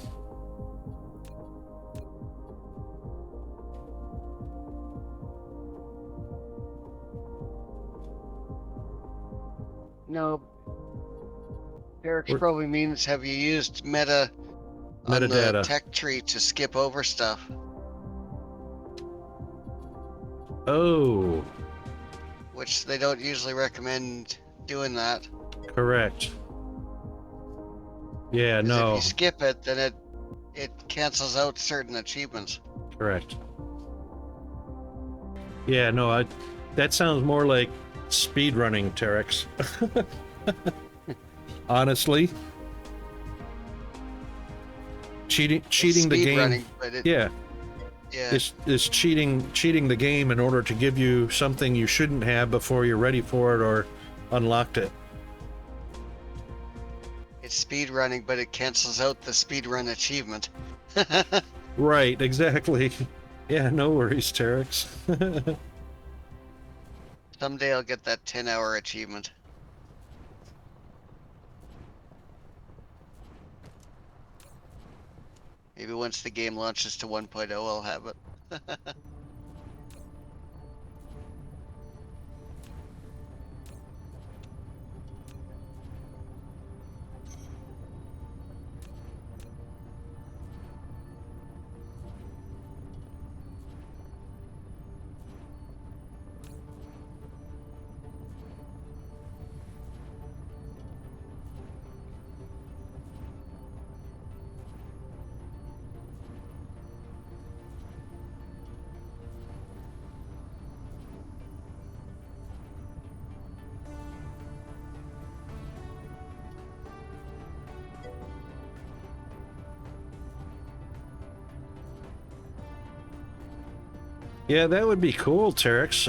No. Eric's We're- probably means have you used meta on the Metadata. tech tree to skip over stuff? Oh, Which they don't usually recommend doing that. correct. Yeah, 'Cause no, if you skip it, then it cancels out certain achievements. correct. Yeah, no, that sounds more like speedrunning, Terex. Honestly. Cheating the game. Running, but Yeah. yeah. Is cheating the game in order to give you something you shouldn't have before you're ready for it or unlocked it. It's speed running, but it cancels out the speed run achievement. Right, exactly. Yeah, no worries, Terex. Someday I'll get that 10-hour achievement. Maybe once the game launches to 1.0, I'll have it. Yeah, that would be cool, Terex.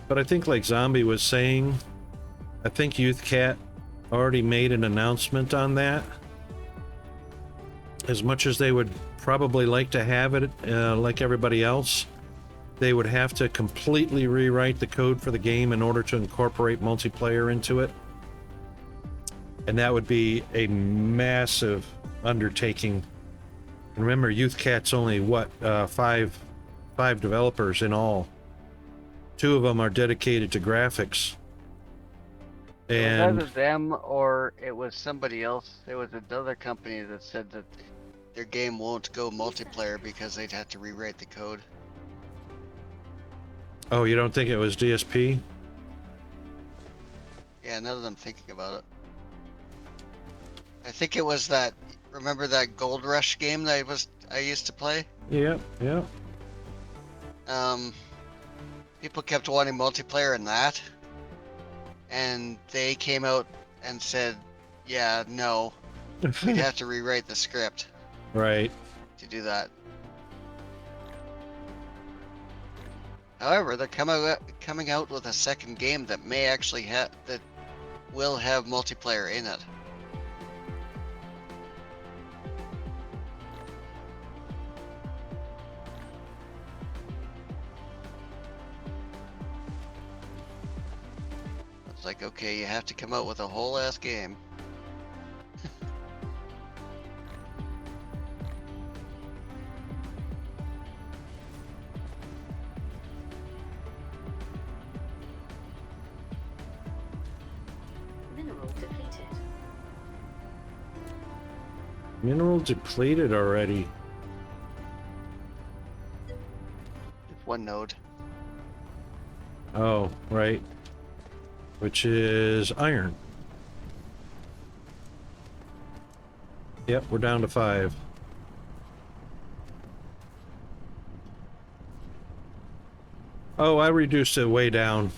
But I think like Zombie was saying, I think Youth Cat already made an announcement on that. As much as they would probably like to have it, like everybody else, they would have to completely rewrite the code for the game in order to incorporate multiplayer into it. And that would be a massive undertaking. Remember, Youth Cat's only, what, five developers in all. 2 of them are dedicated to graphics. It was And either them or it was somebody else. There was another company that said that their game won't go multiplayer because they'd have to rewrite the code. oh, you don't think it was DSP? Yeah, now that I'm thinking about it. I think it was that, remember that Gold Rush game that I used to play? Yep, yep. People kept wanting multiplayer in that. And they came out and said, yeah, no, we'd have to rewrite the script Right. to do that. However, they're coming out with a second game that may actually that will have multiplayer in it. It's like, okay, you have to come out with a whole ass game. Mineral depleted. Mineral depleted already. One node. Oh, right. Which is iron. Yep, we're down to 5. Oh, I reduced it way down.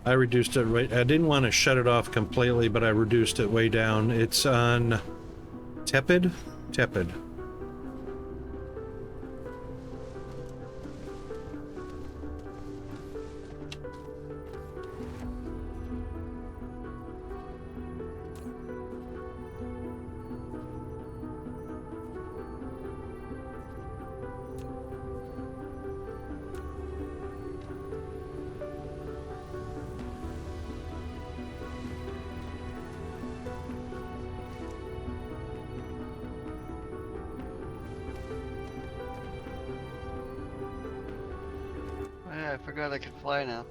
I reduced it right. I didn't want to shut it off completely, but I reduced it way down. It's on tepid? Tepid. Yeah, I forgot I could fly now.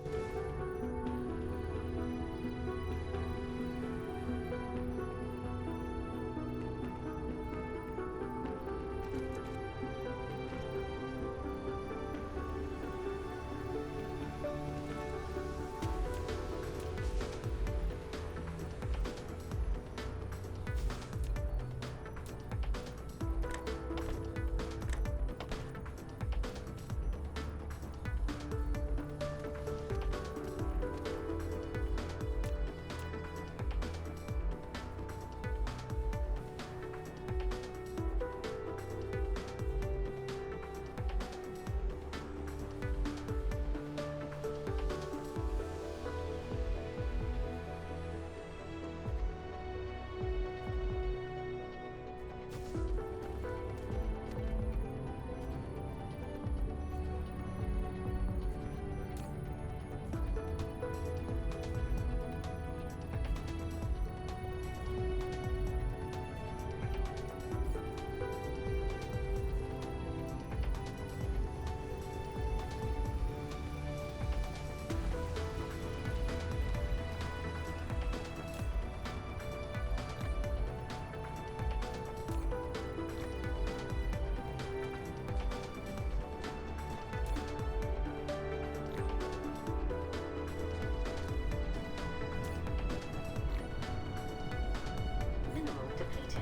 Mineral depleted.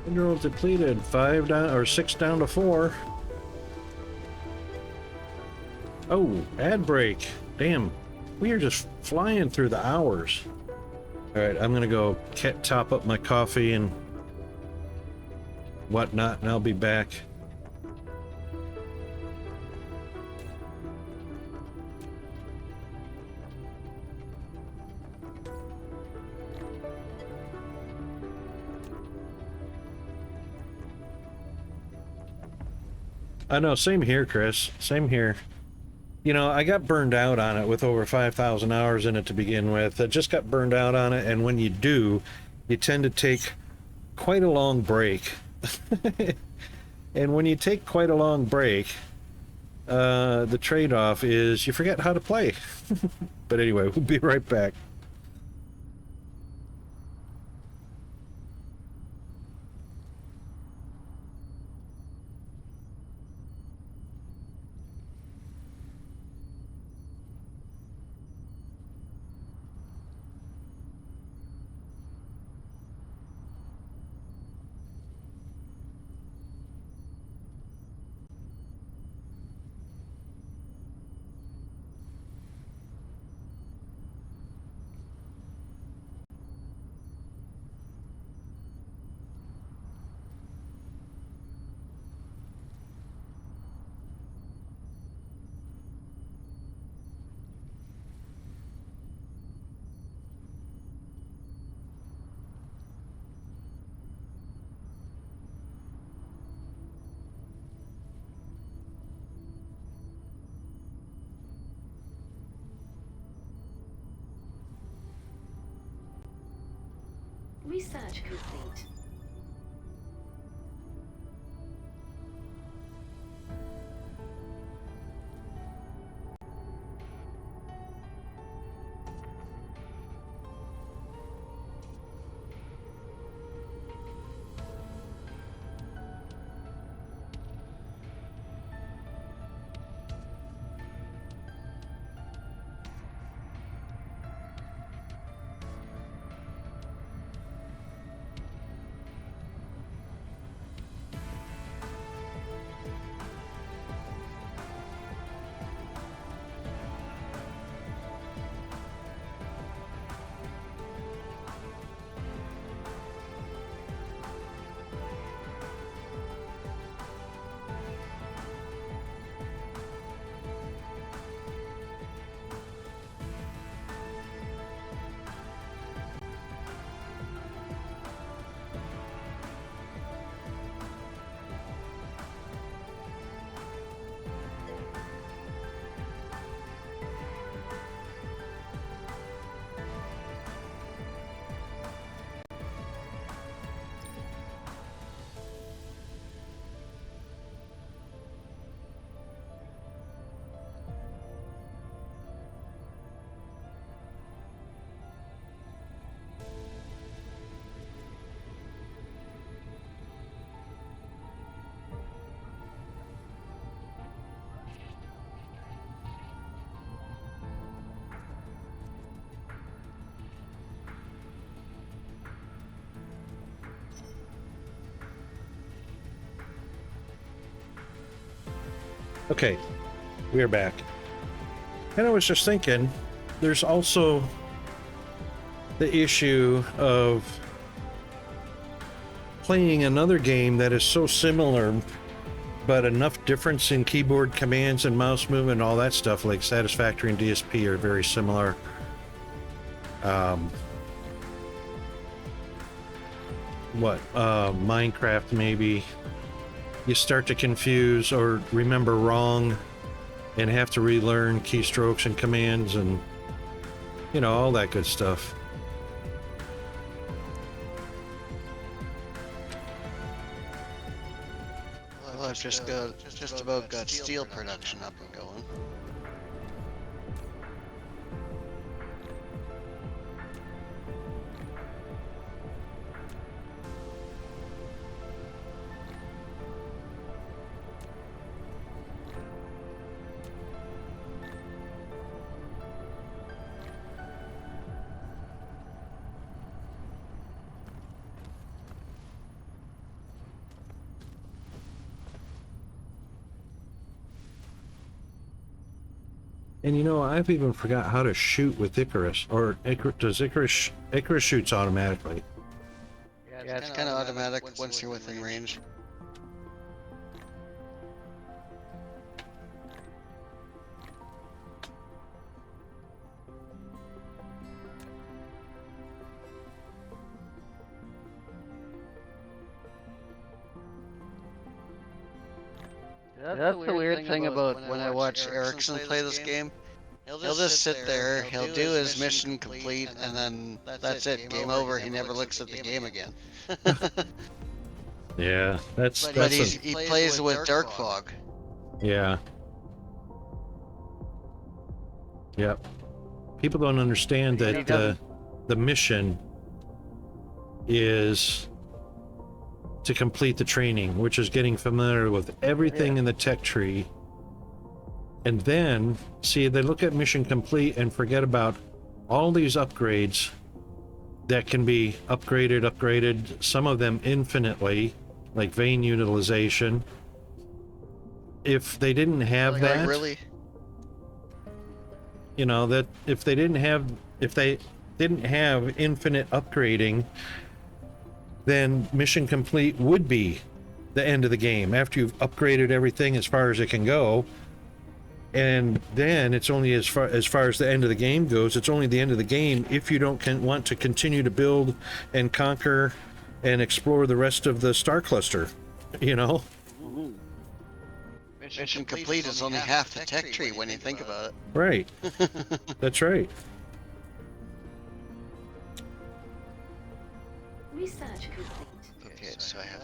Mineral depleted. 5 down, or 6 down to 4. Oh, ad break. Damn. We are just flying through the hours. Alright, I'm gonna go top up my coffee and whatnot, and I'll be back. I know, same here, Chris. Same here. You know, I got burned out on it with over 5,000 hours in it to begin with. I just got burned out on it, and when you do, you tend to take quite a long break. And when you take quite a long break, the trade-off is you forget how to play. But anyway, we'll be right back. Research complete. Okay, we are back. And I was just thinking, there's also the issue of playing another game that is so similar, but enough difference in keyboard commands and mouse movement and all that stuff, like Satisfactory and DSP are very similar. Minecraft maybe. You start to confuse or remember wrong and have to relearn keystrokes and commands and, you know, all that good stuff. Well, I've just about got steel production up and going. And you know, I've even forgot how to shoot with Icarus. Or does Icarus shoots automatically? Yeah, it's kind of automatic once you're within range. That's the weird thing about when I watch Erickson play this game. He'll just sit there, he'll do his mission complete, and then that's it, game over. He never looks at the game again. Yeah, But he plays with Dark Fog. Yeah. Yep. People don't understand that the mission is to complete the training, which is getting familiar with everything in the tech tree. And then, see, they look at mission complete and forget about all these upgrades that can be upgraded, some of them infinitely, like vein utilization. If they didn't have that, really? you know, that if they didn't have infinite upgrading, then mission complete would be the end of the game after you've upgraded everything as far as it can go. And then it's only as far as the end of the game goes, it's only the end of the game if you don't want to continue to build and conquer and explore the rest of the star cluster, you know? Mission complete is only half the tech tree when you think about it. Right. That's right. Research complete. Okay, so I have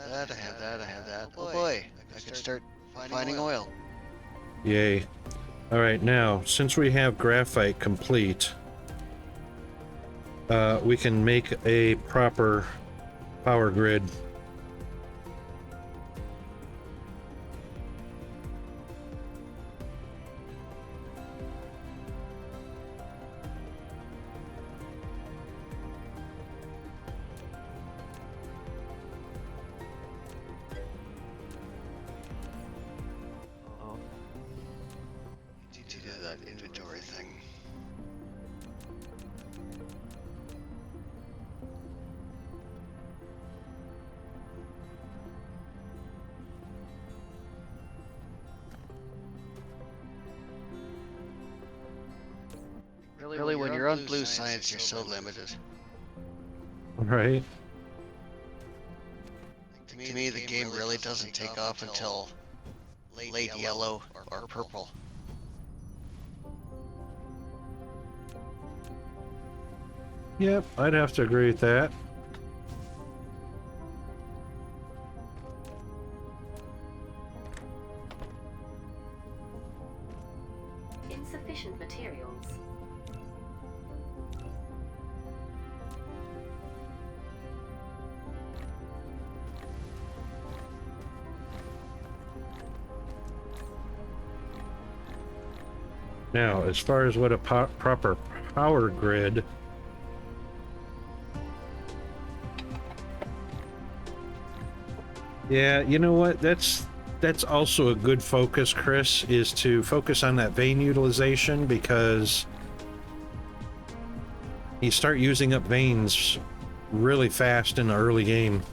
that. Oh boy, I could start finding oil. Yay. All right, now, since we have graphite complete, we can make a proper power grid. To do that inventory thing. Really, when you're on blue science, you're so limited. Right. To me, the game really doesn't take off until late yellow or purple. Yep, I'd have to agree with that. Insufficient materials. Now, as far as what a proper power grid, yeah, you know what? That's also a good focus, Chris, is to focus on that vein utilization, because you start using up veins really fast in the early game.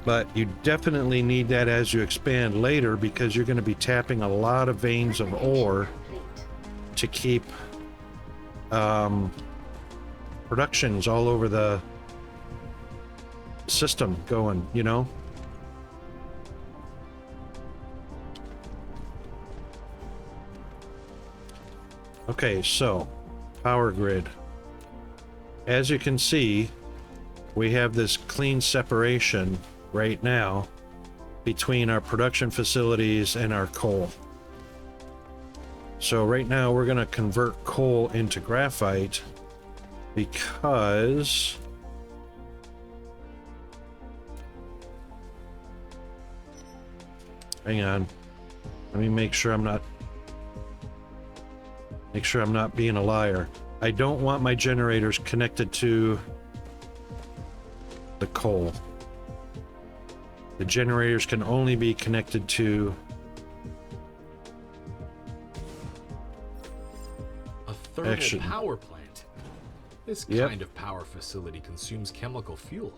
But you definitely need that as you expand later, because you're going to be tapping a lot of veins of ore to keep productions all over the system going, you know? Okay, so power grid. As you can see, we have this clean separation right now between our production facilities and our coal. So right now we're going to convert coal into graphite because hang on, let me make sure I'm not being a liar. I don't want my generators connected to the coal. The generators can only be connected to a thermal power plant. This kind of power facility consumes chemical fuel.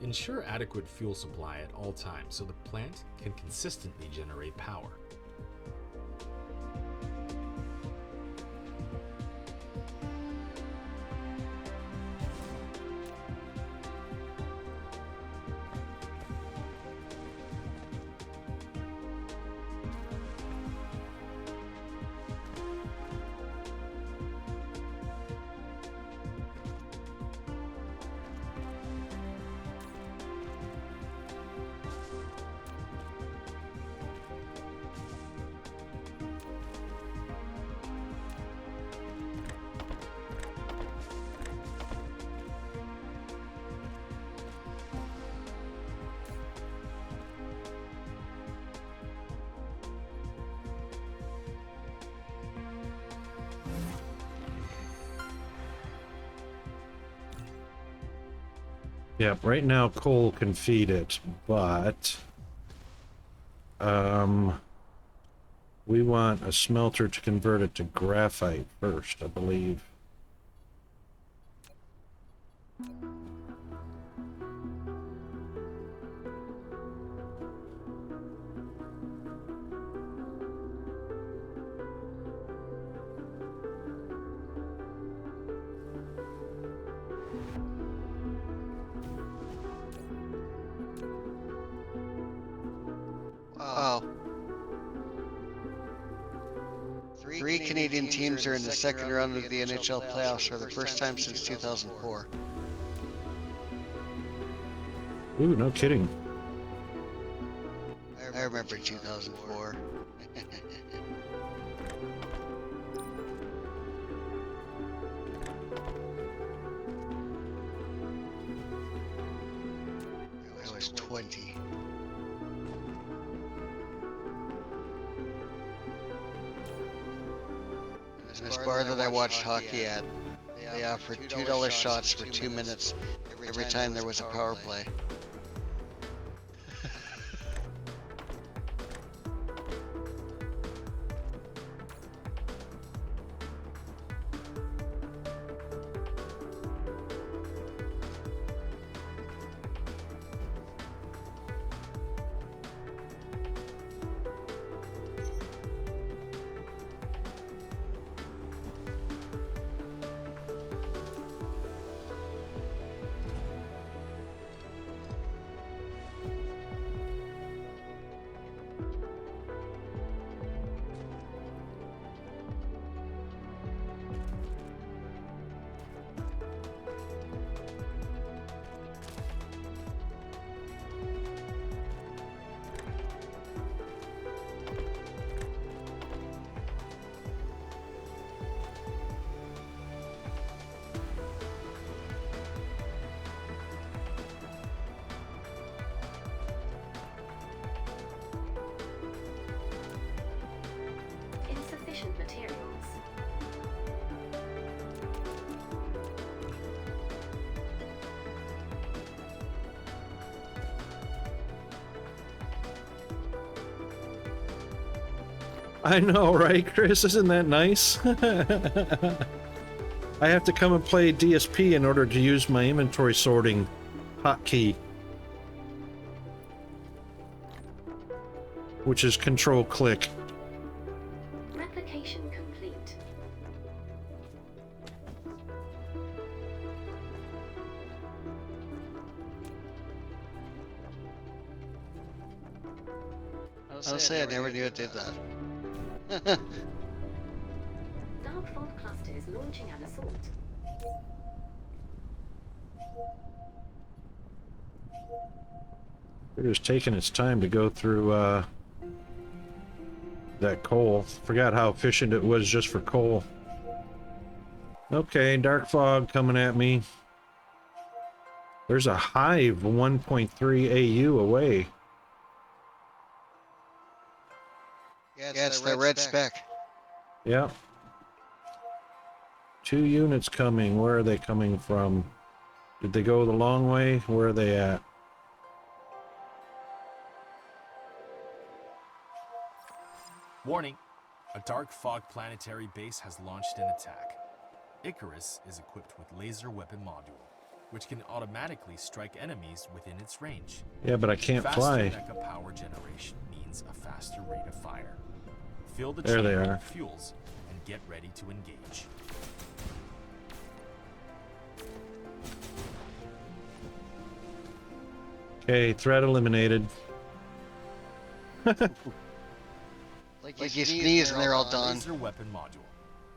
Ensure adequate fuel supply at all times so the plant can consistently generate power. Yep, right now coal can feed it, but we want a smelter to convert it to graphite first, I believe. Wow. Three Canadian teams are in the second round of the NHL playoffs for the first time since 2004. Ooh, no kidding. I remember 2004. I was 20. In this bar that I watched hockey at, they offered $2 shots for 2 minutes every time there was a power play. Insufficient materials. I know, right, Chris? Isn't that nice? I have to come and play DSP in order to use my inventory sorting hotkey, which is Control-click. Replication complete. I'll say I never knew it did that. Dark fog cluster is launching an assault. It was taking its time to go through that coal. Forgot how efficient it was just for coal. Okay, dark fog coming at me. There's a hive 1.3 AU away. Yeah, it's the red spec. Yep. 2 units coming. Where are they coming from? Did they go the long way? Where are they at? Warning. A dark fog planetary base has launched an attack. Icarus is equipped with laser weapon module, which can automatically strike enemies within its range. Yeah, but I can't fly. Faster mecha power generation means a faster rate of fire. Fill the There they chamber are. with fuels and get ready to engage. Okay, threat eliminated. Like you sneeze and they're all done. Laser weapon module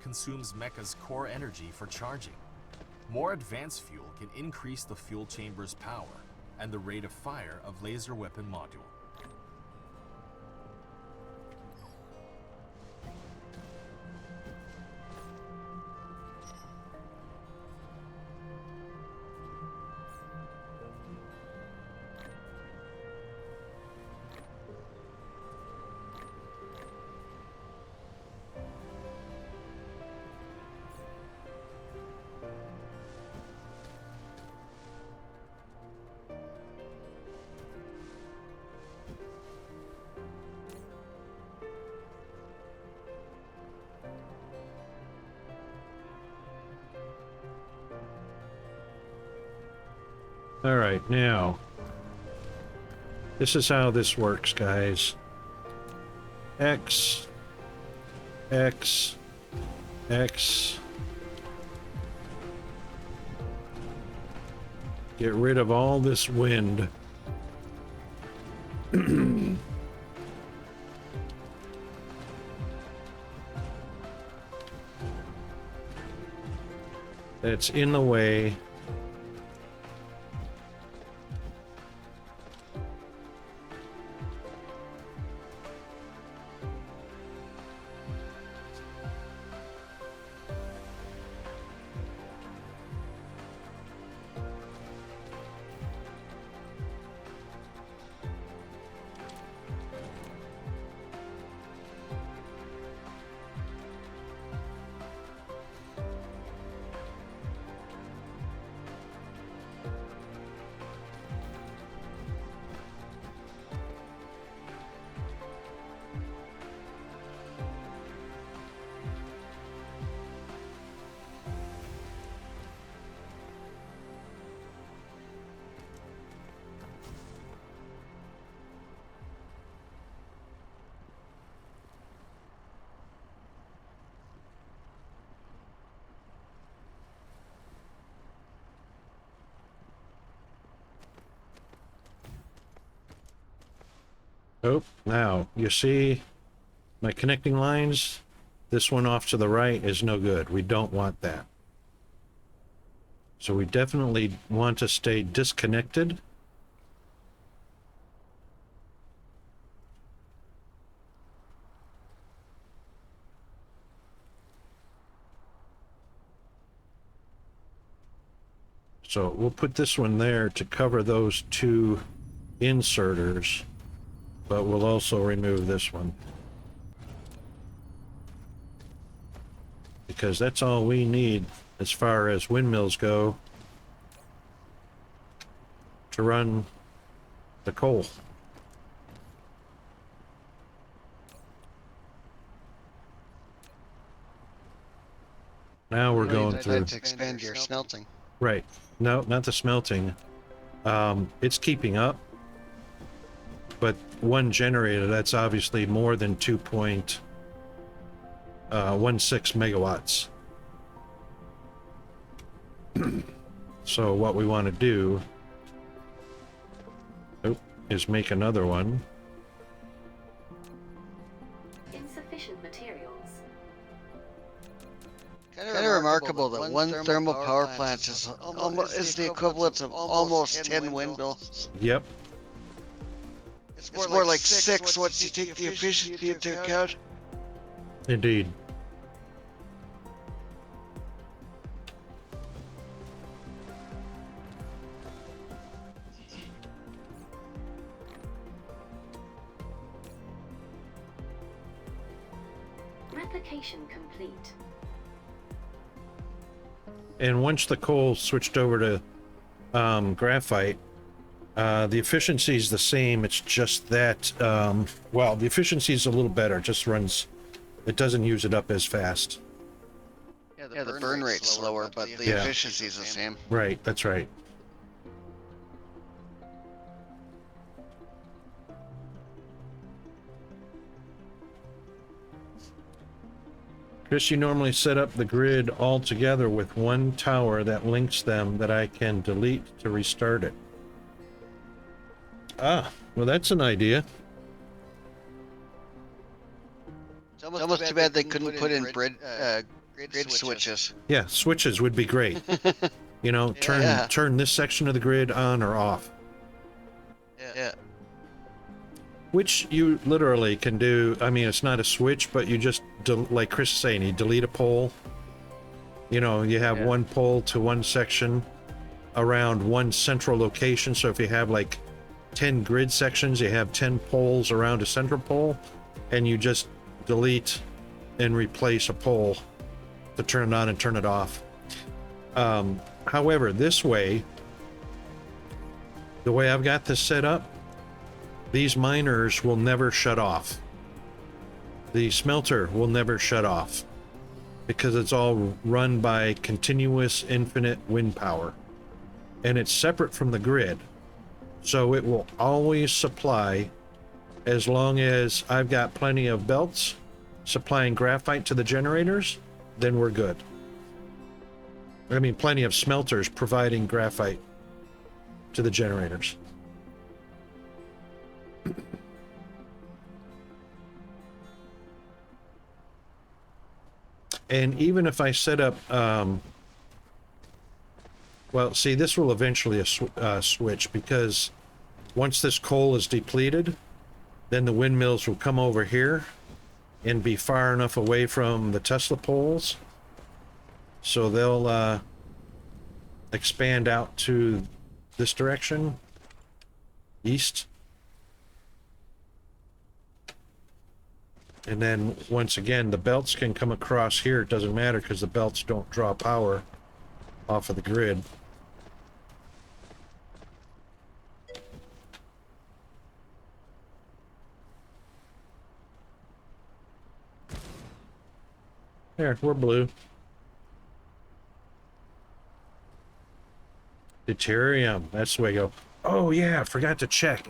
consumes mecha's core energy for charging. More advanced fuel can increase the fuel chamber's power and the rate of fire of laser weapon module. All right, now, this is how this works, guys. X, X, X. Get rid of all this wind. That's in the way. Oh, now, you see my connecting lines? This one off to the right is no good. We don't want that. So we definitely want to stay disconnected. So we'll put this one there to cover those two inserters, but we'll also remove this one, because that's all we need as far as windmills go to run the coal. Now we're going through. To expand your smelting. Right. No, not the smelting. It's keeping up. But one generator, that's obviously more than 2.16 megawatts. So what we want to do is make another one. Insufficient materials. Kind of remarkable that one thermal power plant is the equivalent of almost 10 windmills. Yep. It's more like 6 once you take the efficiency into account. Indeed. Replication complete. And once the coal switched over to graphite, the efficiency is the same. It's just that, well, the efficiency is a little better. It just runs, it doesn't use it up as fast. Yeah, the burn rate's slower, but the efficiency is the same. Right, that's right. Chris, you normally set up the grid all together with one tower that links them that I can delete to restart it. Ah, well, that's an idea. It's almost too bad they couldn't put in grid switches. Yeah, switches would be great. You know, turn this section of the grid on or off. Yeah. Which you literally can do. I mean, it's not a switch, but you just, like Chris is saying, you delete a pole. You know, you have one pole to one section around one central location. So if you have like 10 grid sections, you have 10 poles around a central pole, and you just delete and replace a pole to turn it on and turn it off. However, this way, the way I've got this set up, these miners will never shut off. The smelter will never shut off because it's all run by continuous infinite wind power. and it's separate from the grid. So it will always supply as long as I've got plenty of belts supplying graphite to the generators, then we're good. I mean, plenty of smelters providing graphite to the generators. And even if I set up, well, see, this will eventually switch, because once this coal is depleted, then the windmills will come over here and be far enough away from the Tesla poles, so they'll expand out to this direction, east. And then once again, the belts can come across here. It doesn't matter because the belts don't draw power off of the grid. There, we're blue. Deuterium, that's the way to go. Oh yeah, forgot to check.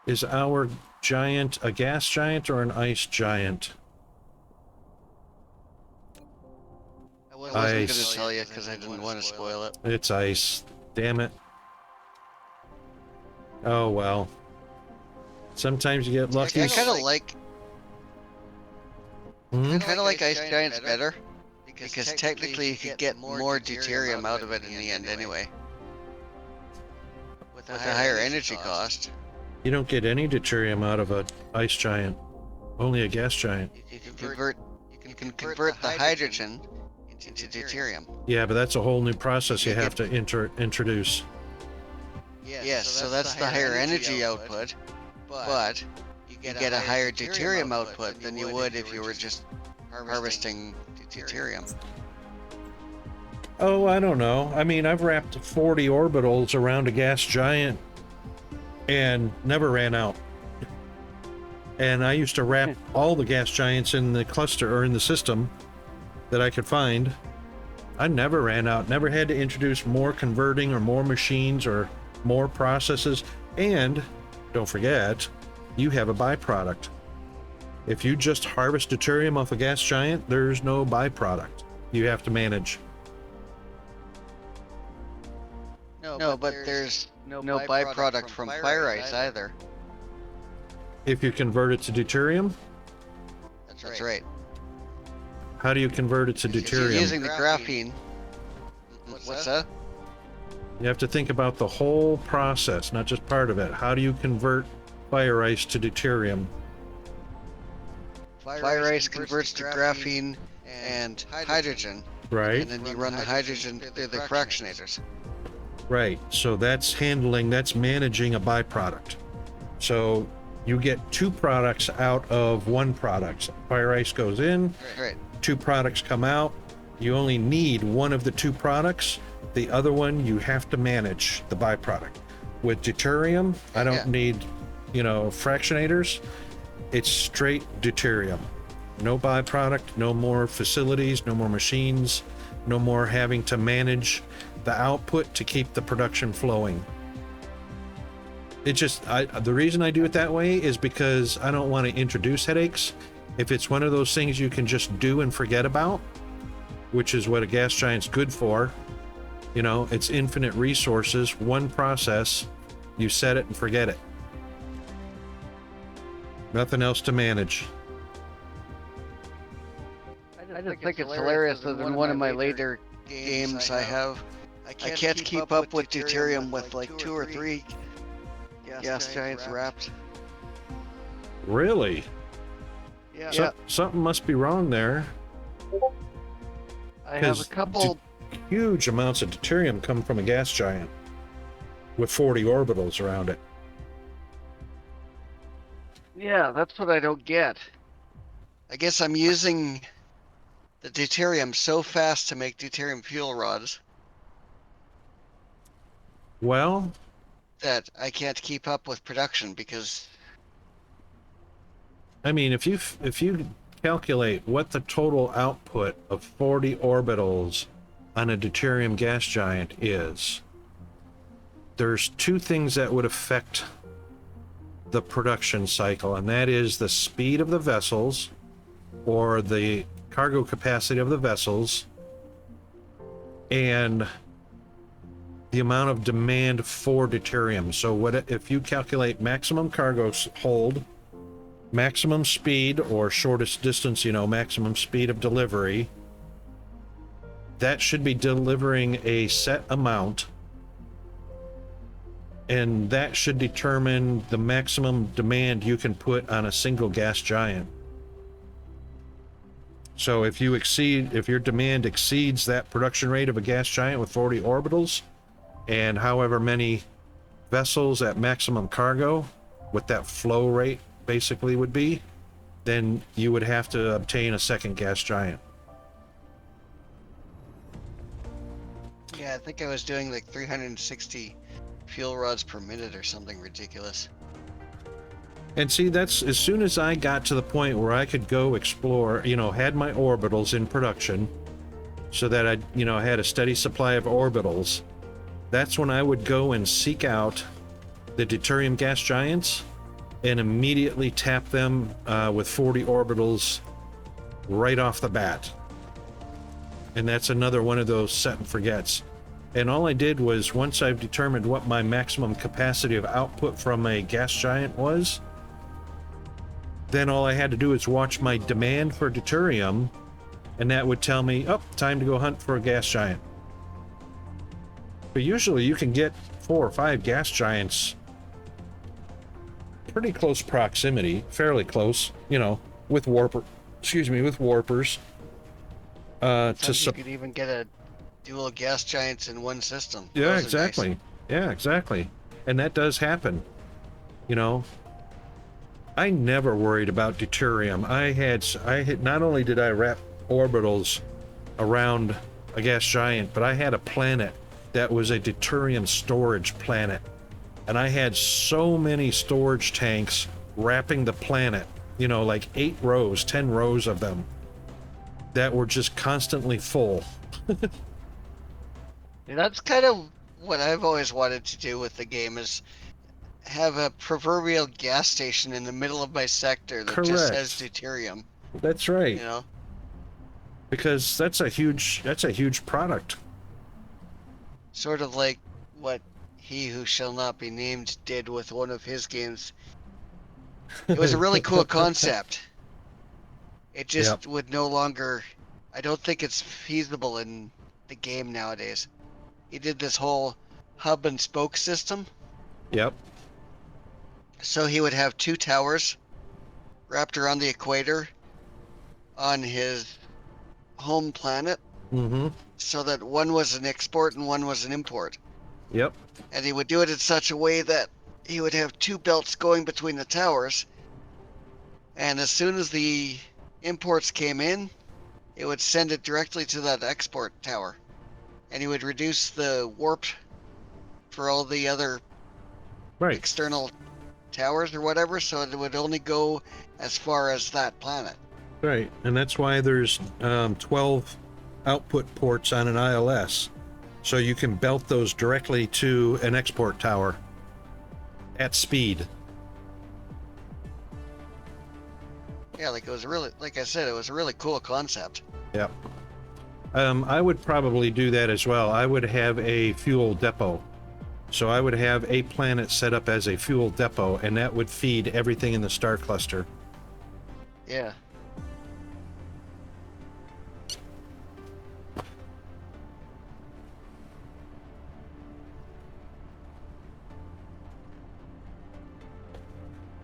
Is our giant a gas giant or an ice giant? I wasn't going to tell you because I didn't want to spoil it. It's ice. Damn it. Oh well. Sometimes you get lucky. I kind of like... Kind of like Ice Giants better, because technically you could get more deuterium out of it in the end anyway. With a higher energy cost. You don't get any deuterium out of a ice giant. Only a gas giant. You can convert the hydrogen into deuterium. Yeah, but that's a whole new process you have to introduce. Yes, so that's the higher energy output, but you get a higher deuterium output than you would if you were just harvesting deuterium. Oh, I don't know. I mean, I've wrapped 40 orbitals around a gas giant and never ran out. And I used to wrap all the gas giants in the cluster or in the system that I could find. I never ran out, never had to introduce more converting or more machines or more processes. And don't forget, you have a byproduct. If you just harvest deuterium off a gas giant, there's no byproduct you have to manage. No, but there's no byproduct from fire ice either. If you convert it to deuterium? That's right. How do you convert it to deuterium? You're using the graphene. What's that? You have to think about the whole process, not just part of it. How do you convert fire ice to deuterium? Fire ice converts to graphene and hydrogen. Right. And then you run the hydrogen through the fractionators. Right. So that's managing a byproduct. So you get two products out of one product. Fire ice goes in, Right. Two products come out. You only need one of the two products. The other one you have to manage the byproduct. With deuterium, I don't need, fractionators. It's straight deuterium. No byproduct, no more facilities, no more machines, no more having to manage the output to keep the production flowing. It just, the reason I do it that way is because I don't want to introduce headaches. If it's one of those things you can just do and forget about, which is what a gas giant's good for, it's infinite resources, one process, you set it and forget it. Nothing else to manage. I just think it's hilarious that in one of my later games I can't keep up with deuterium with like 2 or 3 gas giants wrapped. Really? Yeah. Something must be wrong there. I have a couple... Huge amounts of deuterium come from a gas giant with 40 orbitals around it. Yeah, that's what I don't get. I guess I'm using the deuterium so fast to make deuterium fuel rods. Well, that I can't keep up with production because... I mean, if you calculate what the total output of 40 orbitals on a deuterium gas giant is there's two things that would affect the production cycle, and that is the speed of the vessels, or the cargo capacity of the vessels, and the amount of demand for deuterium. So what if you calculate maximum cargo hold, maximum speed, or shortest distance, maximum speed of delivery, that should be delivering a set amount, and that should determine the maximum demand you can put on a single gas giant. So if your demand exceeds that production rate of a gas giant with 40 orbitals and however many vessels at maximum cargo, what that flow rate basically would be, then you would have to obtain a second gas giant. Yeah, I think I was doing like 360 fuel rods per minute or something ridiculous. And see, that's as soon as I got to the point where I could go explore, had my orbitals in production so that I, had a steady supply of orbitals, that's when I would go and seek out the deuterium gas giants and immediately tap them with 40 orbitals right off the bat. And that's another one of those set and forgets. And all I did was, once I've determined what my maximum capacity of output from a gas giant was, then all I had to do is watch my demand for deuterium, and that would tell me, oh, time to go hunt for a gas giant. But usually you can get 4 or 5 gas giants pretty close proximity, fairly close, with warpers. You could even get a dual gas giants in one system. Yeah, Those are exactly. nice. Yeah, exactly. And that does happen. I never worried about deuterium. I had not only did I wrap orbitals around a gas giant, but I had a planet that was a deuterium storage planet. And I had so many storage tanks wrapping the planet, like 8 rows, 10 rows of them, that were just constantly full. And that's kind of what I've always wanted to do with the game, is have a proverbial gas station in the middle of my sector that just has deuterium. That's right. Because that's a huge product. Sort of like what He Who Shall Not Be Named did with one of his games. It was a really cool concept. It just would no longer, I don't think it's feasible in the game nowadays. He did this whole hub and spoke system. Yep. So he would have 2 towers wrapped around the equator on his home planet. Mm-hmm. So that one was an export and one was an import. Yep. And he would do it in such a way that he would have 2 belts going between the towers. And as soon as the imports came in, it would send it directly to that export tower. And he would reduce the warp for all the other external towers or whatever, so it would only go as far as that planet. Right, and that's why there's 12 output ports on an ILS, so you can belt those directly to an export tower at speed. Yeah, like I said, it was a really cool concept. Yep. I would probably do that as well. I would have a fuel depot. So I would have a planet set up as a fuel depot, and that would feed everything in the star cluster. Yeah.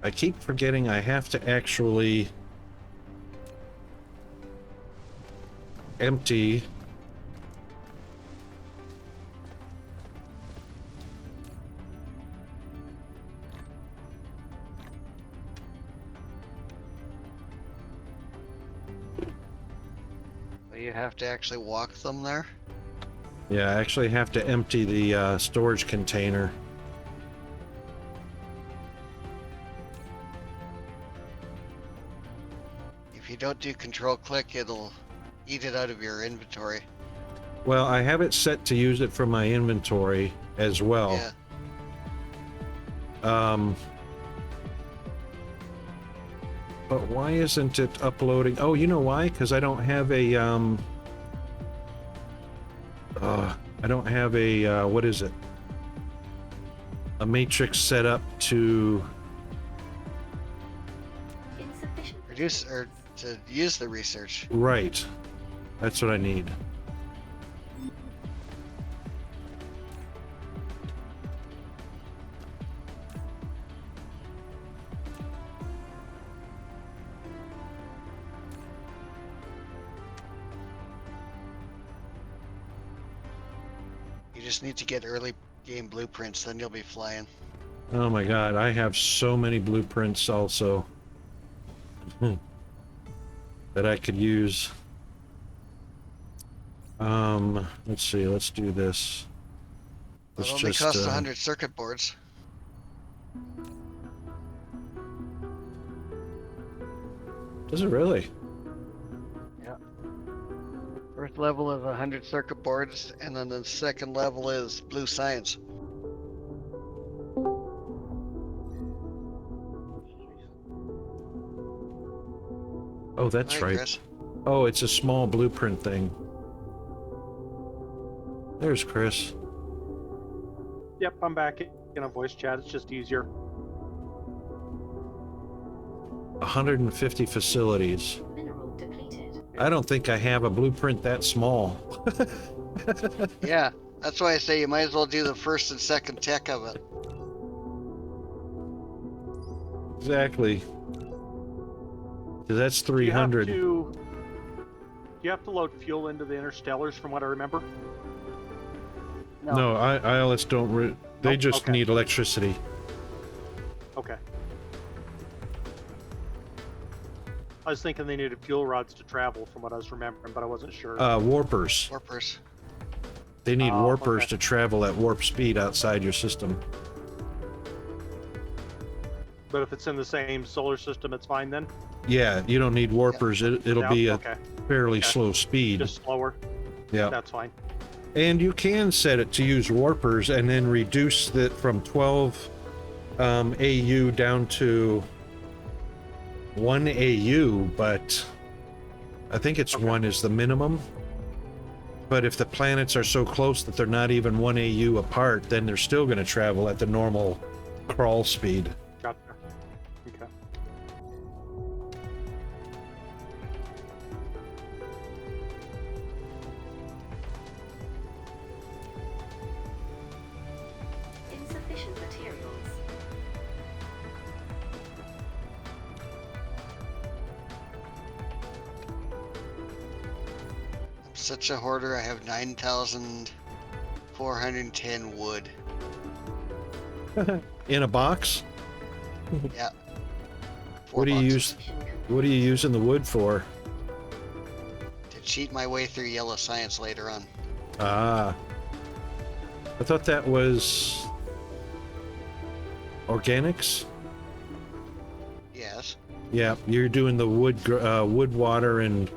I keep forgetting I have to actually empty You have to actually walk them there? Yeah, I actually have to empty the storage container. If you don't do control click, it'll eat it out of your inventory. Well, I have it set to use it from my inventory as well. Yeah. But why isn't it uploading? Oh, you know why? Because I don't have a what is it? A matrix set up to Insufficient Reduce or to use the research. right. That's what I need. You just need to get early game blueprints, then you'll be flying. Oh my god, I have so many blueprints also that I could use. Let's see, let's do this. It Let's only just costs 100 circuit boards. does it really? Yeah. First level is 100 circuit boards, and then the second level is blue science. Oh, that's Hi, right. Chris. Oh, it's a small blueprint thing. There's Chris. Yep, I'm back in a voice chat. It's just easier. 150 facilities. mineral depleted. I don't think I have a blueprint that small. Yeah, that's why I say you might as well do the first and second tech of it. Exactly. 'Cause that's Do you have 300. to load fuel into the interstellars, from what I remember? No, ILS don't. They Oh, just okay. need electricity. Okay. I was thinking they needed fuel rods to travel, from what I was remembering, but I wasn't sure. Warpers. Warpers. They need Oh, warpers okay. to travel at warp speed outside your system. But if it's in the same solar system, it's fine then? Yeah, you don't need warpers. It'll No? be a Okay. fairly Okay. slow speed. Just slower? Yeah. That's fine. And you can set it to use warpers and then reduce it from 12 AU down to 1 AU, but I think it's Okay. 1 is the minimum. But if the planets are so close that they're not even 1 AU apart, then they're still going to travel at the normal crawl speed. Gotcha. Okay. Insufficient materials. I'm such a hoarder, I have 9,410 wood. In a box? Yeah. What do you use? What are you using the wood for? To cheat my way through yellow science later on. Ah. I thought that was organics. Yes. Yeah, you're doing the wood, water, and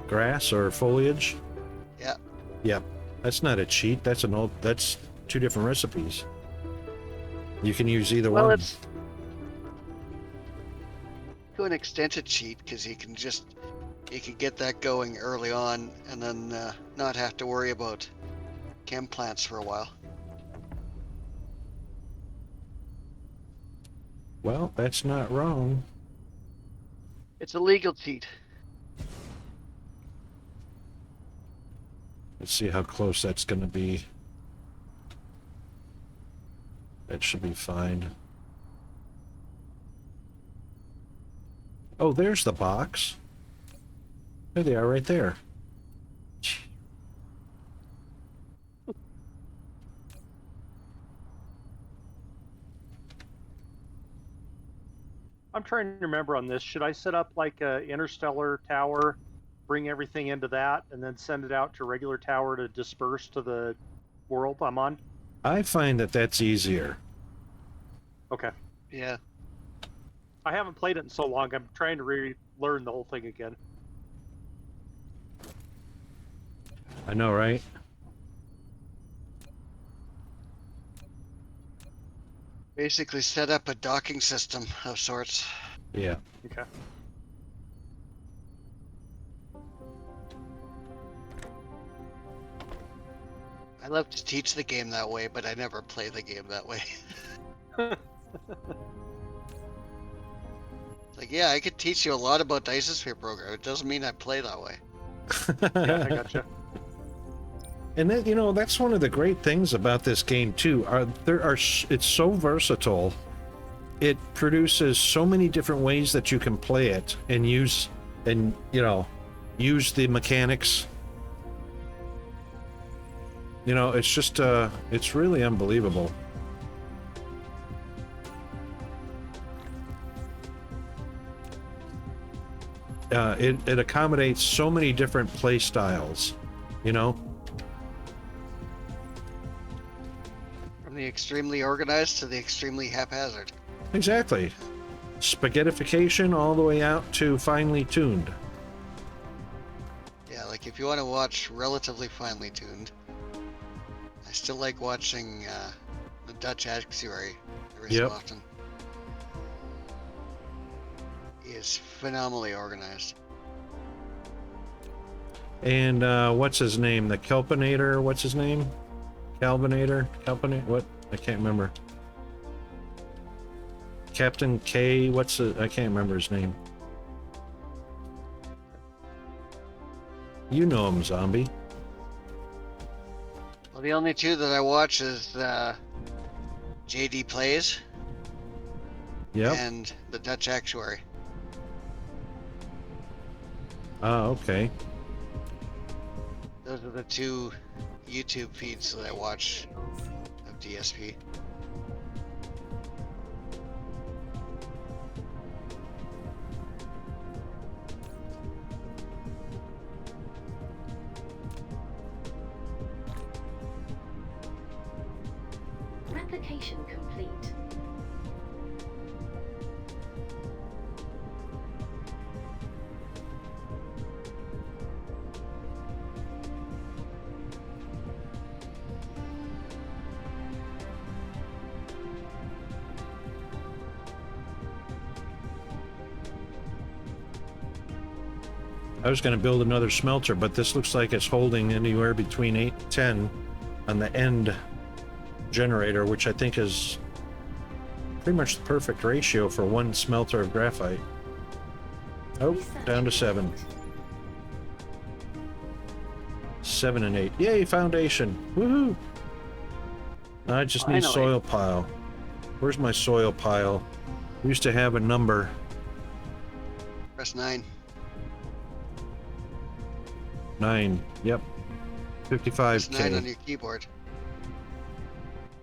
grass or foliage. Yeah. Yeah, that's not a cheat. That's That's 2 different recipes. You can use either Well, one. it's to an extent a cheat because you can get that going early on and then not have to worry about chem plants for a while. Well, that's not wrong. It's a legal cheat. Let's see how close that's going to be. That should be fine. Oh, there's the box. There they are right there. I'm trying to remember on this. Should I set up like a interstellar tower, bring everything into that, and then send it out to regular tower to disperse to the world I'm on? I find that that's easier. Okay. Yeah. I haven't played it in so long. I'm trying to relearn the whole thing again. I know, right? Basically set up a docking system of sorts. Yeah. Okay. I love to teach the game that way, but I never play the game that way. Like, yeah, I could teach you a lot about Dyson Sphere program. It doesn't mean I play that way. Yeah, I gotcha. And then, you know, that's one of the great things about this game too. It's so versatile. It produces so many different ways that you can play it and use the mechanics. You know, it's just it's really unbelievable. It accommodates so many different play styles, you know. From the extremely organized to the extremely haphazard. Exactly. Spaghettification all the way out to finely tuned. Yeah, like if you want to watch relatively finely tuned, I still like watching the Dutch Actuary every so often. He is phenomenally organized. And what's his name? The Kelpinator? What's his name? Calvinator? What? I can't remember. Captain K? I can't remember his name. You know him, Zombie. Well, the only two that I watch is JD Plays and the Dutch Actuary. Oh, okay. Those are the two YouTube feeds that I watch of DSP. Replication complete. I was going to build another smelter, but this looks like it's holding anywhere between 8 and 10 on the end generator, which I think is pretty much the perfect ratio for one smelter of graphite. Oh, down to 7. 7 and 8. Yay, foundation. Woohoo! I just need soil pile. Where's my soil pile? We used to have a number. Press 9. 9. Yep. 55K. Press 9 on your keyboard.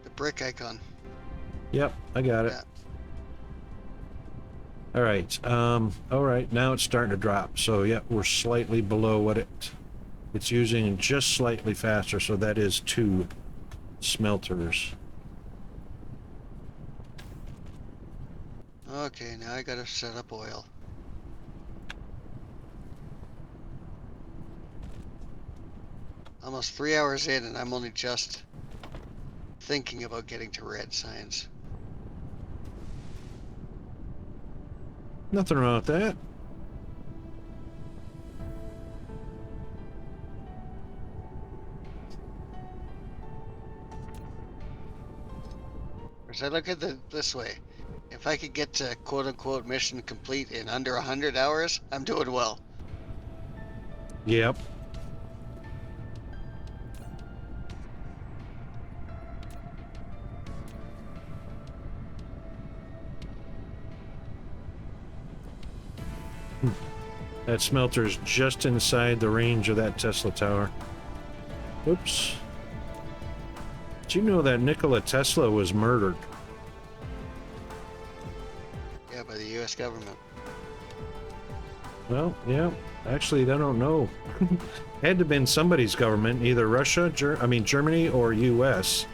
The brick icon. Yep, I got it. Yeah. All right, now it's starting to drop. So yeah, we're slightly below what it's using, and just slightly faster. So that is 2 smelters. Okay, now I gotta set up oil. Almost 3 hours in, and I'm only just thinking about getting to red science. Nothing wrong with that. Because I look at it this way. If I could get to quote-unquote mission complete in under 100 hours, I'm doing well. Yep. That smelter's just inside the range of that Tesla tower. Oops. Did you know that Nikola Tesla was murdered? Yeah, by the U.S. government. Well, yeah. Actually, I don't know. Had to have been somebody's government, either Russia, Germany, or U.S.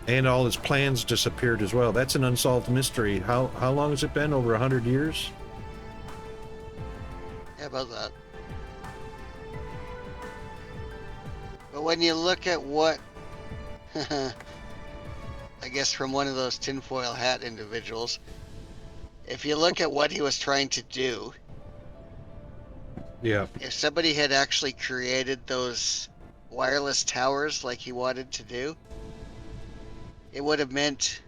And all his plans disappeared as well. That's an unsolved mystery. How long has it been? Over 100 years? Yeah, about that. But when you look at what, I guess from one of those tinfoil hat individuals, if you look at what he was trying to do, Yeah. if somebody had actually created those wireless towers like he wanted to do, it would have meant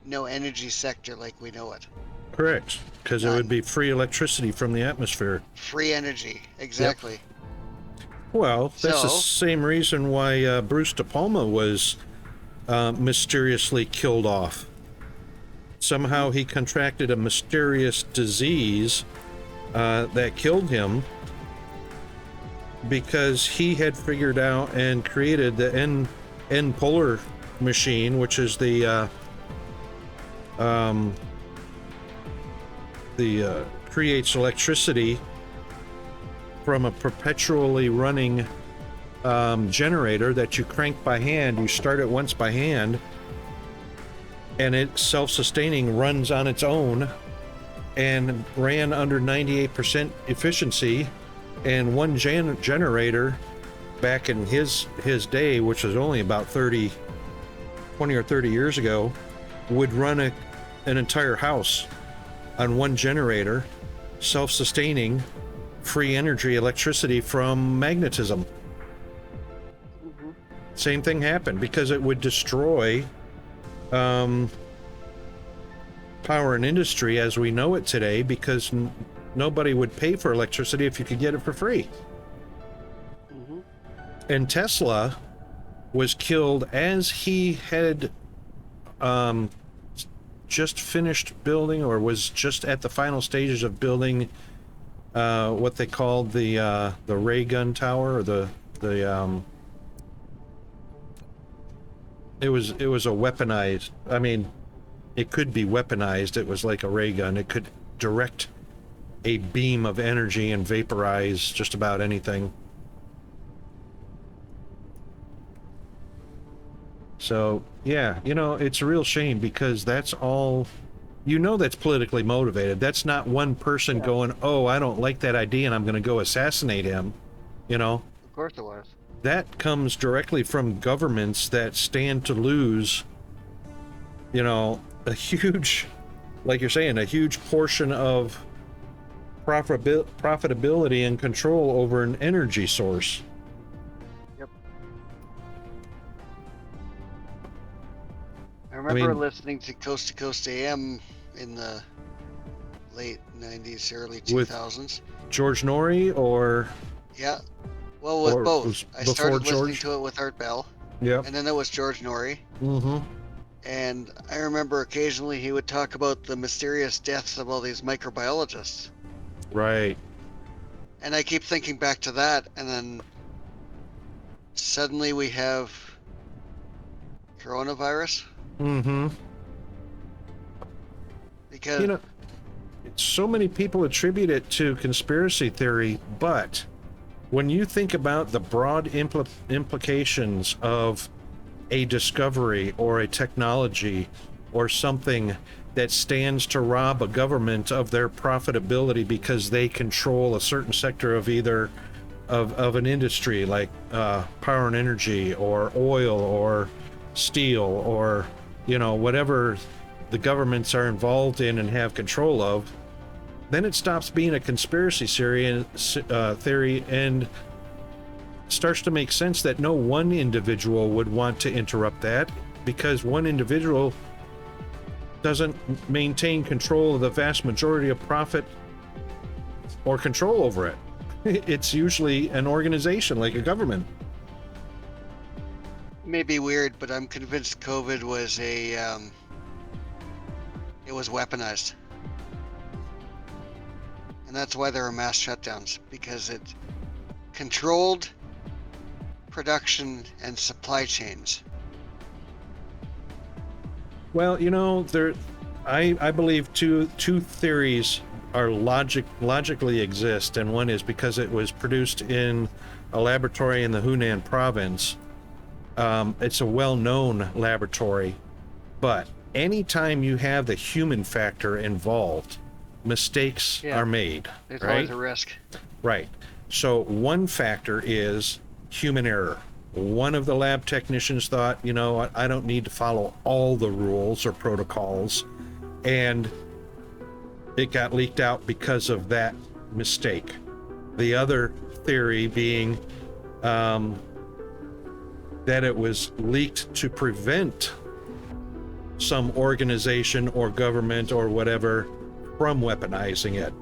no energy sector like we know it. Correct. Because it would be free electricity from the atmosphere. Free energy, exactly. Yep. Well, that's the So- same reason why Bruce De Palma was mysteriously killed off. Somehow he contracted a mysterious disease that killed him because he had figured out and created the N polar machine, which is the creates electricity from a perpetually running generator that you crank by hand. You start it once by hand, and it's self-sustaining, runs on its own, and ran under 98% efficiency. And one generator back in his day, which was only about 20 or 30 years ago, would run an entire house on one generator, self-sustaining, free energy, electricity from magnetism. Same thing happened because it would destroy power and industry as we know it today, because nobody would pay for electricity if you could get it for free. And Tesla was killed as he had just finished building, or was just at the final stages of building what they called the ray gun tower, or it was a weaponized, I mean, it could be weaponized. It was like a ray gun. It could direct a beam of energy and vaporize just about anything. So, yeah, you know, it's a real shame, because that's all, you know, that's politically motivated. That's not one person going, oh, I don't like that idea and I'm going to go assassinate him, you know? Of course it was. That comes directly from governments that stand to lose, you know, a huge, like you're saying, a huge portion of profitability and control over an energy source. Yep. I remember listening to Coast AM in the late 90s, early 2000s. George Norrie, or? Yeah. Well, with both. I started listening George? to it with Art Bell. Yeah. And then there was George Norrie. Mm-hmm. And I remember occasionally he would talk about the mysterious deaths of all these microbiologists. Right. And I keep thinking back to that, and then suddenly we have coronavirus. Mm-hmm. Because, you know, so many people attribute it to conspiracy theory, but when you think about the broad implications of a discovery or a technology or something that stands to rob a government of their profitability because they control a certain sector of either of an industry, like power and energy, or oil, or steel, or, you know, whatever the governments are involved in and have control of, then it stops being a conspiracy theory and starts to make sense that no one individual would want to interrupt that, because one individual doesn't maintain control of the vast majority of profit or control over it. It's usually an organization like a government. it may be weird, but I'm convinced COVID was it was weaponized. And that's why there are mass shutdowns, because it controlled production and supply chains. Well, you know, I believe two theories are logically exist, and one is because it was produced in a laboratory in the Hunan province. It's a well-known laboratory, but anytime you have the human factor involved, mistakes are made. There's right? always a risk. Right. So one factor is human error. One of the lab technicians thought, you know, I don't need to follow all the rules or protocols, and it got leaked out because of that mistake. The other theory being that it was leaked to prevent some organization or government or whatever from weaponizing it.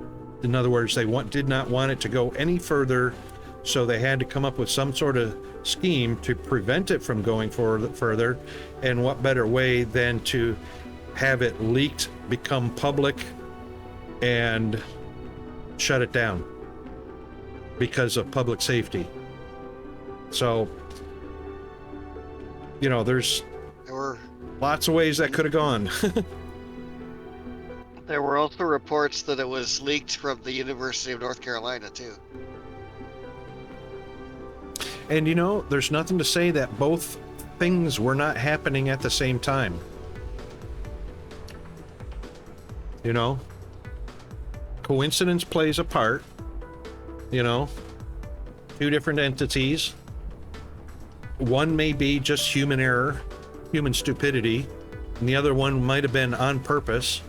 In other words, they did not want it to go any further, so they had to come up with some sort of scheme to prevent it from going further. And what better way than to have it leaked, become public, and shut it down because of public safety. So, you know, there's lots of ways that could have gone. There were also reports that it was leaked from the University of North Carolina, too. And you know, there's nothing to say that both things were not happening at the same time. You know, coincidence plays a part. You know, two different entities. One may be just human error, human stupidity, and the other one might have been on purpose.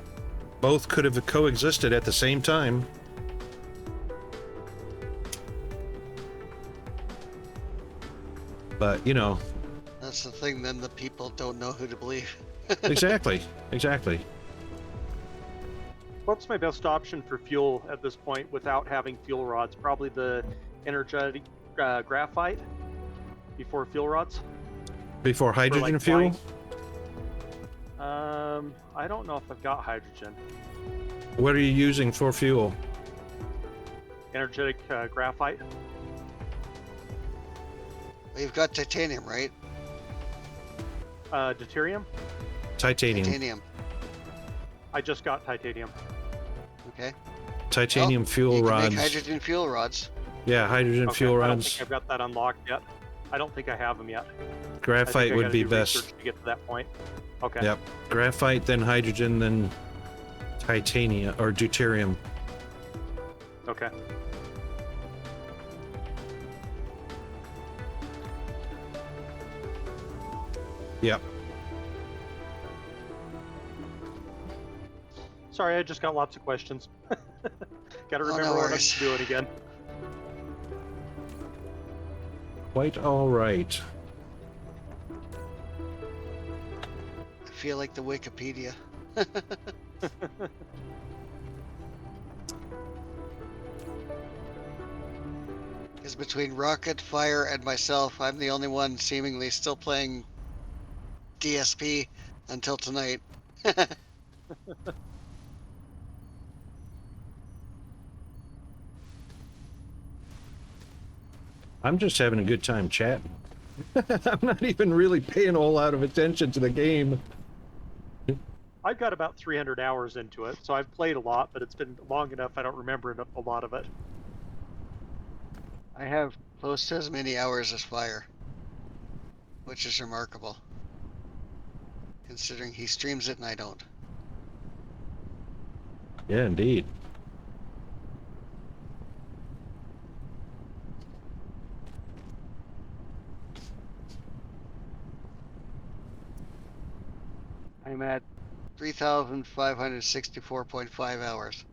Both could have coexisted at the same time. But, you know. That's the thing, then the people don't know who to believe. Exactly. What's my best option for fuel at this point without having fuel rods? Probably the energetic graphite before fuel rods. Before hydrogen fuel? I don't know if I've got hydrogen. What are you using for fuel? Energetic graphite. You've got titanium, right? Deuterium? Titanium. I just got titanium. Okay. Titanium fuel rods. Make hydrogen fuel rods. Yeah, hydrogen fuel rods. I don't think I've got that unlocked yet. I don't think I have them yet. Graphite would be best to get to that point. Okay. Yep. Graphite, then hydrogen, then titanium or deuterium. Okay. Yep. Sorry, I just got lots of questions. Got to remember what I'm doing again. Quite all right. I feel like the Wikipedia. Because between Rocket, Fire, and myself, I'm the only one seemingly still playing DSP until tonight. I'm just having a good time chatting. I'm not even really paying a whole lot of attention to the game. I've got about 300 hours into it, so I've played a lot, but it's been long enough I don't remember a lot of it. I have close to as many hours as Fire, which is remarkable, considering he streams it and I don't. Yeah, indeed. I'm at 3,564.5 hours.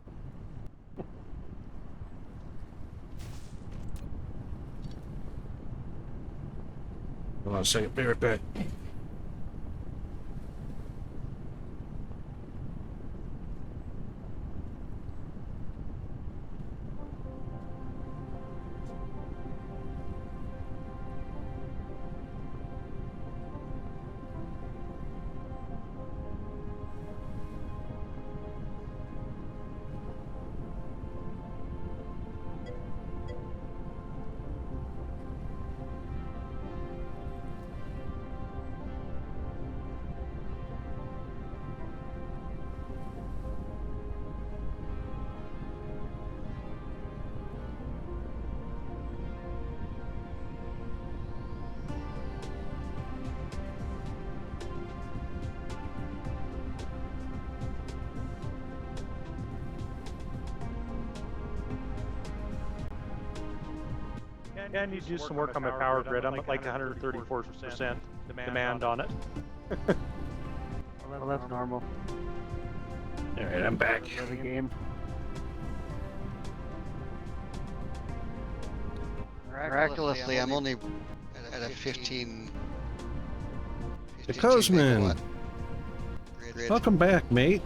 Hold on a second, be right back. Yeah, I need to do some work on my power grid. I'm at like 134% demand on it. Well, that's normal. All right, I'm back. The game. Miraculously, I'm only at a 15. The Cosman. megawatt grid. Welcome back, mate.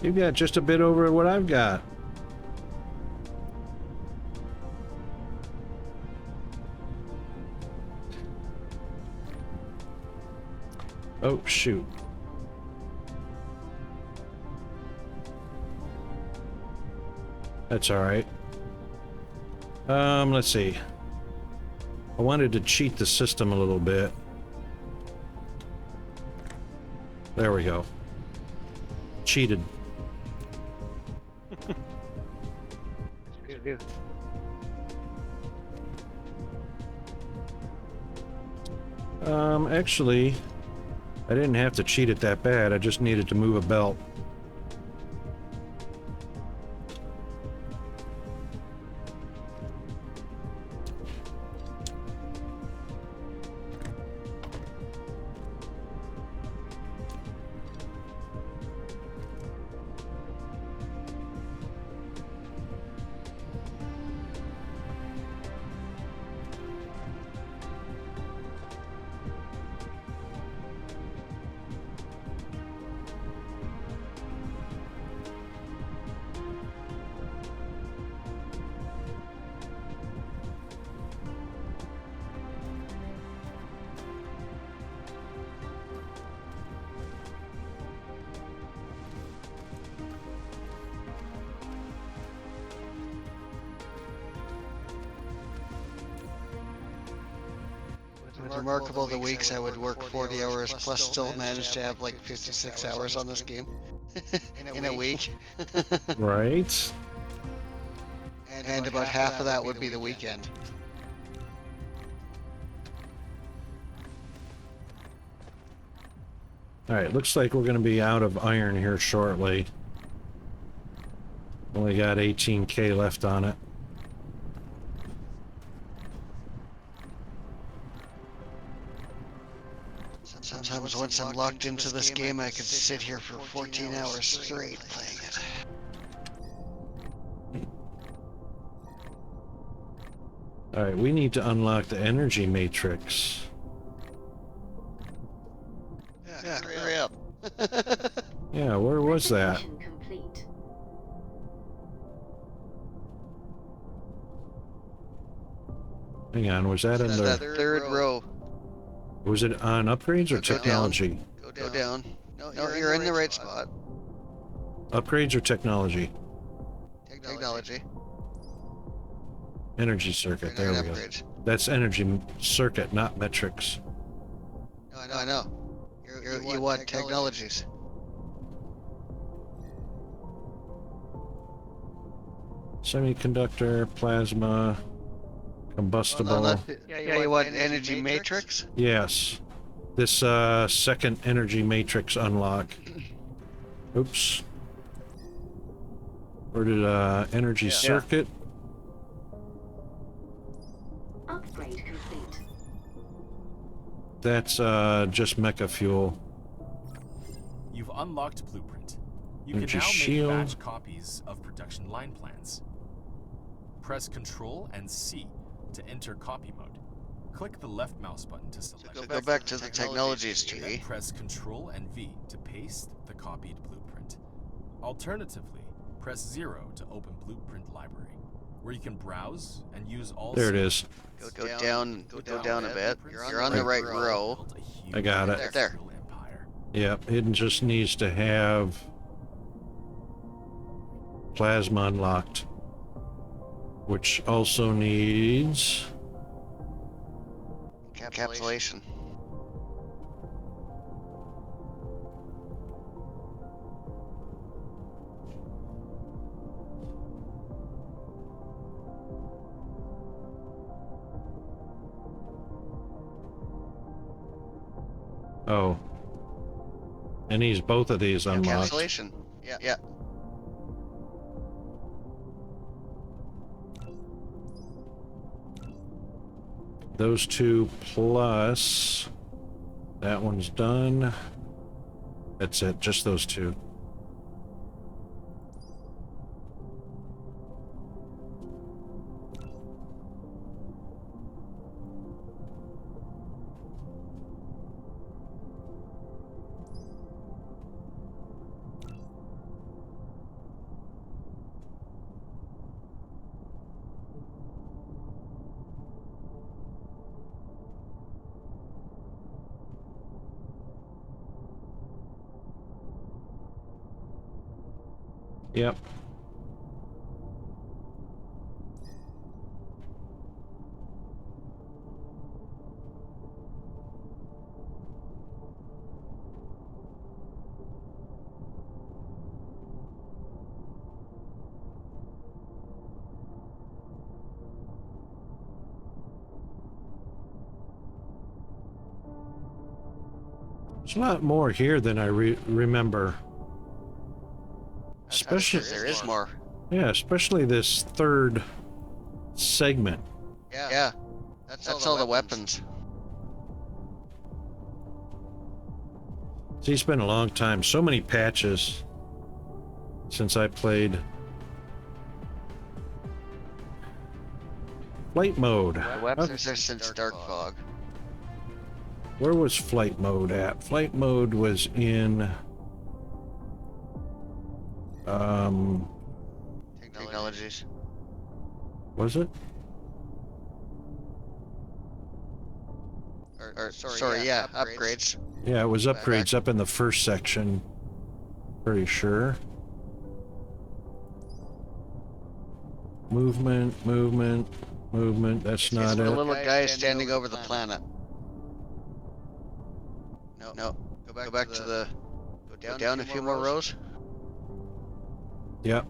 You've got just a bit over what I've got. Oh, shoot. That's all right. Let's see. I wanted to cheat the system a little bit. There we go. Cheated. Actually, I didn't have to cheat it that bad. I just needed to move a belt. It's remarkable the weeks I would work 40 hours plus still manage to have like 56 hours on this game in a week. Right. And about half of that would be the weekend. Alright, looks like we're going to be out of iron here shortly. Only got 18K left on it. Sometimes once I'm locked into this game, I could sit here for 14 hours straight playing it. Alright, we need to unlock the energy matrix. Yeah, hurry up. Yeah, where was that? Mission complete. Hang on, was that in That the... third row. Was it on upgrades or Go down. technology? Go down. No, you're in the right spot. Upgrades or technology? Technology. Energy circuit, there we go. Upgrades. That's energy circuit, not metrics. No, I know. You want technologies. Semiconductor, plasma, combustible. Yeah, you want energy matrix? Yes. This second energy matrix unlock. Oops. Where did energy circuit? Upgrade complete. That's just mecha fuel. You've unlocked Blueprint. You Energy can now shield. make batch copies of production line plans. Press Ctrl and C to enter copy mode. Click the left mouse button to select. So go back to the technologies Then tree. press Ctrl and V to paste the copied blueprint. Alternatively, press 0 to open Blueprint Library, where you can browse and use all. There it is. Go down a bit. You're on the right row. I got it. There. Yep, it just needs to have plasma unlocked, which also needs Encapsulation. oh, and needs both of these unlocked. Encapsulation. Yeah. those two plus that one's done. That's it, just those two. Yep. There's a lot more here than I remember. Especially there is more. Yeah, especially this third segment. Yeah. That's all the weapons. See, it's been a long time. So many patches since I played. Flight mode. The weapons are since Dark Fog. Where was flight mode at? Flight mode was in Technologies. was it? Sorry, yeah, upgrades. Yeah, it was upgrades up in the first section. Pretty sure. Movement. That's not The it. little guy standing over the planet. No. Go back to the. Go down a few more rows. Yep.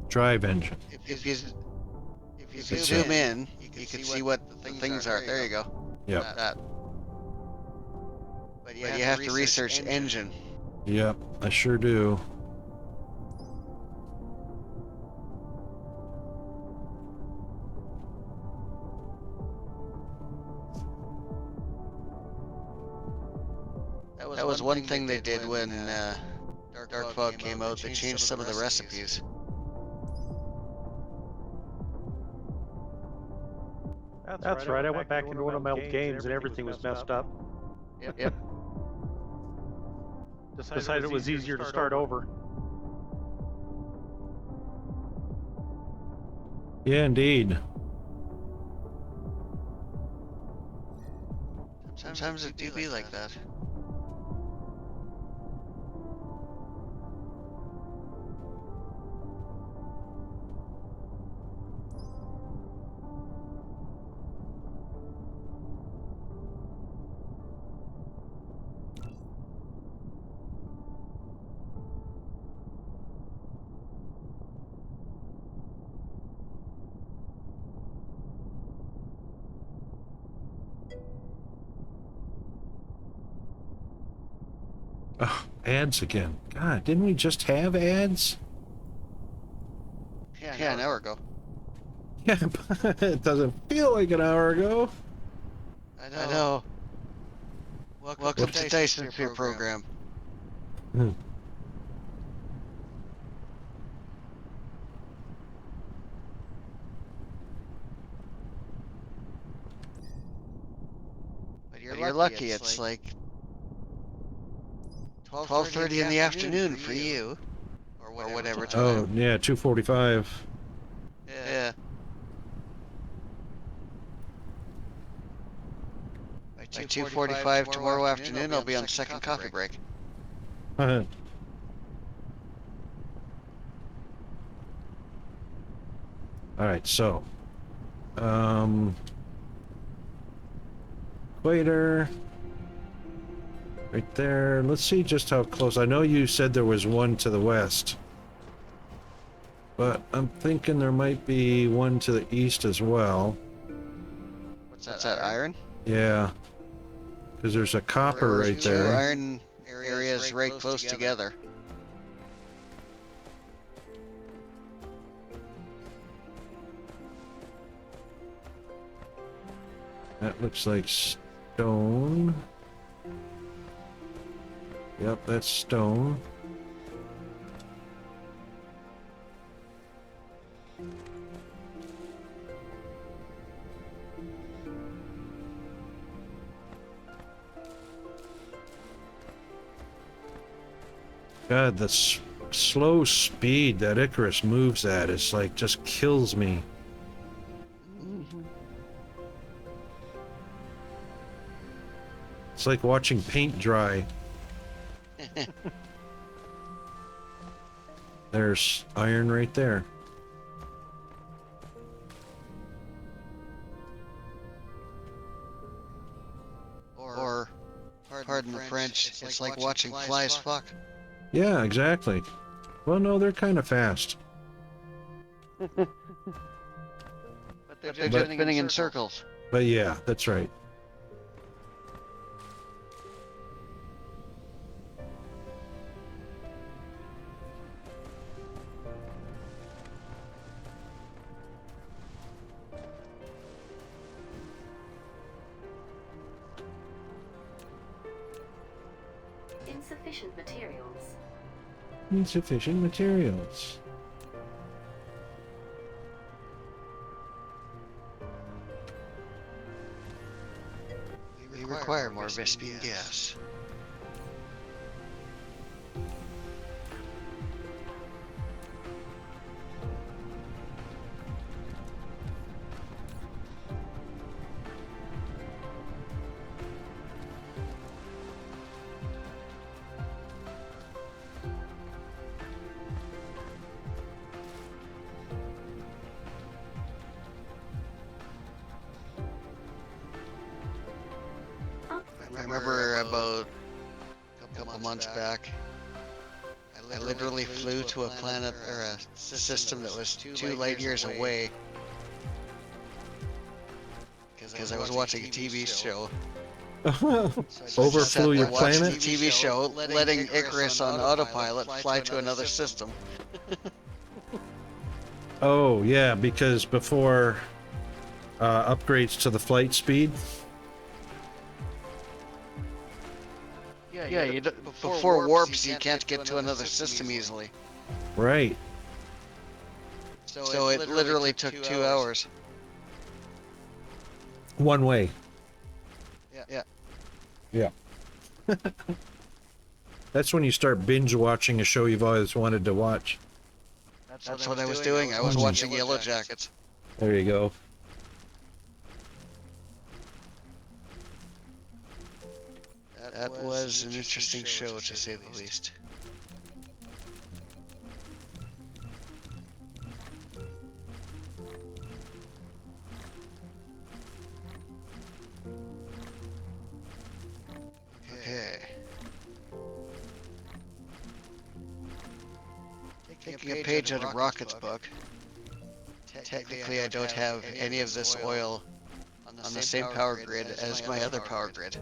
Drive engine. If you zoom in, you can see what the things are. There you go. Yep. That. But you have to research engine. Yep, I sure do. That was one thing they did when Dark Fog came out. They changed some of the recipes. That's right. I went back into one of my old games and everything was messed up. Yep. Decided it was easier to start over. Yeah, indeed. Sometimes it do be like that. Oh, ads again. God, didn't we just have ads? Yeah, an hour ago. Yeah, but it doesn't feel like an hour ago. I know. Welcome to Dyson Sphere program. Hmm. But you're lucky. It's like 12:30 in the afternoon for you, or whatever time. Oh, yeah, 2:45. Yeah. By 2:45 tomorrow afternoon, I'll be on second coffee break. All right, so equator right there. Let's see just how close. I know you said there was one to the west, but I'm thinking there might be one to the east as well. What's that, iron? Yeah, because there's a copper right Two there. iron areas right close together. That looks like stone. Yep, that's stone. God, the slow speed that Icarus moves at is like just kills me. It's like watching paint dry. There's iron right there. Or, pardon the French, it's like watching flies fuck. Yeah, exactly. Well, no, they're kind of fast. But they're just spinning in circles. But yeah, that's right. Insufficient materials. Insufficient materials. We require more Vespian gas. I remember about a couple months back, I literally flew to a planet or a system that was 2 light years away because I was watching a TV show. Overflew your planet? Watching the TV show, letting Icarus on autopilot fly to another system. Oh, yeah, because before upgrades to the flight speed. Yeah, before warps, you can't get to another system easily. Right. So it literally took 2 hours. One way. Yeah. Yeah. That's when you start binge watching a show you've always wanted to watch. That's what I was doing. I was watching Yellow Jackets. There you go. That was an interesting show, to say the least. Okay. Taking a page out of Rocket's book. Technically, I don't have any of this oil on the same power grid as my other power grid.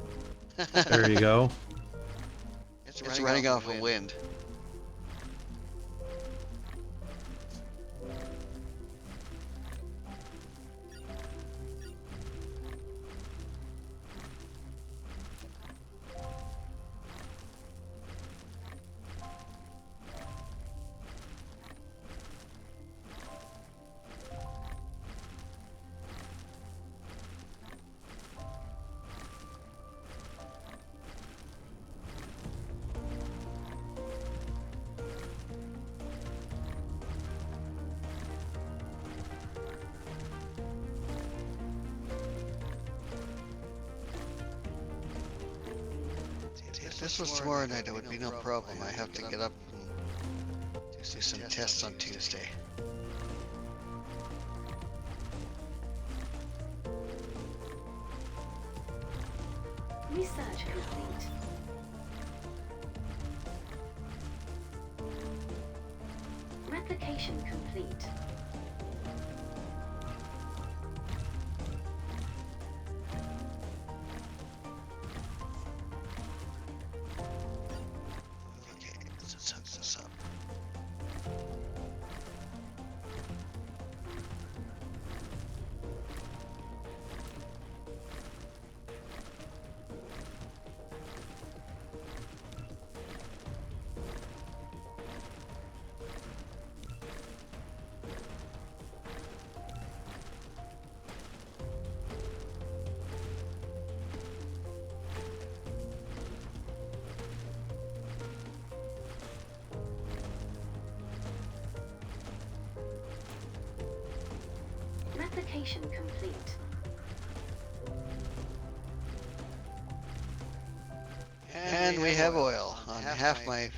There you go. It's running off of wind. If this was tomorrow night, it would be no problem. I have to get up and do some tests on Tuesday. Research complete. Replication complete. Okay, let's hook this up. Replication complete. And we have oil on half my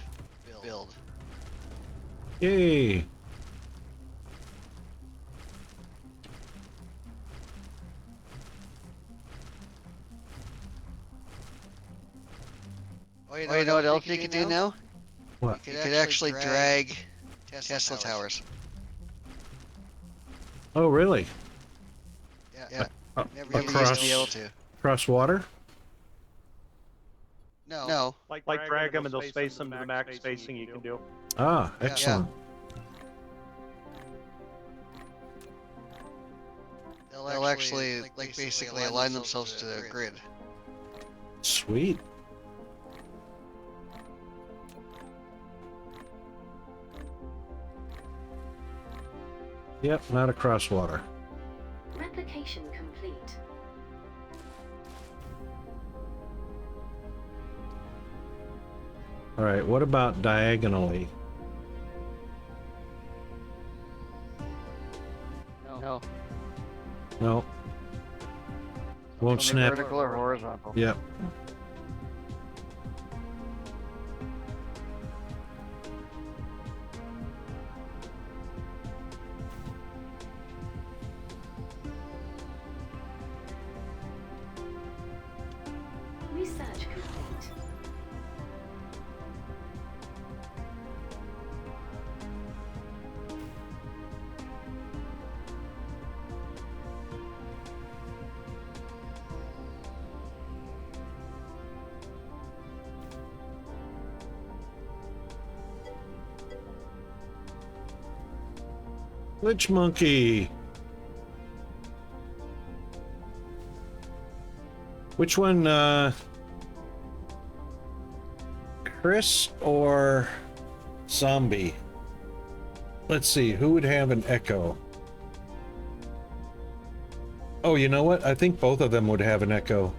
build. Yay! Oh, you know what else you can do now? What? You could actually drag Tesla towers. Oh, really? Yeah. Uh, Never used across to be able to. across water? No. Like drag them and they'll space them to the max spacing you can do. Ah, Yeah. excellent. They'll actually, like, basically align themselves to the grid. Sweet. Yep, not across water. Replication complete. All right, what about diagonally? No. No. Won't snap. Vertical or horizontal. Yep. Research complete. Glitch monkey. Which one, Chris or Zombie? Let's see, who would have an echo? Oh, you know what? I think both of them would have an echo.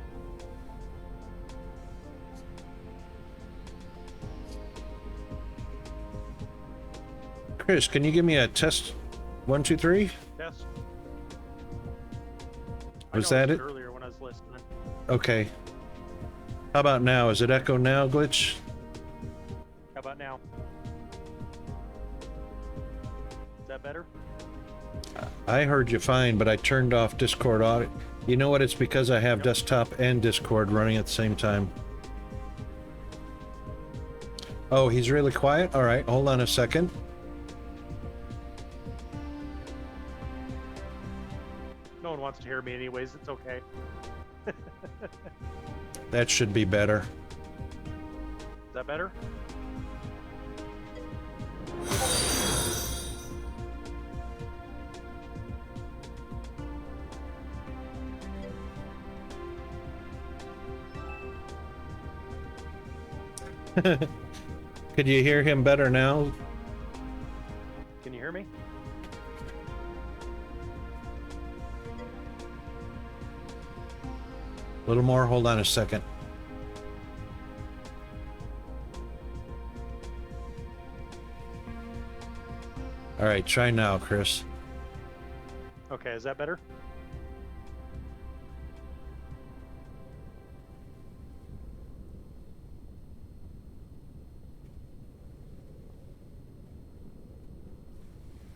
Chris, can you give me a test? 1, 2, 3? Yes. Was that it? Earlier when I was listening. Okay. How about now? Is it echo now, Glitch? How about now? Is that better? I heard you fine, but I turned off Discord audio. You know what? It's because I have desktop and Discord running at the same time. Oh, he's really quiet? All right, hold on a second. No one wants to hear me anyways. It's okay. That should be better. Is that better? Could you hear him better now? Can you hear me? A little more, hold on a second. All right, try now, Chris. Okay, is that better?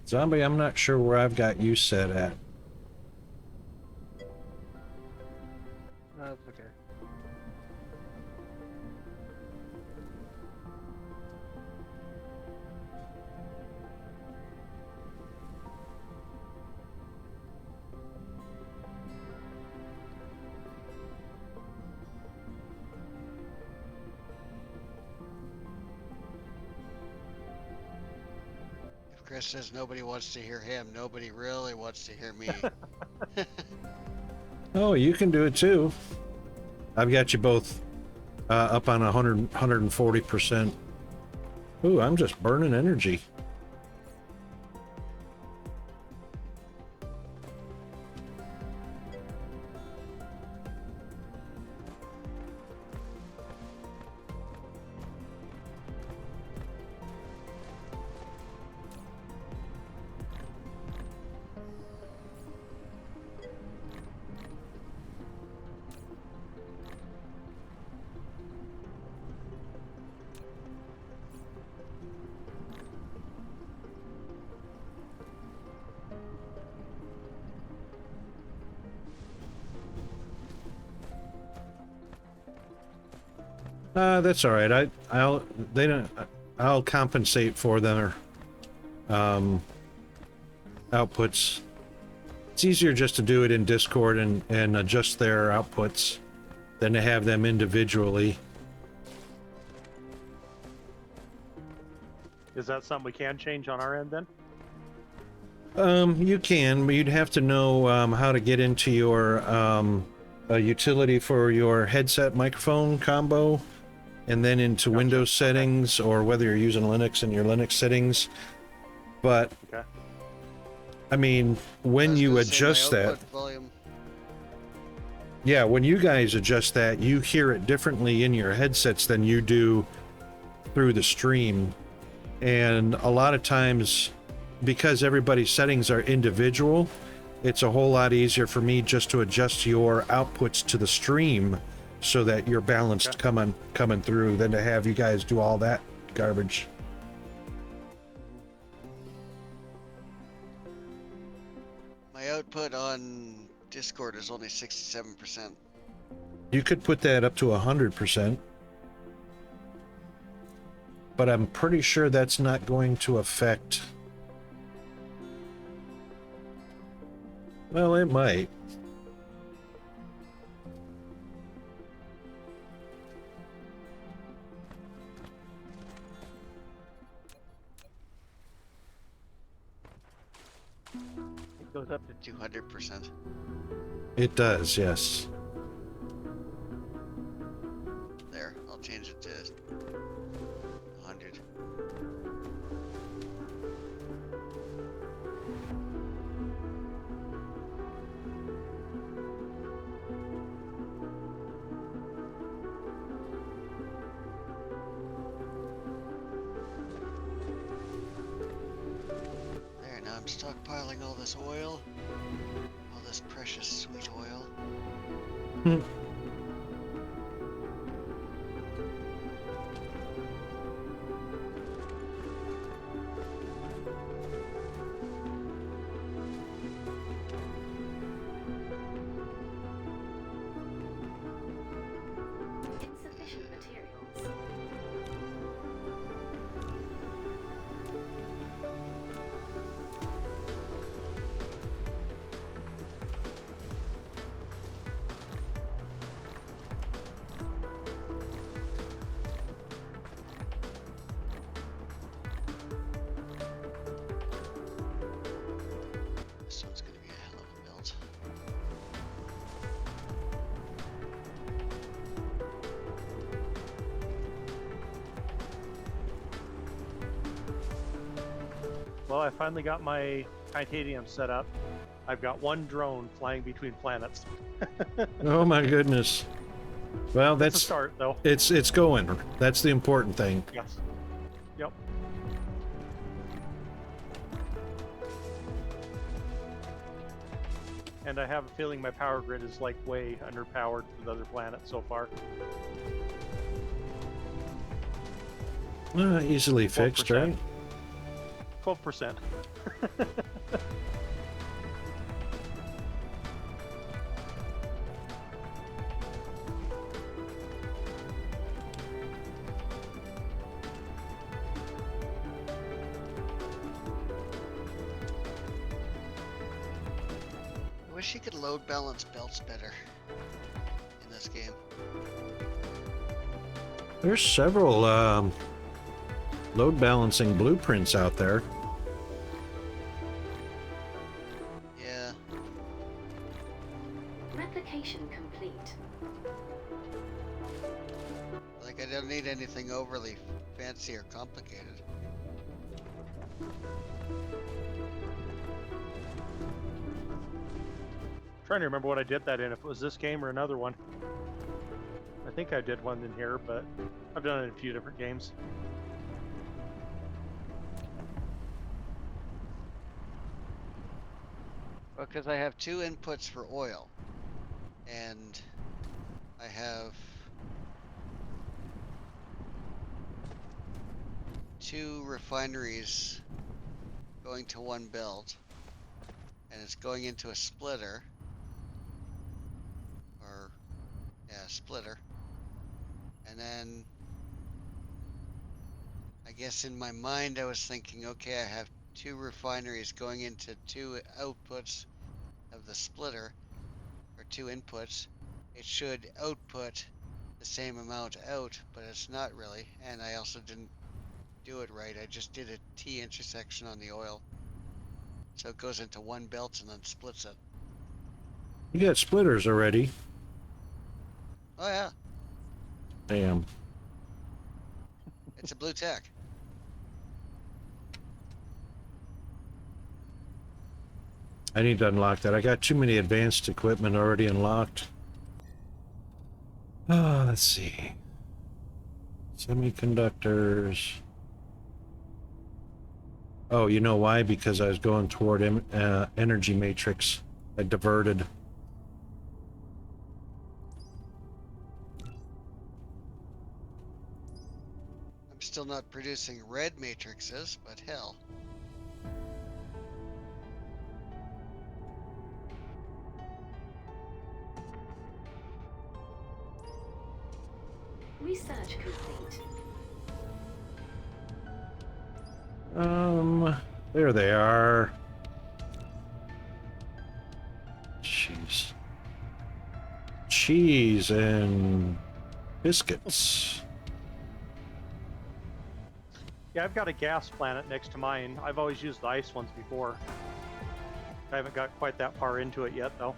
Zombie, I'm not sure where I've got you set at. No, that's okay. If Chris says nobody wants to hear him, nobody really wants to hear me. Oh, you can do it too. I've got you both up on 140%. Ooh, I'm just burning energy. That's all right. I'll compensate for their outputs. It's easier just to do it in Discord and adjust their outputs than to have them individually. Is that something we can change on our end then? You can, but you'd have to know how to get into your utility for your headset microphone combo, and then into Windows settings, or whether you're using Linux in your Linux settings. But Okay. I mean, when you adjust that, volume. yeah, when you guys adjust that, you hear it differently in your headsets than you do through the stream. And a lot of times, because everybody's settings are individual, it's a whole lot easier for me just to adjust your outputs to the stream so that you're balanced coming through than to have you guys do all that garbage. My output on Discord is only 67%. You could put that up to 100%. But I'm pretty sure that's not going to affect... Well, it might. It goes up to 200%. It does, yes. There, I'll change it to 100. There, now I'm stockpiling all this oil. All this precious sweet oil. Insufficient materials. This one's gonna be a hell of a build. Well, I finally got my titanium set up. I've got one drone flying between planets. Oh my goodness. Well, It's that's a start, though. it's going. That's the important thing. Yes. Yep. And I have a feeling my power grid is like way underpowered for the other planets so far. Easily fixed, 12%. right? 12%. I wish you could load balance belts better in this game. There's several load balancing blueprints out there. Yeah. Replication complete. Like, I don't need anything overly fancy or complicated. Trying to remember what I did that in, if it was this game or another one. I think I did one in here, but I've done it in a few different games. Well, because I have two inputs for oil, and I have two refineries going to one belt, and it's going into a splitter, or yeah, splitter, And then I guess in my mind I was thinking, okay, I have 2 refineries going into 2 outputs of the splitter, or 2 inputs. It should output the same amount out, but it's not really. And I also didn't do it right. I just did a T intersection on the oil. So it goes into one belt and then splits it. You got splitters already. Oh yeah, Damn. it's a blue tack. I need to unlock that. I got too many advanced equipment already unlocked. Let's see. Semiconductors. Oh, you know why? Because I was going toward energy matrix. I diverted. I'm still not producing red matrices, but hell. Research complete. There they are. Jeez. Cheese and biscuits. Yeah, I've got a gas planet next to mine. I've always used the ice ones before. I haven't got quite that far into it yet, though.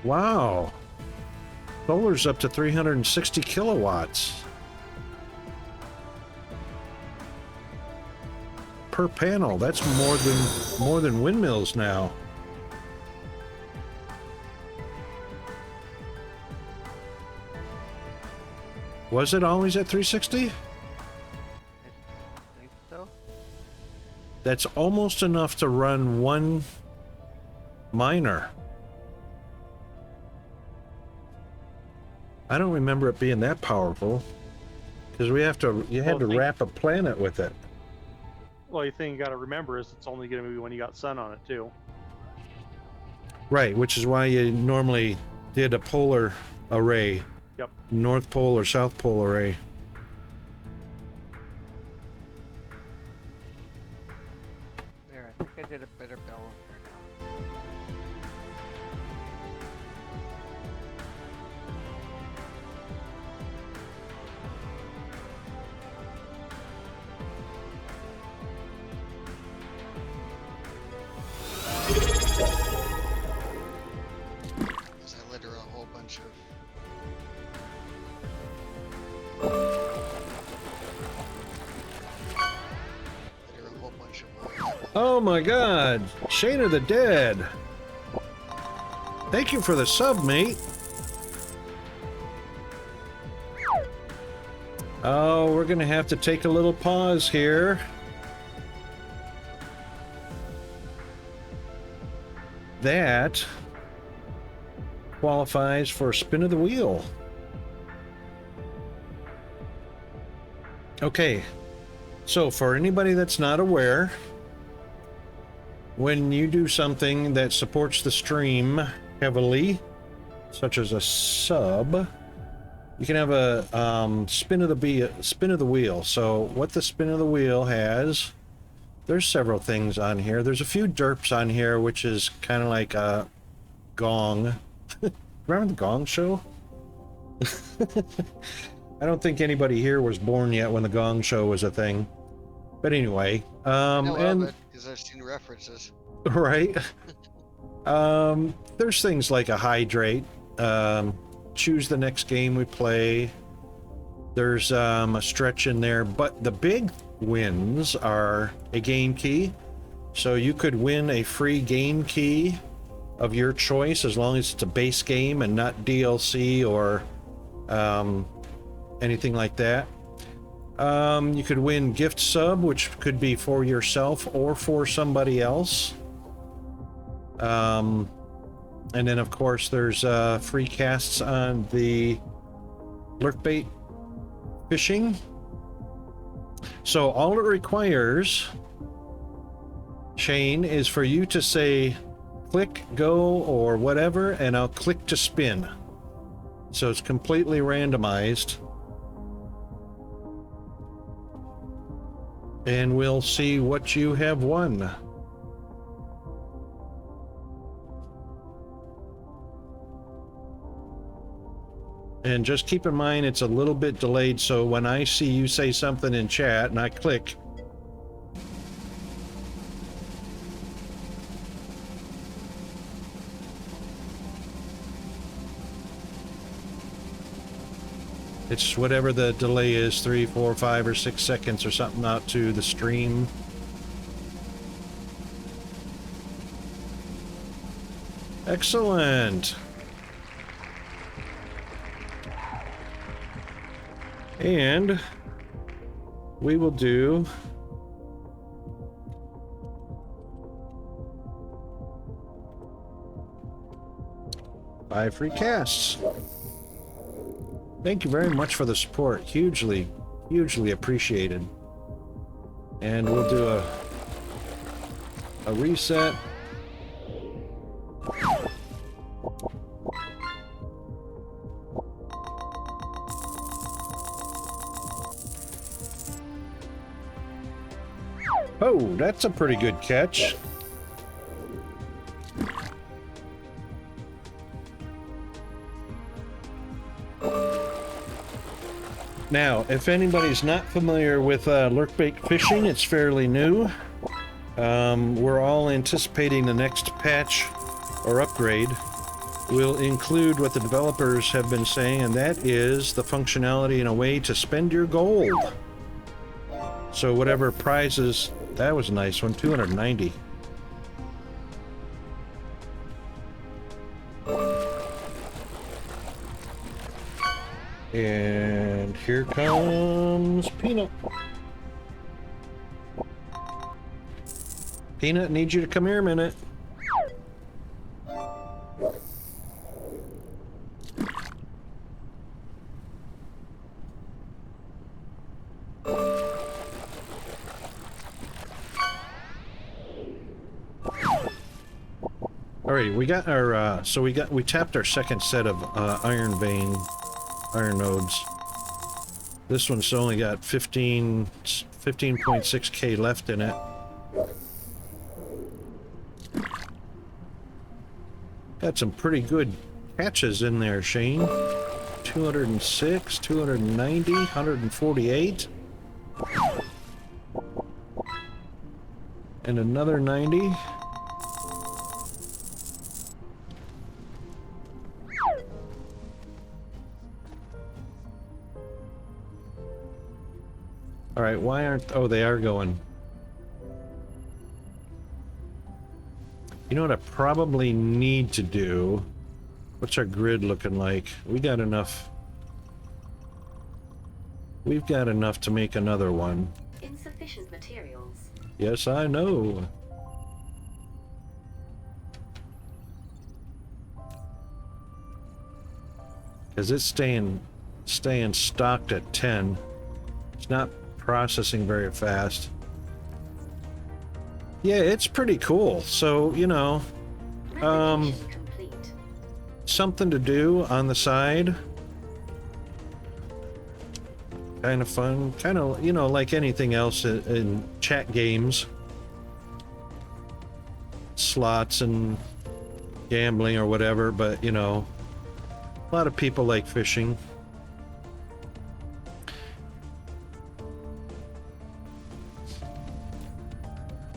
Wow. Solar's up to 360 kilowatts per panel. That's more than windmills now. Was it always at 360? I think so. That's almost enough to run one miner. I don't remember it being that powerful, because you had to wrap a planet with it. Well, the thing you got to remember is it's only going to be when you got sun on it, too. Right, which is why you normally did a polar array. Yep. North Pole or South Pole array. There, I think I did a better balance there now. As I litter a whole bunch of oil. Oh my god! Shane of the Dead! Thank you for the sub, mate! Oh, we're gonna have to take a little pause here. That qualifies for spin of the wheel. Okay, so for anybody that's not aware, when you do something that supports the stream heavily, such as a sub, you can have a spin of the wheel. So what the spin of the wheel has, there's several things on here. There's a few derps on here, which is kind of like a gong. Remember the Gong Show? I don't think anybody here was born yet when the Gong Show was a thing. But anyway, I know of it because I've seen references. Right. There's things like a hydrate. Choose the next game we play. There's a stretch in there, but the big wins are a game key. So you could win a free game key of your choice as long as it's a base game and not DLC or anything like that. You could win gift sub, which could be for yourself or for somebody else. And then of course there's free casts on the lurkbait fishing, So all it requires, Shane, is for you to say click, go, or whatever, and I'll click to spin. So it's completely randomized. And we'll see what you have won. And just keep in mind it's a little bit delayed, so when I see you say something in chat and I click, it's whatever the delay is, 3, 4, 5, or 6 seconds or something out to the stream. Excellent. And we will do five free casts. Thank you very much for the support. Hugely, hugely appreciated. And we'll do a reset. Oh, that's a pretty good catch. Now, if anybody's not familiar with lurkbait fishing, it's fairly new. We're all anticipating the next patch or upgrade will include what the developers have been saying, and that is the functionality and a way to spend your gold. So whatever prizes, that was a nice one, 290. And here comes Peanut. Peanut, need you to come here a minute. Alright, we got our, we tapped our second set of iron nodes. This one's only got 15.6k left in it. Got some pretty good catches in there, Shane. 206, 290, 148. And another 90. Alright, why aren't... Oh, they are going. You know what I probably need to do? What's our grid looking like? We got enough... We've got enough to make another one. Insufficient materials. Yes, I know. Because it's staying stocked at 10. It's not processing very fast. Yeah, it's pretty cool. So, you know, something to do on the side. Kind of fun. Kind of, you know, like anything else in chat games. Slots and gambling or whatever, but, you know, a lot of people like fishing.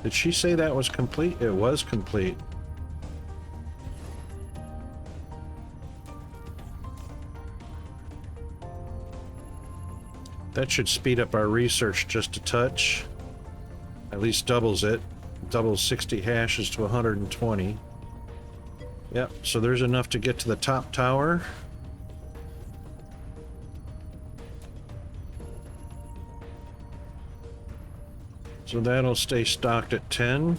Did she say that was complete? It was complete. That should speed up our research just a touch. At least doubles it. Doubles 60 hashes to 120. Yep, so there's enough to get to the top tower. So that'll stay stocked at 10.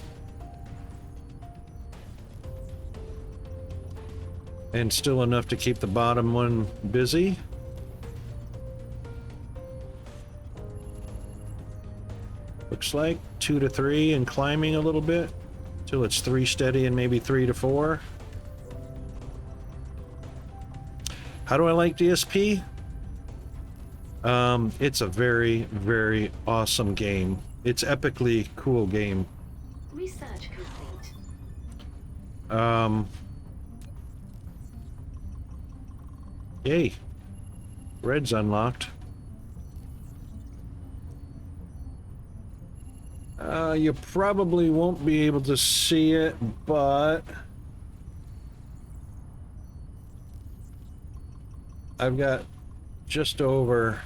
And still enough to keep the bottom one busy. looks like. 2 to 3 and climbing a little bit till it's 3 steady and maybe 3 to 4. How do I like DSP? It's a very, very awesome game. It's epically cool game. Research complete. Yay. Red's unlocked. You probably won't be able to see it, but I've got just over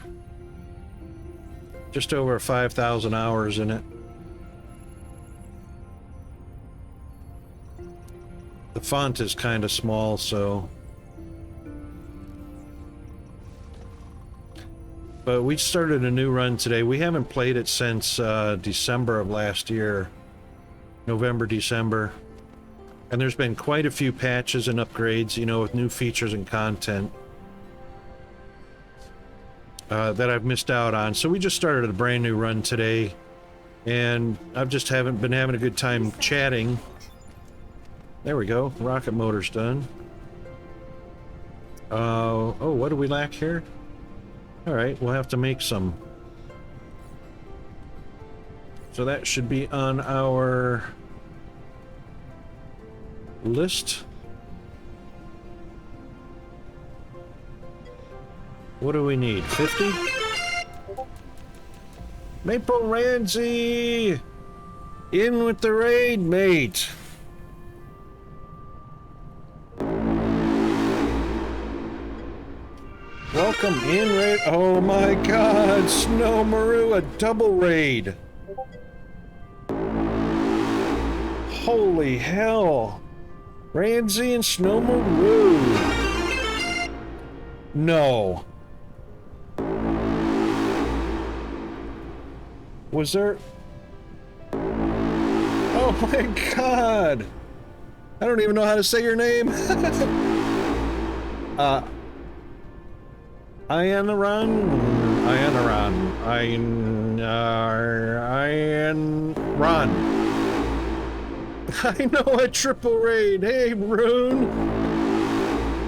5,000 hours in it. The font is kind of small, so. But we started a new run today. We haven't played it since December of last year. November, December. And there's been quite a few patches and upgrades, you know, with new features and content that I've missed out on. So we just started a brand new run today. And I've just haven't been having a good time chatting. There we go. Rocket motor's done. Oh, what do we lack here? Alright, we'll have to make some. So that should be on our list. What do we need? 50? Maple Ramsey! In with the raid, mate! Welcome in, raid. Oh my god, Snow Maru, a double raid. Holy hell. Ramsey and Snow Maru. No. Was there... Oh my god. I don't even know how to say your name. Ian Ron. I know a triple raid. Hey, Rune.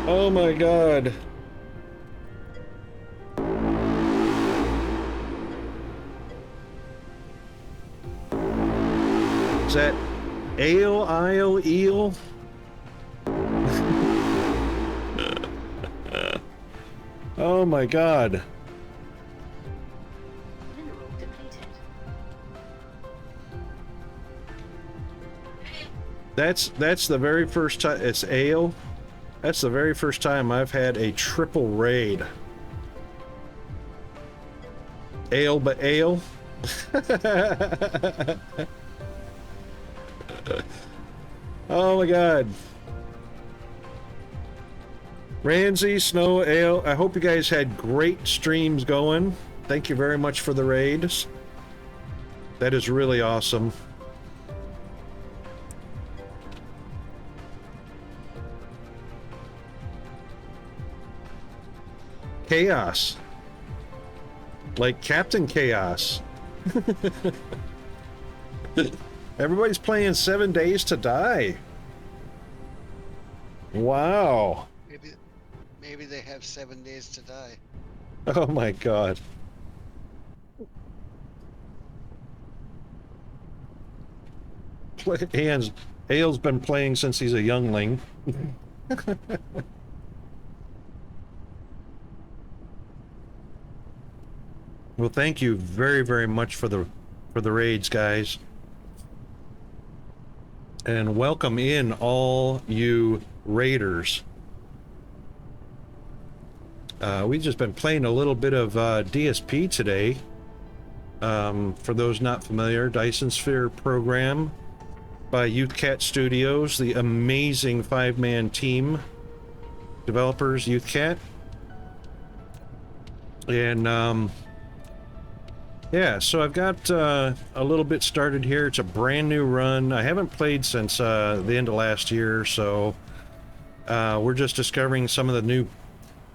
Oh my god. Is that Eel? Oh my god. Mineral depleted. That's the very first time. It's ale. That's the very first time I've had a triple raid. Ale, but ale. Oh my god. Ramsey, Snow, Ale, I hope you guys had great streams going. Thank you very much for the raids. That is really awesome. Chaos. Like Captain Chaos. Everybody's playing 7 Days to Die. Wow. Maybe they have 7 days to die. Oh my god. Hale's been playing since he's a youngling. Well, thank you very, very much for the raids, guys. And welcome in all you raiders. We've just been playing a little bit of DSP today. For those not familiar, Dyson Sphere program by YouthCat Studios, the amazing 5-man team. Developers, YouthCat. And yeah, so I've got a little bit started here. It's a brand new run. I haven't played since the end of last year, so we're just discovering some of the new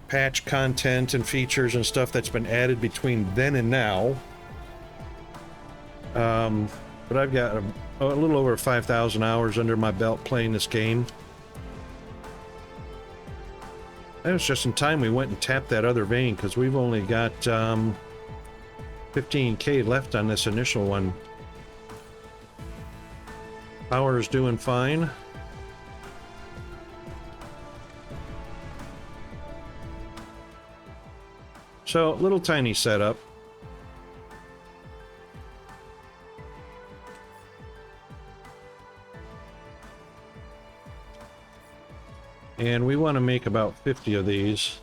patch content and features and stuff that's been added between then and now. But I've got a little over 5,000 hours under my belt playing this game. It was just in time we went and tapped that other vein, because we've only got 15k left on this initial one. Power is doing fine. So, little tiny setup. And we want to make about 50 of these.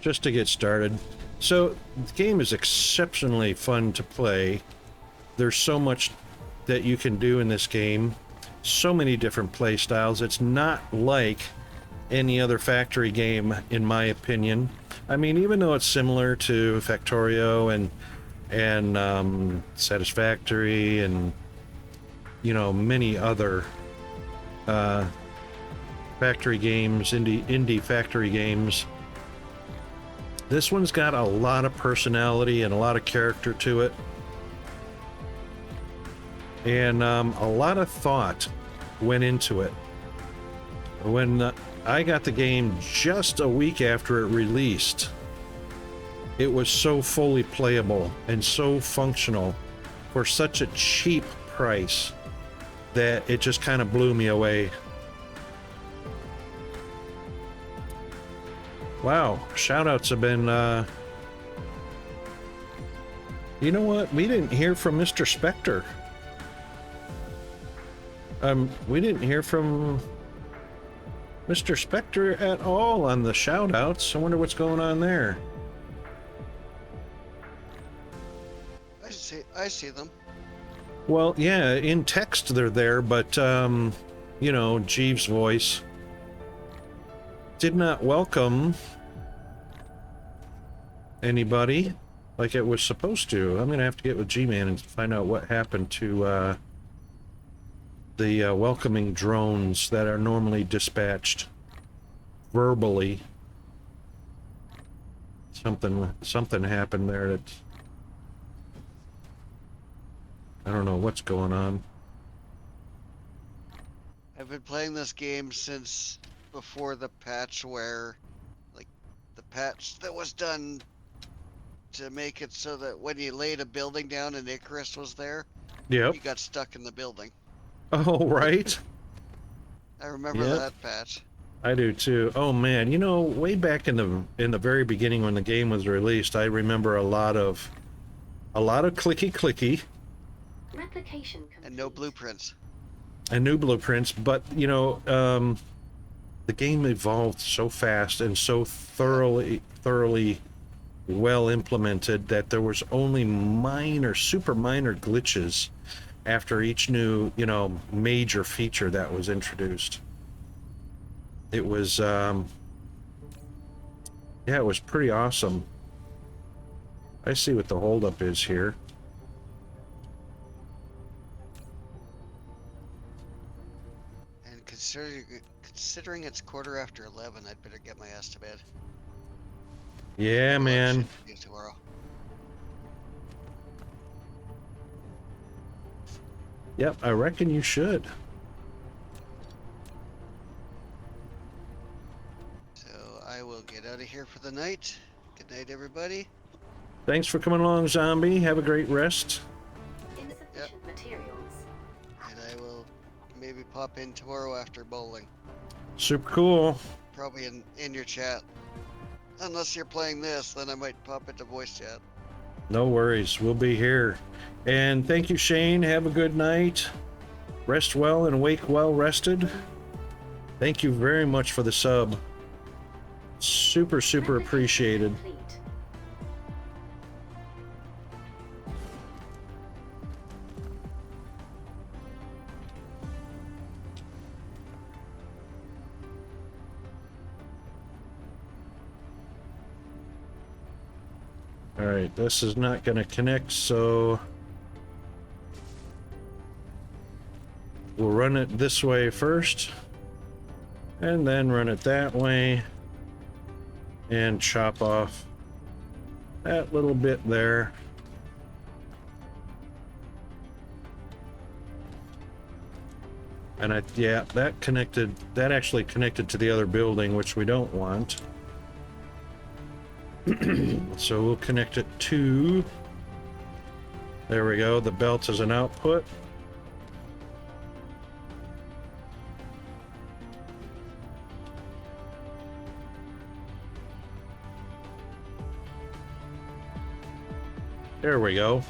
Just to get started. So, the game is exceptionally fun to play. There's so much that you can do in this game. So many different play styles. It's not like any other factory game, in my opinion. I mean, even though it's similar to Factorio and Satisfactory and, you know, many other factory games, indie factory games, this one's got a lot of personality and a lot of character to it. And a lot of thought went into it. When I got the game just a week after it released, it was so fully playable and so functional for such a cheap price that it just kind of blew me away. Wow, shoutouts have been, you know what? We didn't hear from Mr. Spectre. We didn't hear from Mr. Spectre at all on the shoutouts. I wonder what's going on there. I see them. Well, yeah, in text they're there, but, you know, Jeeves' voice did not welcome anybody like it was supposed to. I'm gonna have to get with G-Man and find out what happened to, the welcoming drones that are normally dispatched verbally. Something happened there that I don't know what's going on. I've been playing this game since before the patch where, like, the patch that was done to make it so that when you laid a building down and Icarus was there, yep, you got stuck in the building. Oh, right. I remember that patch. I do too. Oh man, you know, way back in the very beginning when the game was released, I remember a lot of clicky Replication complete. And no blueprints. and new blueprints, but you know, the game evolved so fast and so thoroughly well implemented that there was only super minor glitches after each new, you know, major feature that was introduced. It was, yeah, it was pretty awesome. I see what the holdup is here. And considering it's 11:15, I'd better get my ass to bed. Yeah, man. Tomorrow. Yep, I reckon you should. So I will get out of here for the night. Good night, everybody. Thanks for coming along, Zombie. Have a great rest. Insufficient materials. And I will maybe pop in tomorrow after bowling. Super cool. Probably in your chat. Unless you're playing this, then I might pop into voice chat. No worries. We'll be here. And thank you, Shane. Have a good night. Rest well and wake well rested. Thank you very much for the sub. Super appreciated. Complete. Alright, this is not going to connect, so we'll run it this way first. And then run it that way and chop off that little bit there. And yeah, that actually connected to the other building, which we don't want. So we'll connect it to, there we go, the belt is an output. There we go.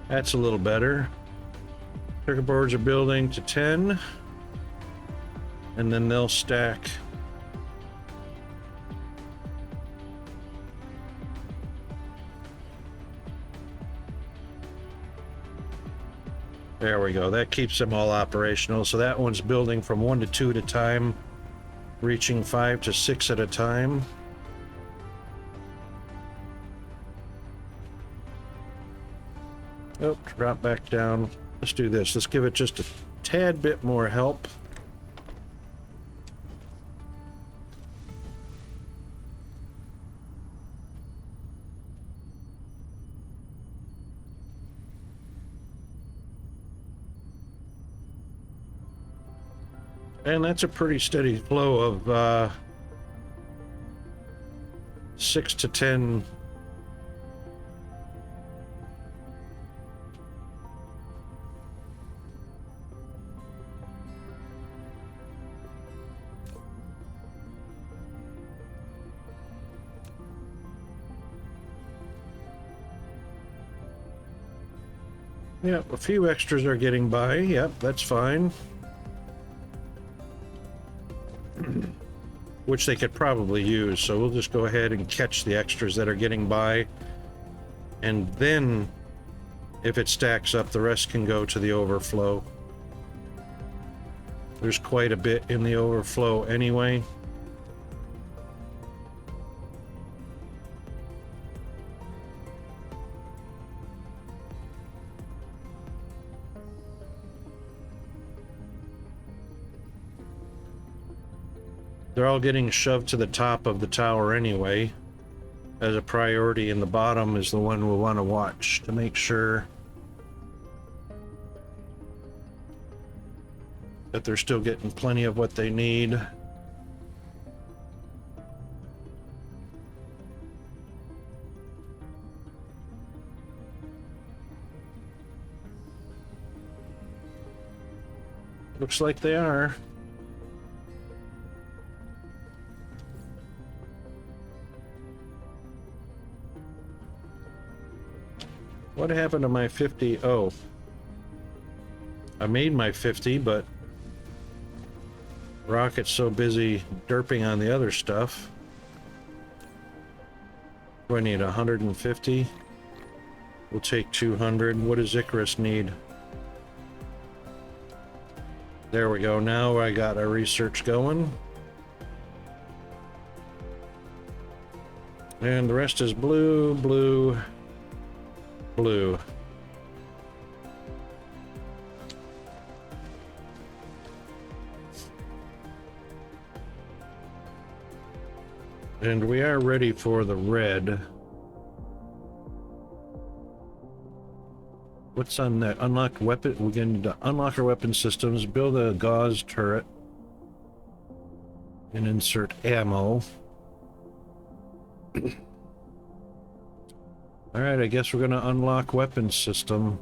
That's a little better. Circuit boards are building to 10, and then they'll stack. There we go. That keeps them all operational. So that one's building from 1 to 2 at a time, reaching 5 to 6 at a time. Oh, drop back down. Let's do this. Let's give it just a tad bit more help. And that's a pretty steady flow of 6 to 10. Yep, a few extras are getting by. Yep, that's fine. Which they could probably use, so we'll just go ahead and catch the extras that are getting by. And then, if it stacks up, the rest can go to the overflow. There's quite a bit in the overflow anyway. They're all getting shoved to the top of the tower anyway, as a priority, and the bottom is the one we'll want to watch to make sure that they're still getting plenty of what they need. Looks like they are. What happened to my 50? Oh, I made my 50, but Rocket's so busy derping on the other stuff. Do I need 150? We'll take 200. What does Icarus need? There we go. Now I got our research going. And the rest is blue, blue, blue. And we are ready for the red. What's on that? Unlock weapon. We're going to unlock our weapon systems, build a gauze turret, and insert ammo. Alright, I guess we're going to unlock weapon system.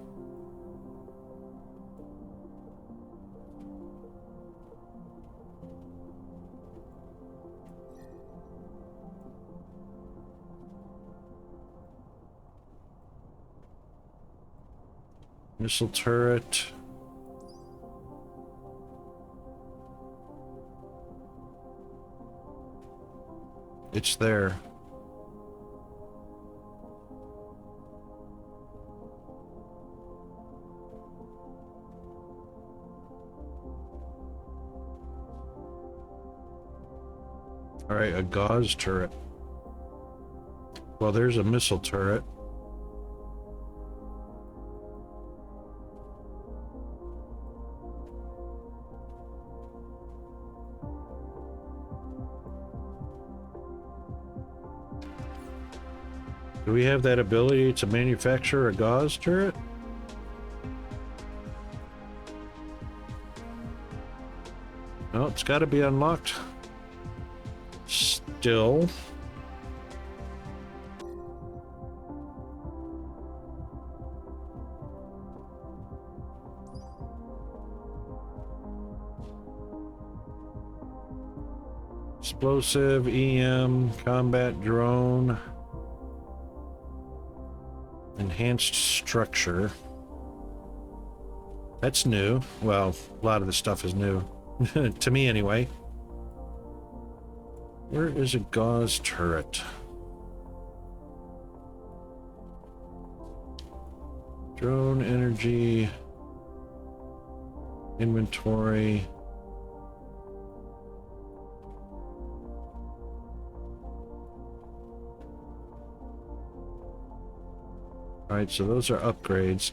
Missile turret. It's there. All right, a gauze turret. Well, there's a missile turret. Do we have that ability to manufacture a gauze turret? No, it's got to be unlocked. Still. Explosive, EM, combat drone. Enhanced structure. That's new. Well, a lot of the stuff is new. To me, anyway. Where is a gauze turret? Drone energy. Inventory. Alright, so those are upgrades.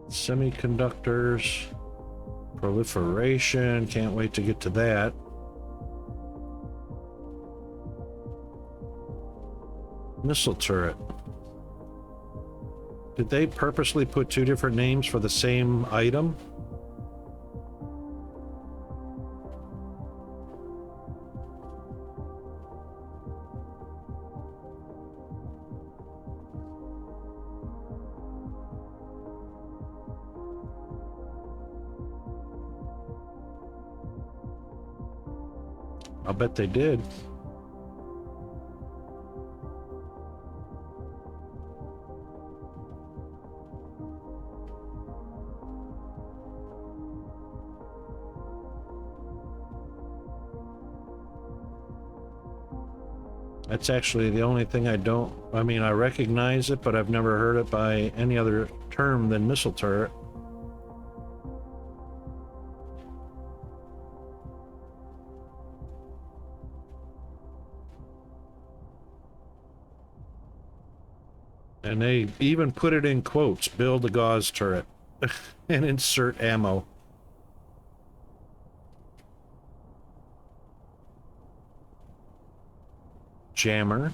Semiconductors. Proliferation. Can't wait to get to that. Missile turret. Did they purposely put two different names for the same item? I'll bet they did. That's actually the only thing I mean, I recognize it, but I've never heard it by any other term than missile turret. And they even put it in quotes, build a gauze turret and insert ammo. Jammer.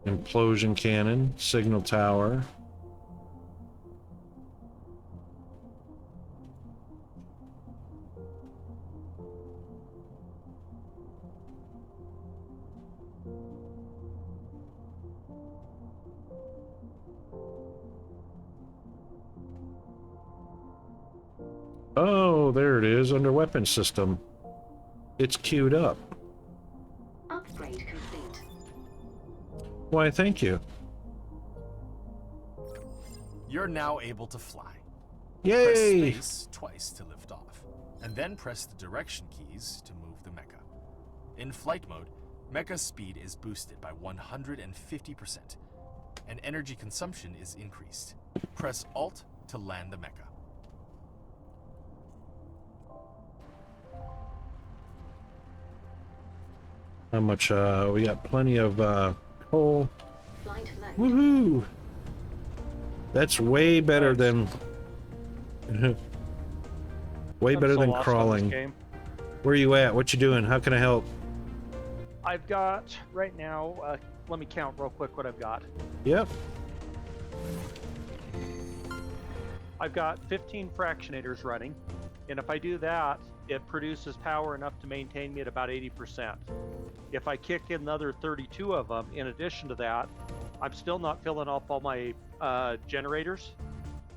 Implosion cannon, signal tower. Oh, there it is, under weapon system. It's queued up. Upgrade complete. Why, thank you. You're now able to fly. Yay! Press space twice to lift off, and then press the direction keys to move the mecha. In flight mode, mecha speed is boosted by 150%, and energy consumption is increased. Press Alt to land the mecha. How much, we got plenty of, coal. Flight mode. Woohoo! That's way better than... way better than crawling. Where are you at? What you doing? How can I help? I've got, right now, let me count real quick what I've got. Yep. I've got 15 fractionators running, and if I do that, it produces power enough to maintain me at about 80%. If I kick in another 32 of them, in addition to that, I'm still not filling up all my generators,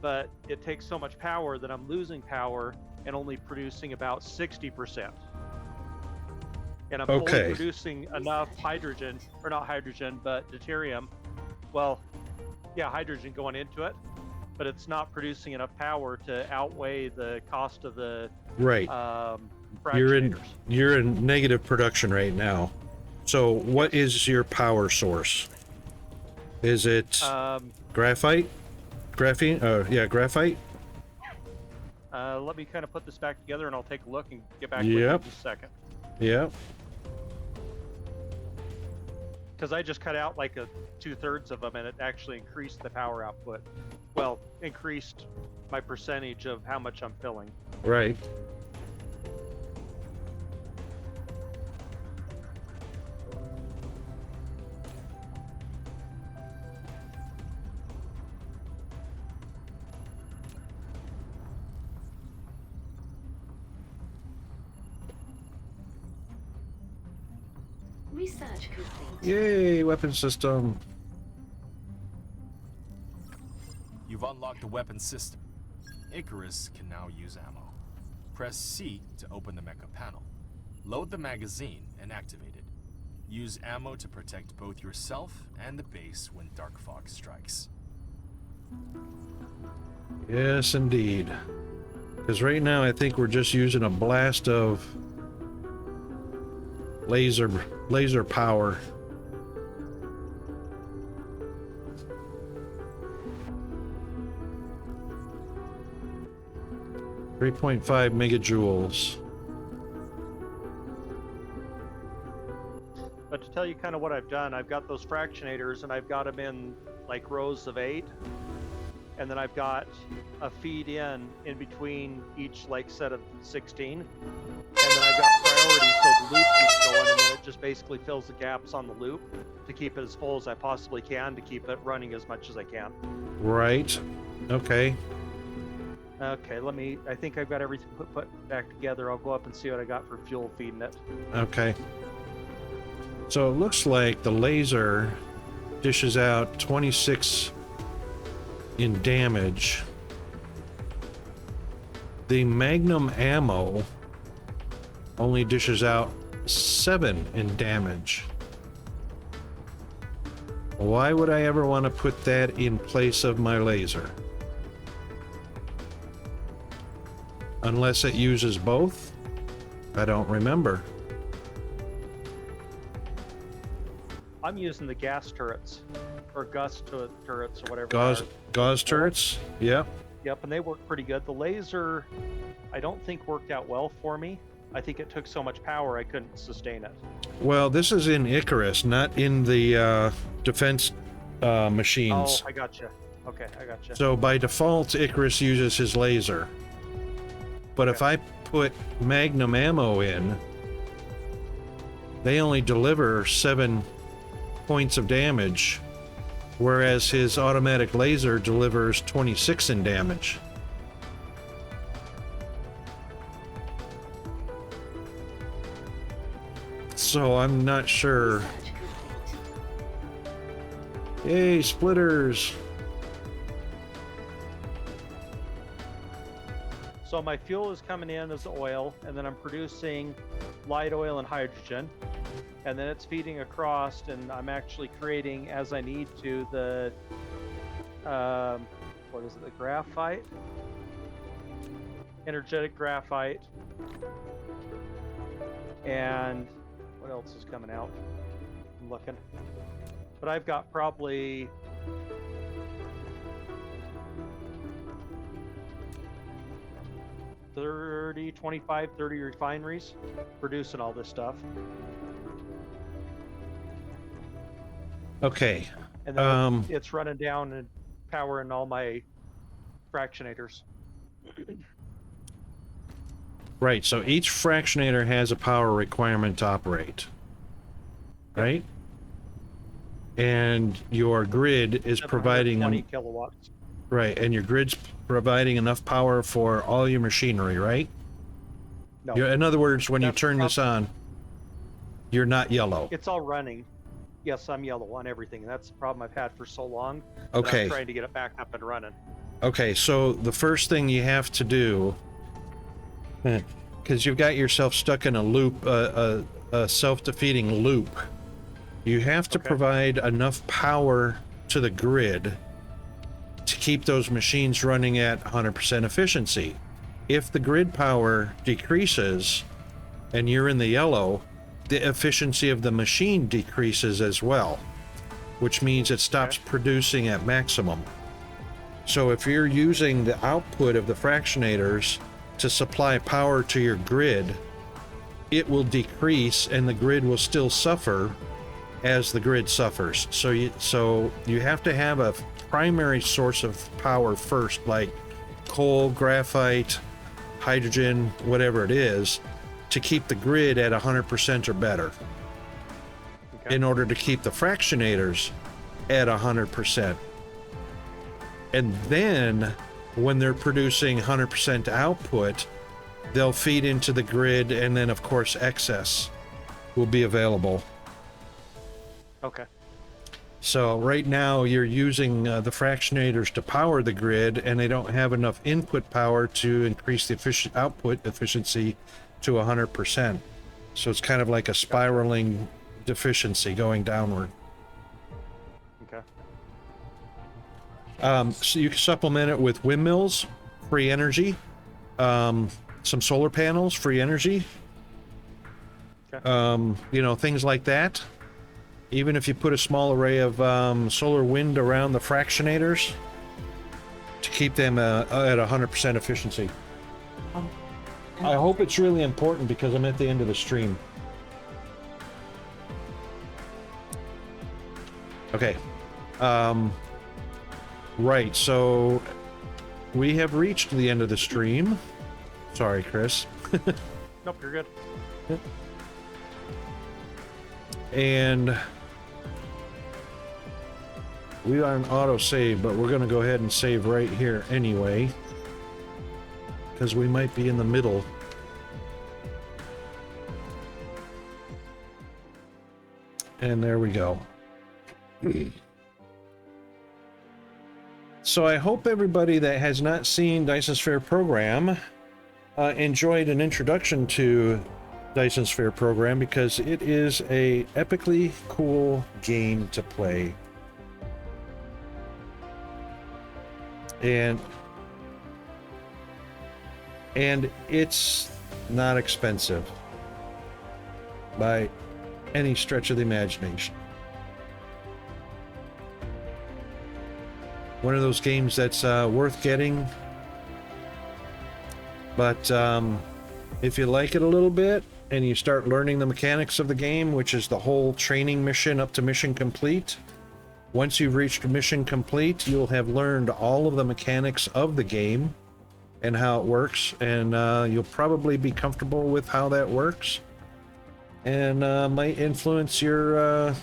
but it takes so much power that I'm losing power and only producing about 60%. And I'm only producing enough hydrogen, or not hydrogen, but deuterium. Well, yeah, hydrogen going into it, but it's not producing enough power to outweigh the cost of the fractionators. You're in negative production right now. So what is your power source? Is it graphite? Graphene? Yeah, graphite. Let me kind of put this back together, and I'll take a look and get back with you in Yep. just a second. Yep. Because I just cut out like 2/3 of them, and it actually increased the power output. Well, increased my percentage of how much I'm filling. Right. Research complete. Yay, weapon system. You've unlocked the weapon system. Icarus can now use ammo. Press C to open the mecha panel. Load the magazine and activate it. Use ammo to protect both yourself and the base when dark fog strikes. Yes, indeed. Because right now I think we're just using a blast of laser power. .5 megajoules. But to tell you kind of what I've done, I've got those fractionators, and I've got them in like rows of 8. And then I've got a feed in between each like set of 16. And then I've got priority, so the loop keeps going, and then it just basically fills the gaps on the loop to keep it as full as I possibly can, to keep it running as much as I can. Right. Okay. Okay, I think I've got everything put back together. I'll go up and see what I got for fuel feeding it. Okay. So it looks like the laser dishes out 26 in damage. The Magnum ammo only dishes out 7 in damage. Why would I ever want to put that in place of my laser? Unless it uses both? I don't remember. I'm using the gas turrets, or gust turrets, or whatever. Gauze turrets? Yep. Yep, and they work pretty good. The laser, I don't think worked out well for me. I think it took so much power I couldn't sustain it. Well, this is in Icarus, not in the defense machines. Oh, I gotcha. Okay, I gotcha. So by default, Icarus uses his laser. But if I put Magnum ammo in, they only deliver 7 points of damage, whereas his automatic laser delivers 26 in damage. So I'm not sure. Yay, splitters! So my fuel is coming in as oil, and then I'm producing light oil and hydrogen, and then it's feeding across, and I'm actually creating, as I need to, the what is it, the graphite, energetic graphite, and what else is coming out? I'm looking, but I've got probably 25, 30 refineries producing all this stuff. Okay. And then it's running down and powering all my fractionators. Right, so each fractionator has a power requirement to operate. Right? And your grid is providing 20 kilowatts. Right, and your grid's providing enough power for all your machinery, right? No. In other words, when you turn this on, you're not yellow. It's all running. Yes, I'm yellow on everything. That's the problem I've had for so long. Okay. I'm trying to get it back up and running. Okay, so the first thing you have to do, because you've got yourself stuck in a loop, a self-defeating loop, you have to provide enough power to the grid to keep those machines running at 100% efficiency. If the grid power decreases, and you're in the yellow, the efficiency of the machine decreases as well, which means it stops producing at maximum. So if you're using the output of the fractionators to supply power to your grid, it will decrease and the grid will still suffer as the grid suffers. So you have to have a primary source of power first, like coal, graphite, hydrogen, whatever it is, to keep the grid at 100% or better. Okay. In order to keep the fractionators at 100%. And then when they're producing 100% output, they'll feed into the grid, and then of course excess will be available. Okay. So right now you're using the fractionators to power the grid, and they don't have enough input power to increase the output efficiency to 100%. So it's kind of like a spiraling deficiency going downward. Okay. So you can supplement it with windmills, free energy, some solar panels, free energy, okay. Things like that. Even if you put a small array of solar wind around the fractionators to keep them at 100% efficiency. I hope it's really important because I'm at the end of the stream. Okay. Right, so we have reached the end of the stream. Sorry, Chris. Nope, you're good. Yep. And we are an auto-save, but we're going to go ahead and save right here anyway, because we might be in the middle. And there we go. So I hope everybody that has not seen Dyson Sphere Program enjoyed an introduction to Dyson Sphere Program, because it is a epically cool game to play. And it's not expensive by any stretch of the imagination. One of those games that's worth getting, but if you like it a little bit and you start learning the mechanics of the game, which is the whole training mission up to mission complete, once you've reached mission complete, you'll have learned all of the mechanics of the game and how it works, and you'll probably be comfortable with how that works, and might influence your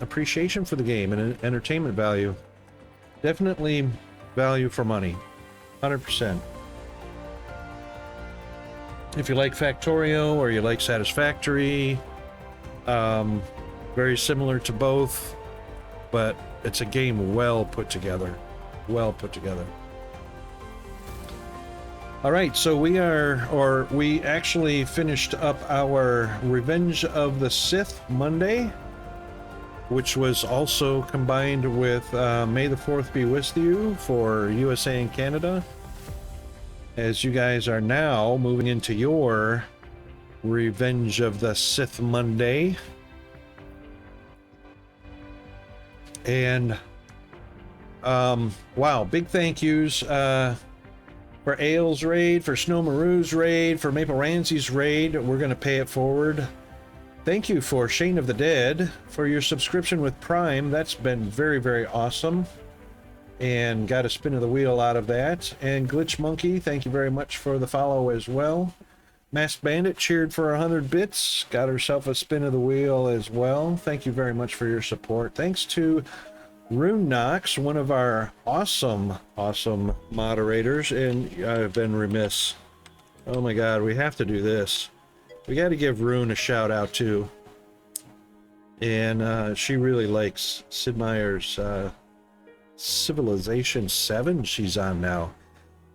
appreciation for the game and entertainment value. Definitely value for money, 100%. If you like Factorio or you like Satisfactory, very similar to both, but it's a game well put together. All right, so we actually finished up our Revenge of the Sith Monday, which was also combined with May the 4th be with you for USA and Canada, as you guys are now moving into your Revenge of the Sith Monday. And wow, big thank yous for Ailes raid, for Snow Maru's raid, for Maple Ramsey's raid. We're going to pay it forward. Thank you for Shane of the Dead for your subscription with Prime. That's been very, very awesome, and got a spin of the wheel out of that. And Glitch Monkey, thank you very much for the follow as well. Masked Bandit cheered for 100 bits, got herself a spin of the wheel as well. Thank you very much for your support. Thanks to Rune Knox, one of our awesome moderators, and I've been remiss. Oh my god, we have to do this. We got to give Rune a shout out too. And she really likes Sid Meier's Civilization 7 she's on now.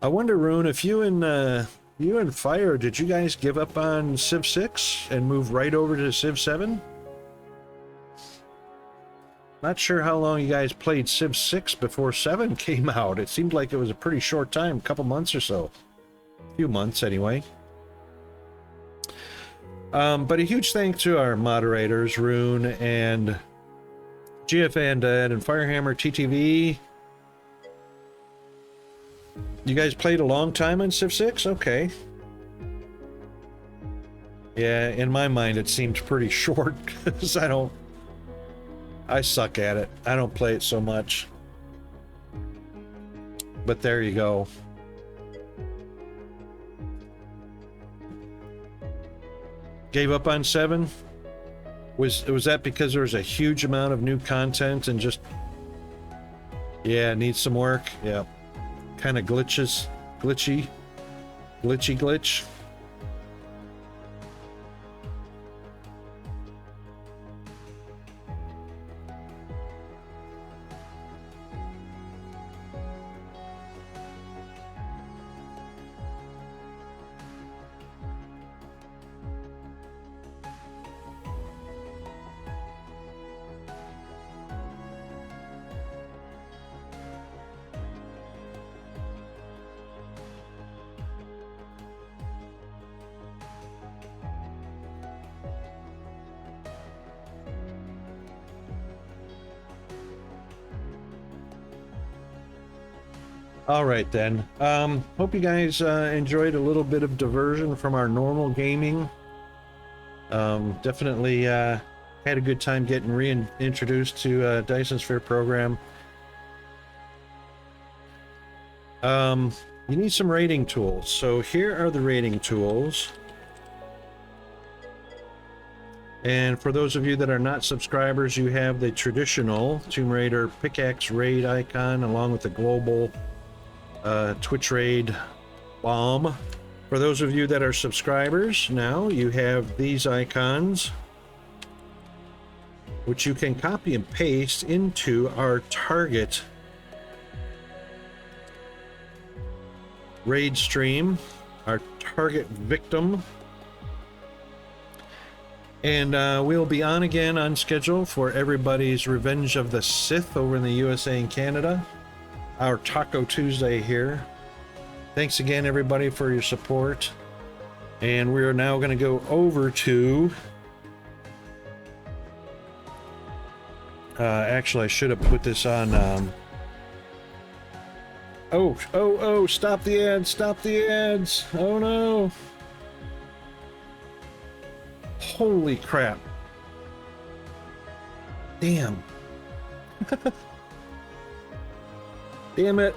I wonder, Rune, if you and Fire, did you guys give up on Civ 6 and move right over to Civ 7? Not sure how long you guys played Civ 6 before 7 came out. It seemed like it was a pretty short time, a couple months or so. few months anyway. But a huge thanks to our moderators, Rune and GFA Undead and Firehammer TTV. You guys played a long time on Civ 6? Okay. Yeah, in my mind it seemed pretty short because I suck at it. I don't play it so much. But there you go. Gave up on 7? Was that because there was a huge amount of new content and just, yeah, it needs some work? Yeah. Kind of glitchy. All right then. Hope you guys enjoyed a little bit of diversion from our normal gaming. Definitely had a good time getting reintroduced to Dyson Sphere program. You need some rating tools. So here are the rating tools. And for those of you that are not subscribers, you have the traditional Tomb Raider pickaxe raid icon along with the global Twitch raid bomb. For those of you that are subscribers now, you have these icons which you can copy and paste into our target raid stream, our target victim. And we'll be on again on schedule for everybody's Revenge of the Sith over in the USA and Canada. Our Taco Tuesday here. Thanks again, everybody, for your support. And we are now going to go over to... actually, I should have put this on... Oh, stop the ads, stop the ads. Oh, no. Holy crap. Damn. Damn it.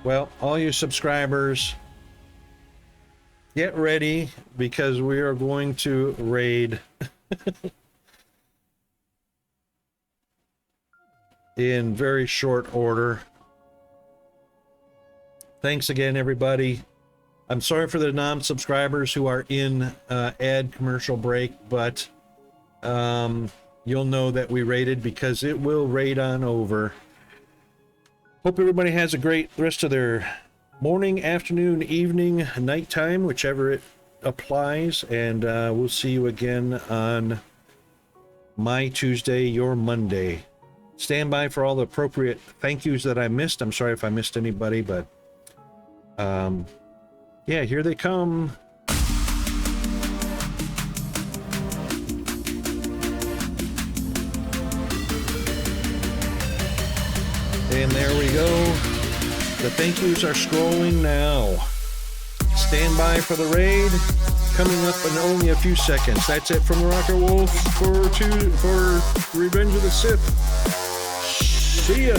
Well, all you subscribers, get ready because we are going to raid in very short order. Thanks again, everybody. I'm sorry for the non-subscribers who are in ad commercial break, but you'll know that we raided because it will raid on over. Hope everybody has a great rest of their morning, afternoon, evening, nighttime, whichever it applies, and we'll see you again on my Tuesday, your Monday. Stand by for all the appropriate thank yous that I missed. I'm sorry if I missed anybody, but yeah, here they come. And there we go. The thank yous are scrolling now. Stand by for the raid. Coming up in only a few seconds. That's it from the Rocker Wolf for Revenge of the Sith. See ya.